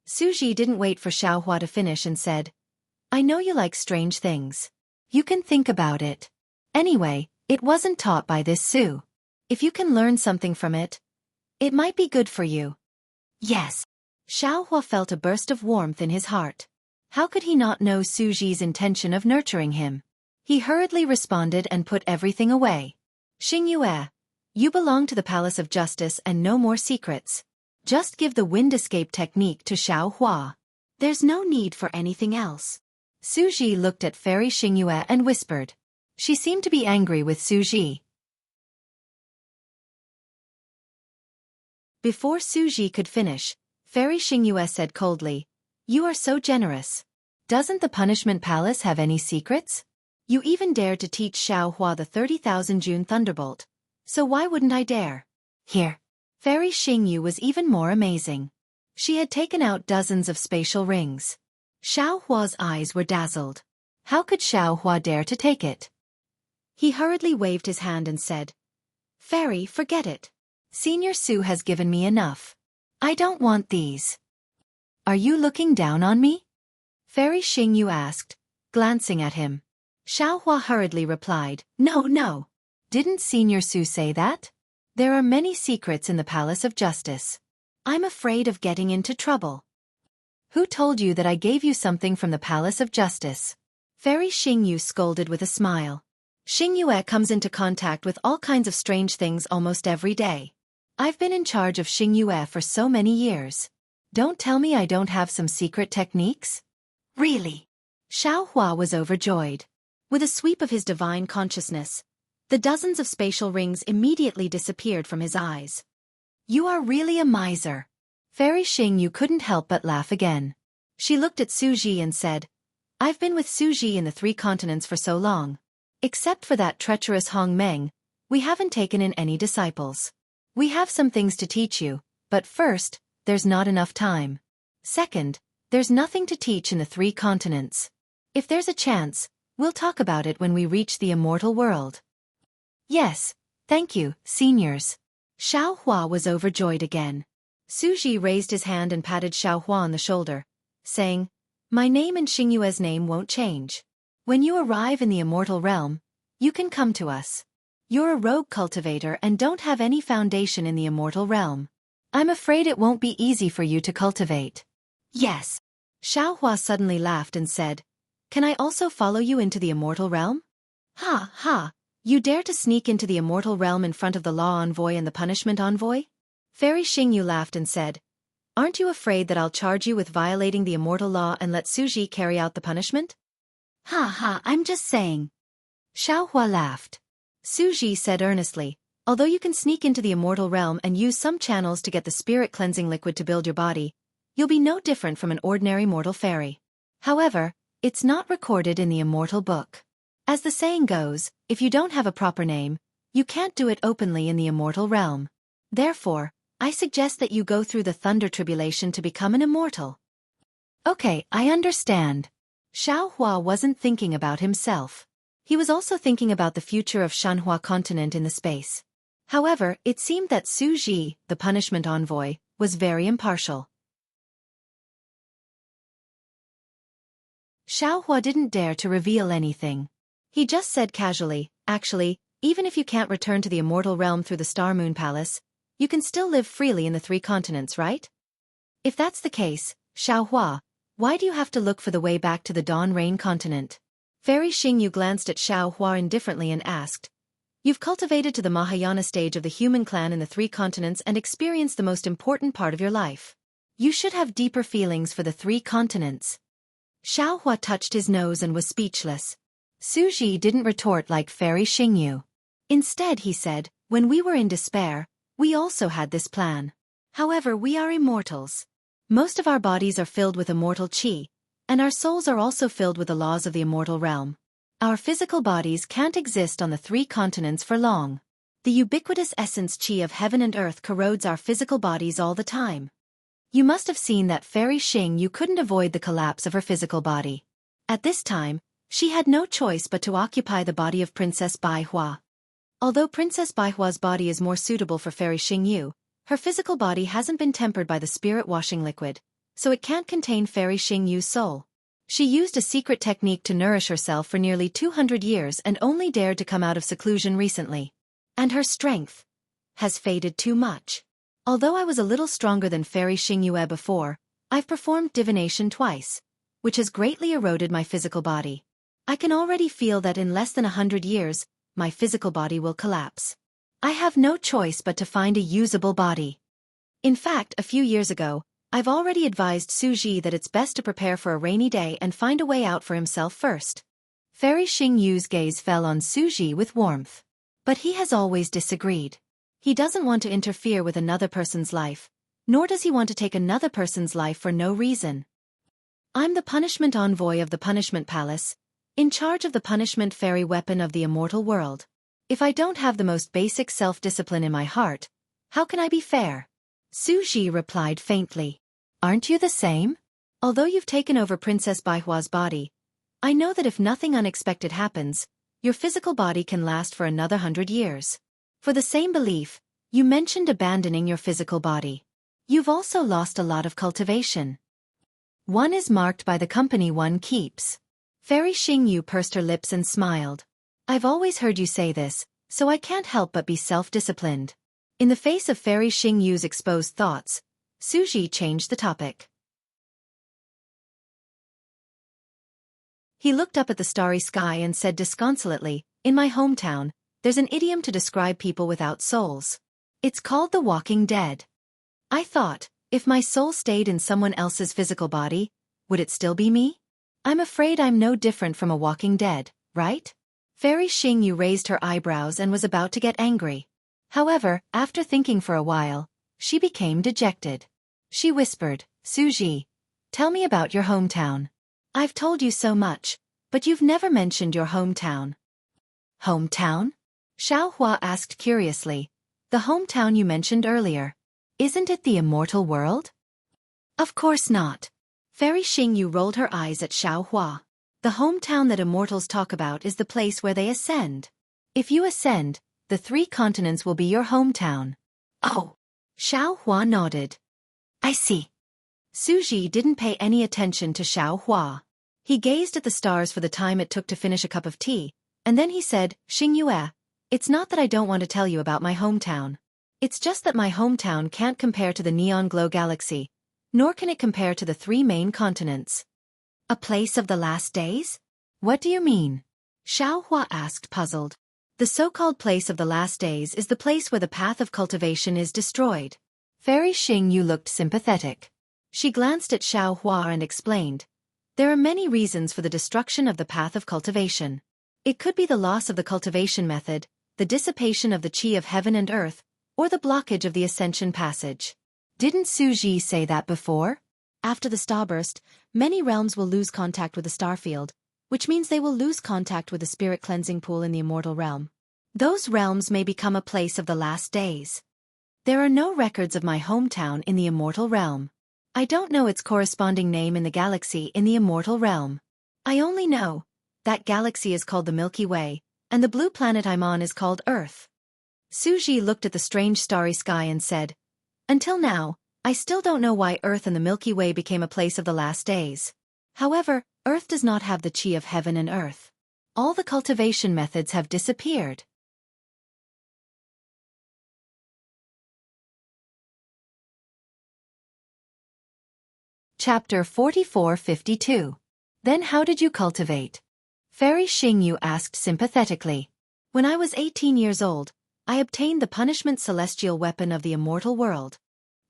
Xueqi didn't wait for Xiaohua to finish and said, I know you like strange things. You can think about it. Anyway, it wasn't taught by this Su. If you can learn something from it, it might be good for you. Yes. Xiaohua felt a burst of warmth in his heart. How could he not know Xueqi's intention of nurturing him? He hurriedly responded and put everything away. Xingyue, you belong to the Palace of Justice and no more secrets. Just give the wind escape technique to Xiaohua. There's no need for anything else. Xueqi looked at Fairy Xingyue and whispered. She seemed to be angry with Xueqi. Before Xueqi could finish, Fairy Xingyue said coldly, You are so generous. Doesn't the Punishment Palace have any secrets? You even dared to teach Xiaohua the 30,000 June Thunderbolt. So why wouldn't I dare? Here. Fairy Xingyu was even more amazing. She had taken out dozens of spatial rings. Xiaohua's eyes were dazzled. How could Xiaohua dare to take it? He hurriedly waved his hand and said, Fairy, forget it. Senior Su has given me enough. I don't want these. Are you looking down on me? Fairy Xingyu asked, glancing at him. Xiaohua hurriedly replied, No. Didn't Senior Su say that? There are many secrets in the Palace of Justice. I'm afraid of getting into trouble. Who told you that I gave you something from the Palace of Justice? Fairy Xingyu scolded with a smile. Xingyue comes into contact with all kinds of strange things almost every day. I've been in charge of Xingyue for so many years. Don't tell me I don't have some secret techniques? Really? Xiaohua was overjoyed. With a sweep of his divine consciousness, the dozens of spatial rings immediately disappeared from his eyes. You are really a miser. Fairy Xingyu couldn't help but laugh again. She looked at Xueqi and said, I've been with Xueqi in the 3 continents for so long. Except for that treacherous Hong Meng, We haven't taken in any disciples. We have some things to teach you, but first, there's not enough time. Second, there's nothing to teach in the 3 continents. If there's a chance, we'll talk about it when we reach the immortal world. Yes, thank you, seniors. Xiao Hua was overjoyed again. Xueqi raised his hand and patted Xiao Hua on the shoulder, saying, "My name and Xingyue's name won't change. When you arrive in the immortal realm, you can come to us. You're a rogue cultivator and don't have any foundation in the immortal realm. I'm afraid it won't be easy for you to cultivate." "Yes." Xiao Hua suddenly laughed and said, "Can I also follow you into the immortal realm?" "Ha ha, you dare to sneak into the immortal realm in front of the law envoy and the punishment envoy?" Fairy Xingyu laughed and said, "Aren't you afraid that I'll charge you with violating the immortal law and let Xueqi carry out the punishment?" "Ha ha, I'm just saying." Xiao Hua laughed. Xueqi said earnestly, "Although you can sneak into the immortal realm and use some channels to get the spirit cleansing liquid to build your body, you'll be no different from an ordinary mortal fairy. However, it's not recorded in the immortal book. As the saying goes, if you don't have a proper name, you can't do it openly in the immortal realm. Therefore, I suggest that you go through the thunder tribulation to become an immortal." "Okay, I understand." Xiao Hua wasn't thinking about himself. He was also thinking about the future of Shanhua continent in the space. However, it seemed that Xueqi, the punishment envoy, was very impartial. Xiao Hua didn't dare to reveal anything. He just said casually, "Actually, even if you can't return to the immortal realm through the Star Moon Palace, you can still live freely in the 3 continents, right?" "If that's the case, Xiao Hua, why do you have to look for the way back to the Dawn Rain continent?" Fairy Xingyu glanced at Xiao Hua indifferently and asked, "You've cultivated to the Mahayana stage of the human clan in the 3 continents and experienced the most important part of your life. You should have deeper feelings for the 3 continents." Xiao Hua touched his nose and was speechless. Xueqi didn't retort like Fairy Xingyu. Instead he said, "When we were in despair, we also had this plan. However, we are immortals. Most of our bodies are filled with immortal qi, and our souls are also filled with the laws of the immortal realm. Our physical bodies can't exist on the 3 continents for long. The ubiquitous essence qi of heaven and earth corrodes our physical bodies all the time." You must have seen that Fairy Xingyu couldn't avoid the collapse of her physical body. At this time, she had no choice but to occupy the body of Princess Baihua. Although Princess Baihua's body is more suitable for Fairy Xingyu, her physical body hasn't been tempered by the spirit washing liquid, so it can't contain Fairy Xingyu's soul. She used a secret technique to nourish herself for nearly 200 years and only dared to come out of seclusion recently. And her strength has faded too much. Although I was a little stronger than Fairy Xingyue before, I've performed divination twice, which has greatly eroded my physical body. I can already feel that in less than 100 years, my physical body will collapse. I have no choice but to find a usable body. In fact, a few years ago, I've already advised Xueqi that it's best to prepare for a rainy day and find a way out for himself first." Fairy Xingyu's gaze fell on Xueqi with warmth. But he has always disagreed. He doesn't want to interfere with another person's life, nor does he want to take another person's life for no reason. "I'm the punishment envoy of the Punishment Palace, in charge of the punishment fairy weapon of the immortal world. If I don't have the most basic self-discipline in my heart, how can I be fair?" Xueqi replied faintly. "Aren't you the same? Although you've taken over Princess Baihua's body, I know that if nothing unexpected happens, your physical body can last for another 100 years. For the same belief, you mentioned abandoning your physical body. You've also lost a lot of cultivation. One is marked by the company one keeps." Fairy Xingyu pursed her lips and smiled. "I've always heard you say this, so I can't help but be self-disciplined." In the face of Fairy Xingyu's exposed thoughts, Xueqi changed the topic. He looked up at the starry sky and said disconsolately, "In my hometown, there's an idiom to describe people without souls. It's called the walking dead. I thought, if my soul stayed in someone else's physical body, would it still be me? I'm afraid I'm no different from a walking dead, right?" Fairy Xingyu raised her eyebrows and was about to get angry. However, after thinking for a while, she became dejected. She whispered, "Xueqi, tell me about your hometown. I've told you so much, but you've never mentioned your hometown." "Hometown?" Xiao Hua asked curiously. The hometown you mentioned earlier. Isn't it the immortal world? Of course not. Fairy Xingyu rolled her eyes at Xiao Hua. The hometown that immortals talk about is the place where they ascend. If you ascend, the 3 continents will be your hometown. Oh. Xiao Hua nodded. I see. Xueqi didn't pay any attention to Xiao Hua. He gazed at the stars for the time it took to finish a cup of tea, and then he said, Xingyue, it's not that I don't want to tell you about my hometown. It's just that my hometown can't compare to the neon glow galaxy, nor can it compare to the 3 main continents. A place of the last days? What do you mean? Xiao Hua asked, puzzled. The so-called place of the last days is the place where the path of cultivation is destroyed. Fairy Xingyu looked sympathetic. She glanced at Xiao Hua and explained. There are many reasons for the destruction of the path of cultivation. It could be the loss of the cultivation method, the dissipation of the qi of heaven and earth, or the blockage of the ascension passage. Didn't Xueqi say that before? After the starburst, many realms will lose contact with the star field, which means they will lose contact with the spirit cleansing pool in the immortal realm. Those realms may become a place of the last days. There are no records of my hometown in the immortal realm. I don't know its corresponding name in the galaxy in the immortal realm. I only know that galaxy is called the Milky Way, and the blue planet I'm on is called Earth. Xueqi looked at the strange starry sky and said, Until now, I still don't know why Earth and the Milky Way became a place of the last days. However, Earth does not have the qi of heaven and earth. All the cultivation methods have disappeared. Chapter 44-52. Then how did you cultivate? Fairy Xingyu asked sympathetically. When I was 18 years old, I obtained the punishment celestial weapon of the immortal world.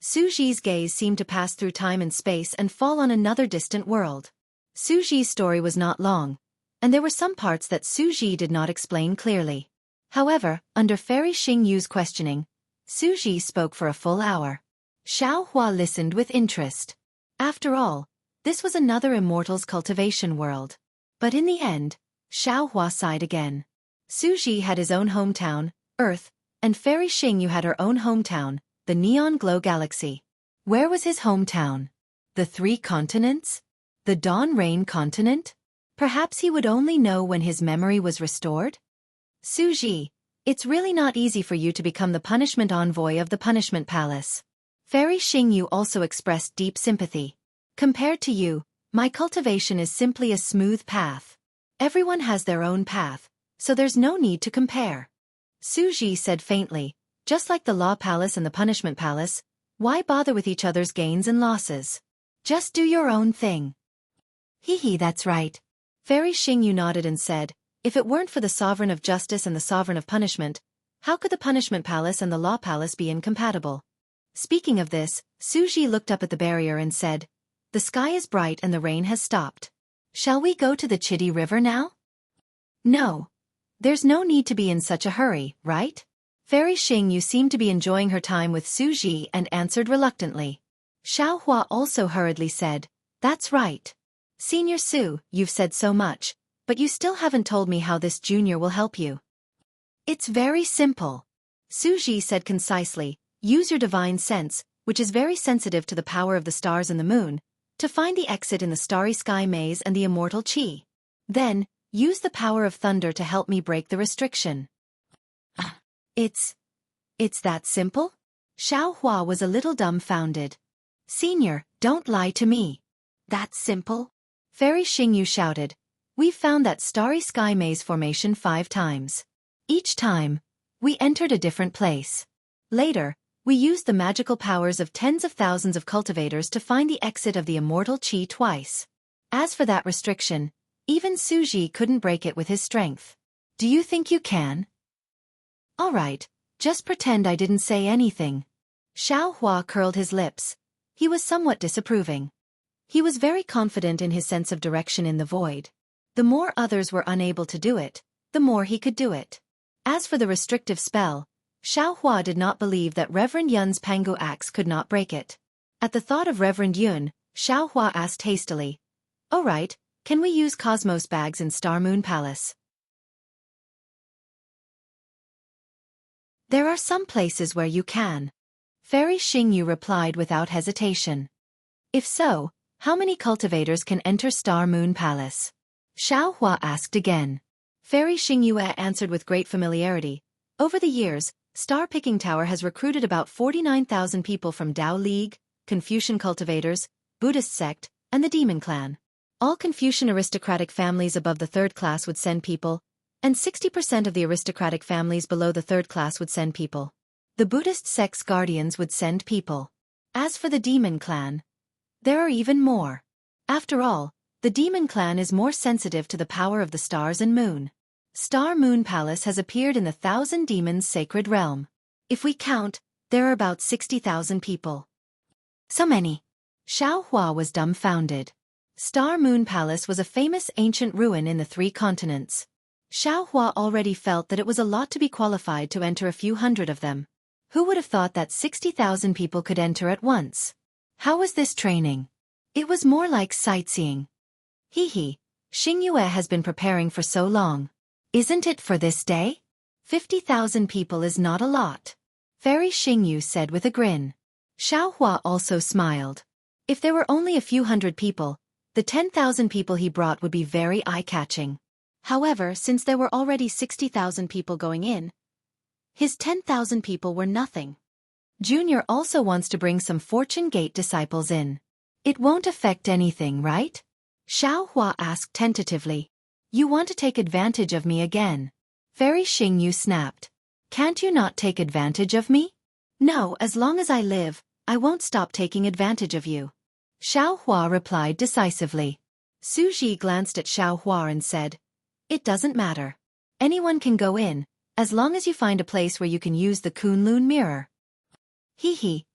Xueqi's gaze seemed to pass through time and space and fall on another distant world. Xueqi's story was not long, and there were some parts that Xueqi did not explain clearly. However, under Fairy Xingyu's questioning, Xueqi spoke for a full hour. Xiao Hua listened with interest. After all, this was another immortal's cultivation world. But in the end, Xiao Hua sighed again. Xueqi had his own hometown, Earth, and Fairy Xingyu had her own hometown, the Neon Glow Galaxy. Where was his hometown? The 3 continents? The Dawn Rain continent? Perhaps he would only know when his memory was restored? Xueqi, it's really not easy for you to become the punishment envoy of the Punishment Palace. Fairy Xingyu also expressed deep sympathy. Compared to you, my cultivation is simply a smooth path. Everyone has their own path, so there's no need to compare. Xueqi said faintly, just like the Law Palace and the Punishment Palace, why bother with each other's gains and losses? Just do your own thing. That's right. Fairy Xingyu nodded and said, if it weren't for the Sovereign of Justice and the Sovereign of Punishment, how could the Punishment Palace and the Law Palace be incompatible? Speaking of this, Xueqi looked up at the barrier and said, the sky is bright and the rain has stopped. Shall we go to the Chidi River now? No. There's no need to be in such a hurry, right? Fairy Xingyu seemed to be enjoying her time with Xueqi and answered reluctantly. Xiao Hua also hurriedly said, that's right. Senior Su, you've said so much, but you still haven't told me how this junior will help you. It's very simple. Xueqi said concisely, use your divine sense, which is very sensitive to the power of the stars and the moon, to find the exit in the starry sky maze and the immortal qi. Then, use the power of thunder to help me break the restriction. It's that simple? Xiao Hua was a little dumbfounded. Senior, don't lie to me. That's simple? Fairy Xingyu shouted. We've found that starry sky maze formation 5 times. Each time, we entered a different place. Later, we used the magical powers of tens of thousands of cultivators to find the exit of the immortal qi twice. As for that restriction, even Xueqi couldn't break it with his strength. Do you think you can? All right, just pretend I didn't say anything. Xiao Hua curled his lips. He was somewhat disapproving. He was very confident in his sense of direction in the void. The more others were unable to do it, the more he could do it. As for the restrictive spell, Xiao Hua did not believe that Reverend Yun's Pangu axe could not break it. At the thought of Reverend Yun, Xiao Hua asked hastily, all right, can we use Cosmos bags in Star Moon Palace? There are some places where you can. Fairy Xingyu replied without hesitation. If so, how many cultivators can enter Star Moon Palace? Xiao Hua asked again. Fairy Xingyu answered with great familiarity. Over the years, Star Picking Tower has recruited about 49,000 people from Tao League, Confucian cultivators, Buddhist sect, and the Demon Clan. All Confucian aristocratic families above the third class would send people, and 60% of the aristocratic families below the third class would send people. The Buddhist sect's guardians would send people. As for the Demon Clan, there are even more. After all, the Demon Clan is more sensitive to the power of the stars and moon. Star Moon Palace has appeared in the Thousand Demons Sacred Realm. If we count, there are about 60,000 people. So many. Xiao Hua was dumbfounded. Star Moon Palace was a famous ancient ruin in the 3 continents. Xiao Hua already felt that it was a lot to be qualified to enter a few hundred of them. Who would have thought that 60,000 people could enter at once? How was this training? It was more like sightseeing. Xingyu has been preparing for so long. Isn't it for this day? 50,000 people is not a lot. Fairy Xingyu said with a grin. Xiao Hua also smiled. If there were only a few hundred people, the 10,000 people he brought would be very eye-catching. However, since there were already 60,000 people going in, his 10,000 people were nothing. Junior also wants to bring some Fortune Gate disciples in. It won't affect anything, right? Xiao Hua asked tentatively. You want to take advantage of me again? Fairy Xingyu snapped. Can't you not take advantage of me? No, as long as I live, I won't stop taking advantage of you. Xiao Hua replied decisively. Xueqi glanced at Xiao Hua and said, It doesn't matter. Anyone can go in, as long as you find a place where you can use the Kunlun mirror.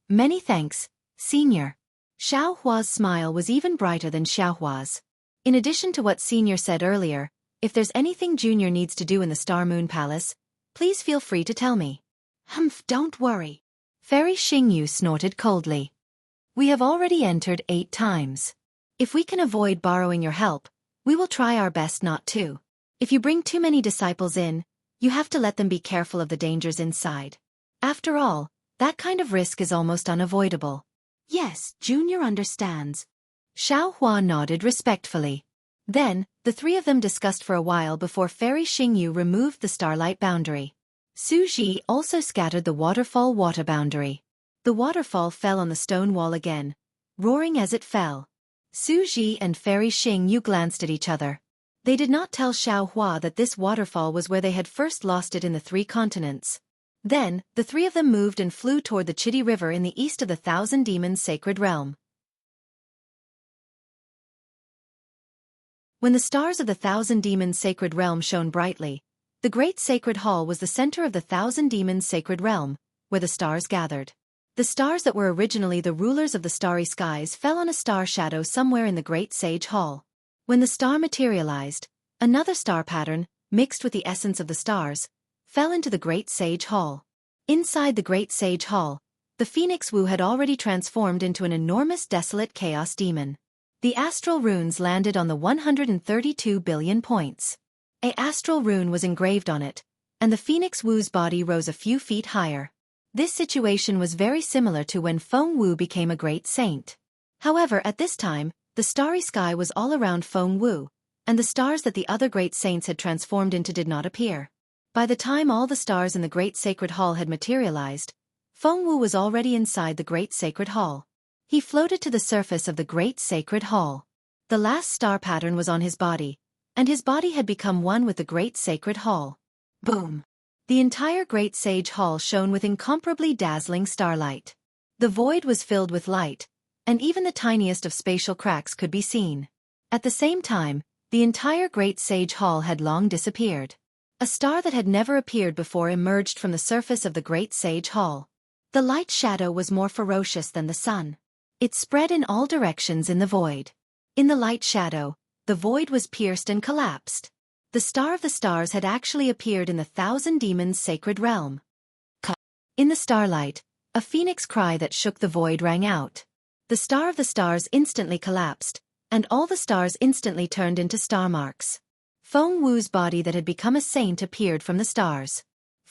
Many thanks, Senior. Xiao Hua's smile was even brighter than Xiao Hua's. In addition to what Senior said earlier, if there's anything Junior needs to do in the Star Moon Palace, please feel free to tell me. Don't worry. Fairy Xingyu snorted coldly. We have already entered 8 times. If we can avoid borrowing your help, we will try our best not to. If you bring too many disciples in, you have to let them be careful of the dangers inside. After all, that kind of risk is almost unavoidable. Yes, Junior understands. Xiao Hua nodded respectfully. Then, the 3 of them discussed for a while before Fairy Xingyu removed the starlight boundary. Xueqi also scattered the waterfall water boundary. The waterfall fell on the stone wall again, roaring as it fell. Xueqi and Fairy Xingyu glanced at each other. They did not tell Xiao Hua that this waterfall was where they had first lost it in the 3 continents. Then, the 3 of them moved and flew toward the Chitty River in the east of the Thousand Demons Sacred Realm. When the stars of the Thousand Demons Sacred Realm shone brightly, the Great Sacred Hall was the center of the Thousand Demons Sacred Realm, where the stars gathered. The stars that were originally the rulers of the starry skies fell on a star shadow somewhere in the Great Sage Hall. When the star materialized, another star pattern, mixed with the essence of the stars, fell into the Great Sage Hall. Inside the Great Sage Hall, the Phoenix Wu had already transformed into an enormous desolate chaos demon. The astral runes landed on the 132 billion points. A astral rune was engraved on it, and the Phoenix Wu's body rose a few feet higher. This situation was very similar to when Feng Wu became a great saint. However, at this time, the starry sky was all around Feng Wu, and the stars that the other great saints had transformed into did not appear. By the time all the stars in the Great Sacred Hall had materialized, Feng Wu was already inside the Great Sacred Hall. He floated to the surface of the Great Sacred Hall. The last star pattern was on his body, and his body had become one with the Great Sacred Hall. Boom! The entire Great Sage Hall shone with incomparably dazzling starlight. The void was filled with light, and even the tiniest of spatial cracks could be seen. At the same time, the entire Great Sage Hall had long disappeared. A star that had never appeared before emerged from the surface of the Great Sage Hall. The light shadow was more ferocious than the sun. It spread in all directions in the void. In the light shadow, the void was pierced and collapsed. The Star of the Stars had actually appeared in the Thousand Demons Sacred Realm. In the starlight, a phoenix cry that shook the void rang out. The Star of the Stars instantly collapsed, and all the stars instantly turned into star marks. Feng Wu's body that had become a saint appeared from the stars.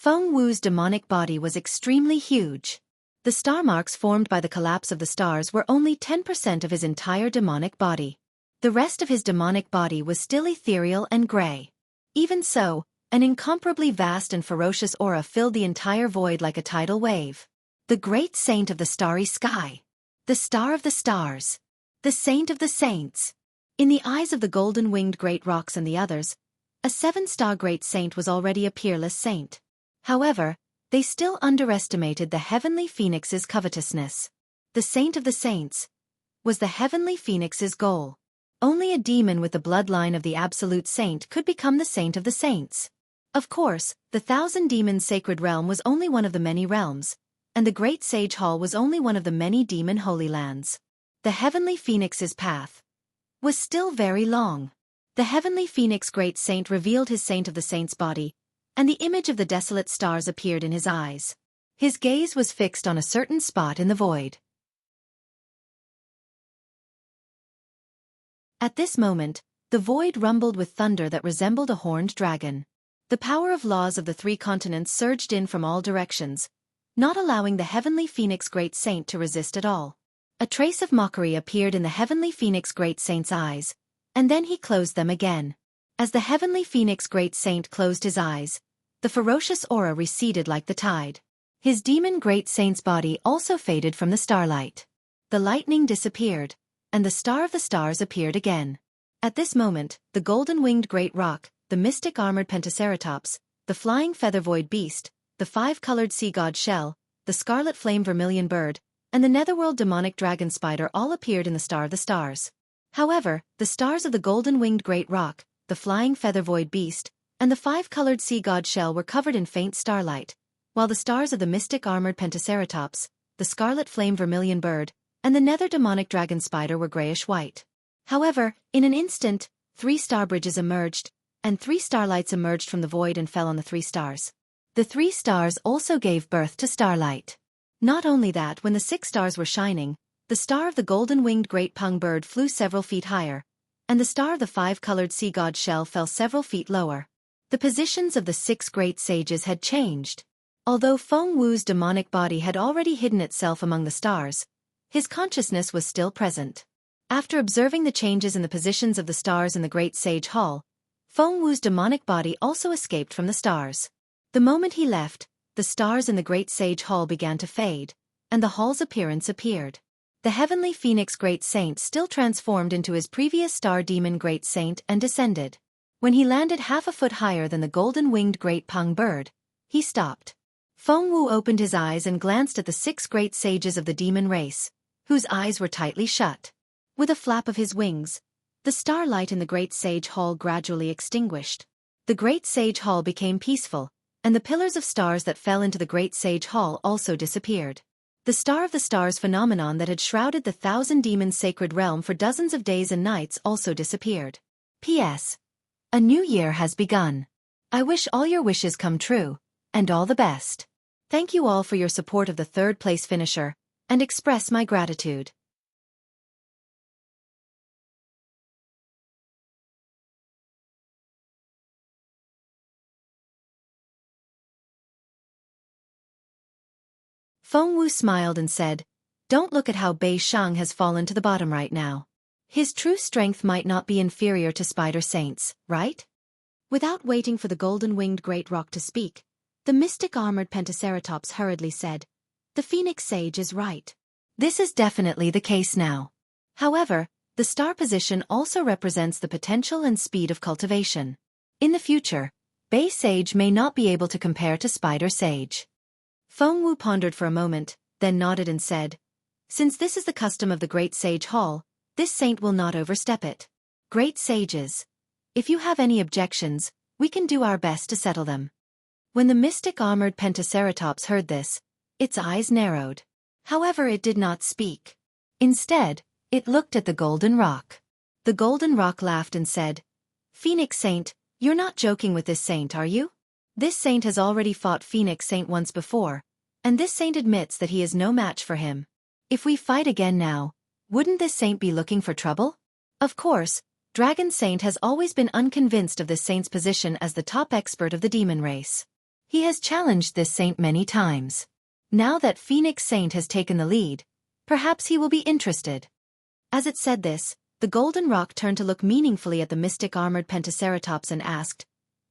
Feng Wu's demonic body was extremely huge. The star marks formed by the collapse of the stars were only 10% of his entire demonic body. The rest of his demonic body was still ethereal and gray. Even so, an incomparably vast and ferocious aura filled the entire void like a tidal wave. The great saint of the starry sky. The star of the stars. The saint of the saints. In the eyes of the golden-winged great rocks and the others, a 7-star great saint was already a peerless saint. However, they still underestimated the heavenly phoenix's covetousness. The saint of the saints was the heavenly phoenix's goal. Only a demon with the bloodline of the absolute saint could become the saint of the saints. Of course, the 1,000 demons sacred realm was only one of the many realms, and the great sage hall was only one of the many demon holy lands. The heavenly phoenix's path was still very long. The heavenly phoenix great saint revealed his saint of the saints body, and the image of the desolate stars appeared in his eyes. His gaze was fixed on a certain spot in the void. At this moment, the void rumbled with thunder that resembled a horned dragon. The power of laws of the 3 continents surged in from all directions, not allowing the heavenly phoenix great saint to resist at all. A trace of mockery appeared in the heavenly phoenix great saint's eyes, and then he closed them again. As the heavenly phoenix great saint closed his eyes, the ferocious aura receded like the tide. His demon great saint's body also faded from the starlight. The lightning disappeared, and the star of the stars appeared again. At this moment, the golden-winged great rock, the mystic armored pentaceratops, the flying feather void beast, the 5-colored sea god shell, the scarlet flame vermilion bird, and the netherworld demonic dragon spider all appeared in the star of the stars. However, the stars of the golden-winged great rock, the flying feather void beast, and the 5-colored sea god shell were covered in faint starlight, while the stars of the mystic armored pentaceratops, the scarlet flame vermilion bird, and the nether demonic dragon spider were grayish-white. However, in an instant, 3 star bridges emerged, and 3 starlights emerged from the void and fell on the 3 stars. The 3 stars also gave birth to starlight. Not only that, when the 6 stars were shining, the star of the golden-winged great pung bird flew several feet higher, and the star of the 5-colored sea god shell fell several feet lower. The positions of the 6 great sages had changed. Although Feng Wu's demonic body had already hidden itself among the stars, his consciousness was still present. After observing the changes in the positions of the stars in the great sage hall, Feng Wu's demonic body also escaped from the stars. The moment he left, the stars in the great sage hall began to fade, and the hall's appearance appeared. The heavenly phoenix great saint still transformed into his previous star demon great saint and descended. When he landed half a foot higher than the golden-winged great pung bird, he stopped. Feng Wu opened his eyes and glanced at the 6 great sages of the demon race, whose eyes were tightly shut. With a flap of his wings, the starlight in the great sage hall gradually extinguished. The great sage hall became peaceful, and the pillars of stars that fell into the great sage hall also disappeared. The star of the stars phenomenon that had shrouded the 1,000 demons sacred realm for dozens of days and nights also disappeared. P.S. A new year has begun. I wish all your wishes come true, and all the best. Thank you all for your support of the 3rd place finisher, and express my gratitude. Feng Wu smiled and said, "Don't look at how Bei Shang has fallen to the bottom right now. His true strength might not be inferior to Spider Saint's, right?" Without waiting for the golden-winged great rock to speak, the mystic armored pentaceratops hurriedly said, "The Phoenix Sage is right. This is definitely the case now. However, the star position also represents the potential and speed of cultivation. In the future, Bei Sage may not be able to compare to Spider Sage." Feng Wu pondered for a moment, then nodded and said, "Since this is the custom of the Great Sage Hall, this saint will not overstep it. Great sages, if you have any objections, we can do our best to settle them." When the mystic armored pentaceratops heard this, its eyes narrowed. However, it did not speak. Instead, it looked at the golden rock. The golden rock laughed and said, "Phoenix Saint, you're not joking with this saint, are you? This saint has already fought Phoenix Saint once before, and this saint admits that he is no match for him. If we fight again now, wouldn't this saint be looking for trouble?" Of course, Dragon Saint has always been unconvinced of this saint's position as the top expert of the demon race. He has challenged this saint many times. Now that Phoenix Saint has taken the lead, perhaps he will be interested. As it said this, the golden rock turned to look meaningfully at the mystic armored Pentaceratops and asked,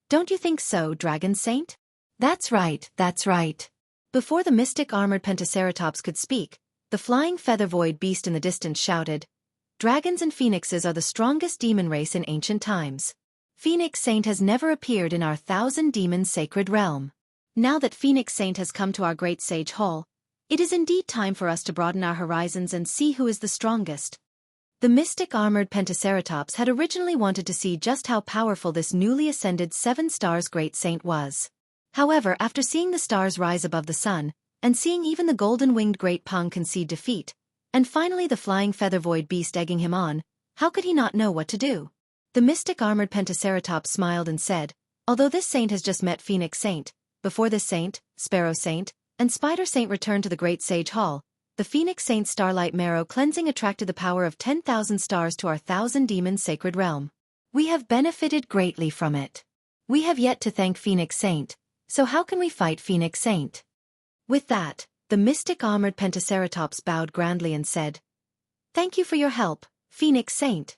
"Don't you think so, Dragon Saint?" That's right, that's right. Before the mystic armored Pentaceratops could speak, the flying feather void beast in the distance shouted, "Dragons and phoenixes are the strongest demon race in ancient times. Phoenix Saint has never appeared in our 1,000-demon sacred realm. Now that Phoenix Saint has come to our great sage hall, it is indeed time for us to broaden our horizons and see who is the strongest." The mystic armored Pentaceratops had originally wanted to see just how powerful this newly ascended 7 stars great saint was. However, after seeing the stars rise above the sun, and seeing even the golden-winged great Pang concede defeat, and finally the flying feather void beast egging him on, how could he not know what to do? The mystic armored Pentaceratops smiled and said, "Although this saint has just met Phoenix Saint, before this saint, Sparrow Saint, and Spider Saint returned to the great sage hall, the Phoenix Saint Starlight Marrow cleansing attracted the power of 10,000 stars to our 1,000-demon sacred realm. We have benefited greatly from it. We have yet to thank Phoenix Saint, so how can we fight Phoenix Saint?" With that, the mystic armored Pentaceratops bowed grandly and said, "Thank you for your help, Phoenix Saint."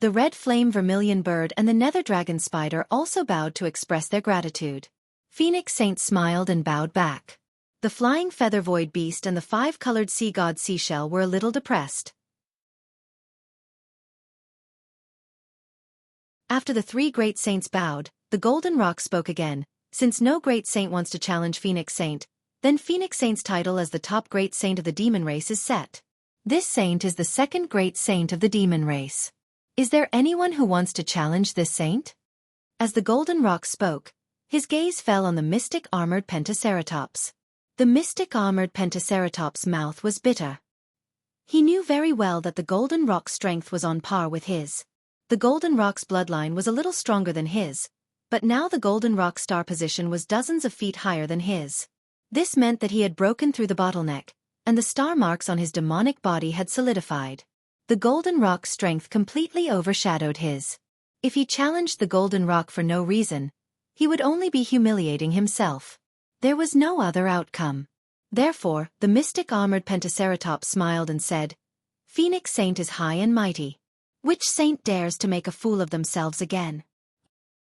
The red flame vermilion bird and the nether dragon spider also bowed to express their gratitude. Phoenix Saint smiled and bowed back. The flying feather void beast and the 5-colored sea god seashell were a little depressed. After the 3 great saints bowed, the golden rock spoke again. "Since no great saint wants to challenge Phoenix Saint, then Phoenix Saint's title as the top great saint of the demon race is set. This saint is the 2nd great saint of the demon race. Is there anyone who wants to challenge this saint?" As the golden rock spoke, his gaze fell on the mystic armored Pentaceratops. The mystic armored Pentaceratops' mouth was bitter. He knew very well that the golden rock's strength was on par with his. The golden rock's bloodline was a little stronger than his, but now the golden rock's star position was dozens of feet higher than his. This meant that he had broken through the bottleneck, and the star marks on his demonic body had solidified. The golden rock's strength completely overshadowed his. If he challenged the golden rock for no reason, he would only be humiliating himself. There was no other outcome. Therefore, the mystic armored Pentaceratops smiled and said, "Phoenix Saint is high and mighty. Which saint dares to make a fool of themselves again?"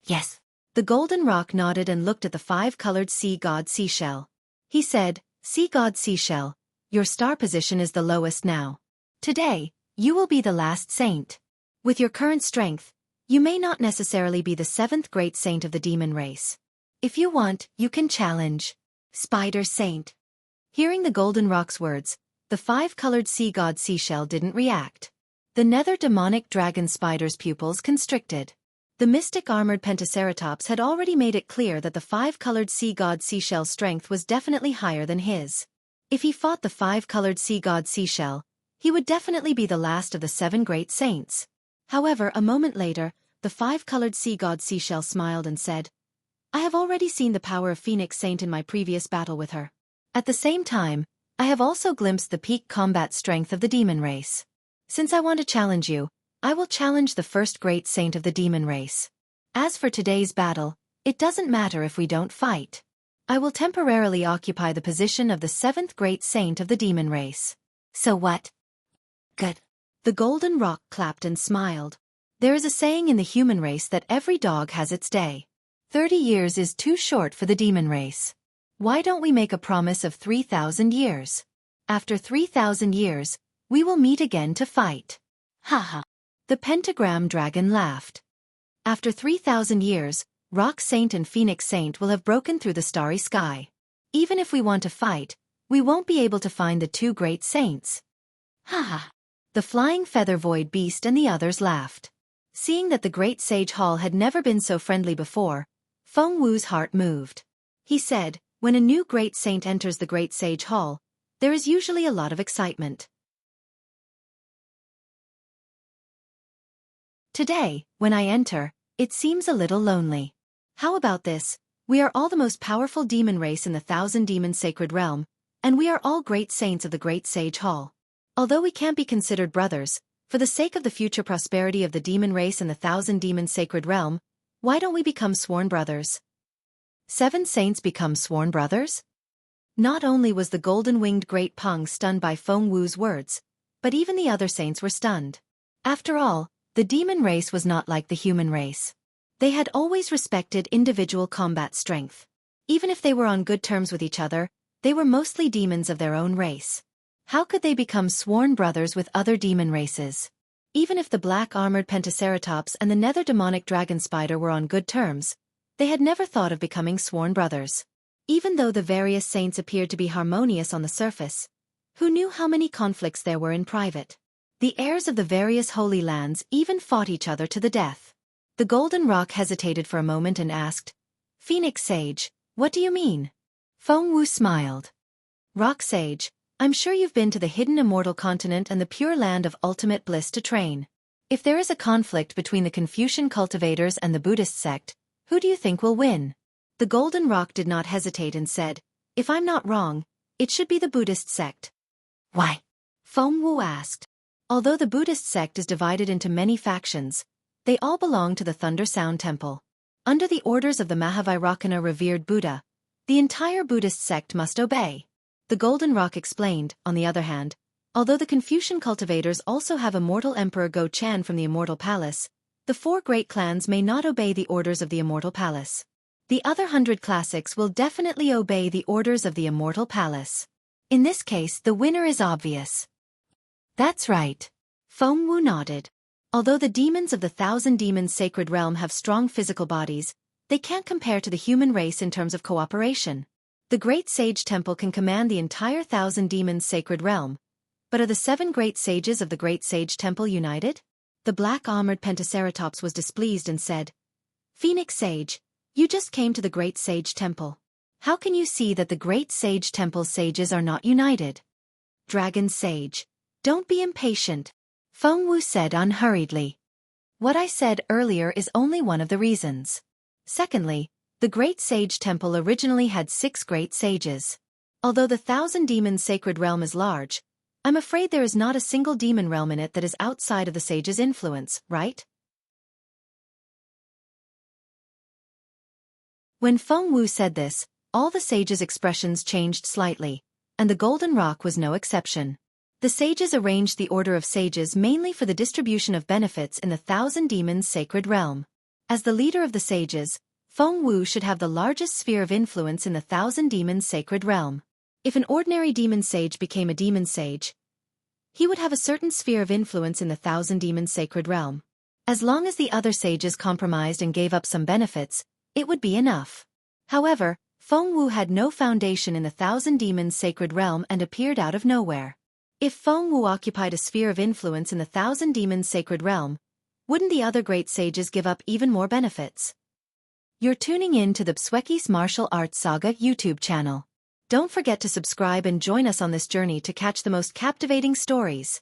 "Yes." The golden rock nodded and looked at the 5-colored sea god seashell. He said, "Sea god seashell, your star position is the lowest now. Today, you will be the last saint. With your current strength, you may not necessarily be the 7th great saint of the demon race. If you want, you can challenge Spider Saint." Hearing the golden rock's words, the 5-colored sea god seashell didn't react. The nether demonic dragon spider's pupils constricted. The mystic armored Pentaceratops had already made it clear that the 5-colored sea god seashell's strength was definitely higher than his. If he fought the 5-colored sea god seashell, he would definitely be the last of the 7 great saints. However, a moment later, the 5-colored sea god seashell smiled and said, "I have already seen the power of Phoenix Saint in my previous battle with her. At the same time, I have also glimpsed the peak combat strength of the demon race. Since I want to challenge you, I will challenge the 1st great saint of the demon race. As for today's battle, it doesn't matter if we don't fight. I will temporarily occupy the position of the 7th great saint of the demon race. So what?" "Good." The golden rock clapped and smiled. There is a saying in the human race that every dog has its day. 30 years is too short for the demon race. Why don't we make a promise of 3,000 years? After 3,000 years, we will meet again to fight. Haha. The pentagram dragon laughed. After 3,000 years, Rock Saint and Phoenix Saint will have broken through the starry sky. Even if we want to fight, we won't be able to find the 2 great saints. Haha. The flying feather void beast and the others laughed. Seeing that the great sage hall had never been so friendly before, Feng Wu's heart moved. He said, "When a new great saint enters the great sage hall, there is usually a lot of excitement. Today, when I enter, it seems a little lonely. How about this? We are all the most powerful demon race in the 1,000-demon sacred realm, and we are all great saints of the great sage hall. Although we can't be considered brothers, for the sake of the future prosperity of the demon race in the 1,000-demon sacred realm, why don't we become sworn brothers?" 7 saints become sworn brothers? Not only was the golden-winged Great Peng stunned by Feng Wu's words, but even the other saints were stunned. After all, the demon race was not like the human race. They had always respected individual combat strength. Even if they were on good terms with each other, they were mostly demons of their own race. How could they become sworn brothers with other demon races? Even if the black-armored Pentaceratops and the nether demonic dragon spider were on good terms, they had never thought of becoming sworn brothers. Even though the various saints appeared to be harmonious on the surface, who knew how many conflicts there were in private? The heirs of the various holy lands even fought each other to the death. The Golden Rock hesitated for a moment and asked, "Phoenix Sage, what do you mean?" Feng Wu smiled. "Rock Sage, I'm sure you've been to the hidden immortal continent and the pure land of ultimate bliss to train. If there is a conflict between the Confucian cultivators and the Buddhist sect, who do you think will win?" The Golden Rock did not hesitate and said, "If I'm not wrong, it should be the Buddhist sect." "Why?" Feng Wu asked. Although the Buddhist sect is divided into many factions, they all belong to the Thunder Sound Temple. Under the orders of the Mahavairakana revered Buddha, the entire Buddhist sect must obey. The Golden Rock explained, on the other hand, although the Confucian cultivators also have immortal Emperor Go-Chan from the Immortal Palace, the 4 great clans may not obey the orders of the Immortal Palace. The other 100 classics will definitely obey the orders of the Immortal Palace. In this case, the winner is obvious. That's right. Feng Wu nodded. Although the demons of the Thousand Demons Sacred Realm have strong physical bodies, they can't compare to the human race in terms of cooperation. The Great Sage Temple can command the entire Thousand Demons Sacred Realm, but are the 7 great sages of the Great Sage Temple united? The black-armored Pentaceratops was displeased and said, "Phoenix Sage, you just came to the Great Sage Temple. How can you see that the Great Sage Temple's sages are not united?" "Dragon Sage, don't be impatient," Feng Wu said unhurriedly. "What I said earlier is only one of the reasons. Secondly, the Great Sage Temple originally had 6 great sages. Although the Thousand Demons Sacred Realm is large, I'm afraid there is not a single demon realm in it that is outside of the sage's influence, right?" When Feng Wu said this, all the sages' expressions changed slightly, and the Golden Rock was no exception. The sages arranged the order of sages mainly for the distribution of benefits in the Thousand Demons Sacred Realm. As the leader of the sages, Feng Wu should have the largest sphere of influence in the Thousand Demons Sacred Realm. If an ordinary demon sage became a demon sage, he would have a certain sphere of influence in the Thousand Demons Sacred Realm. As long as the other sages compromised and gave up some benefits, it would be enough. However, Feng Wu had no foundation in the Thousand Demons Sacred Realm and appeared out of nowhere. If Feng Wu occupied a sphere of influence in the Thousand Demons Sacred Realm, wouldn't the other great sages give up even more benefits? You're tuning in to the Xueqi's Martial Arts Saga YouTube channel. Don't forget to subscribe and join us on this journey to catch the most captivating stories.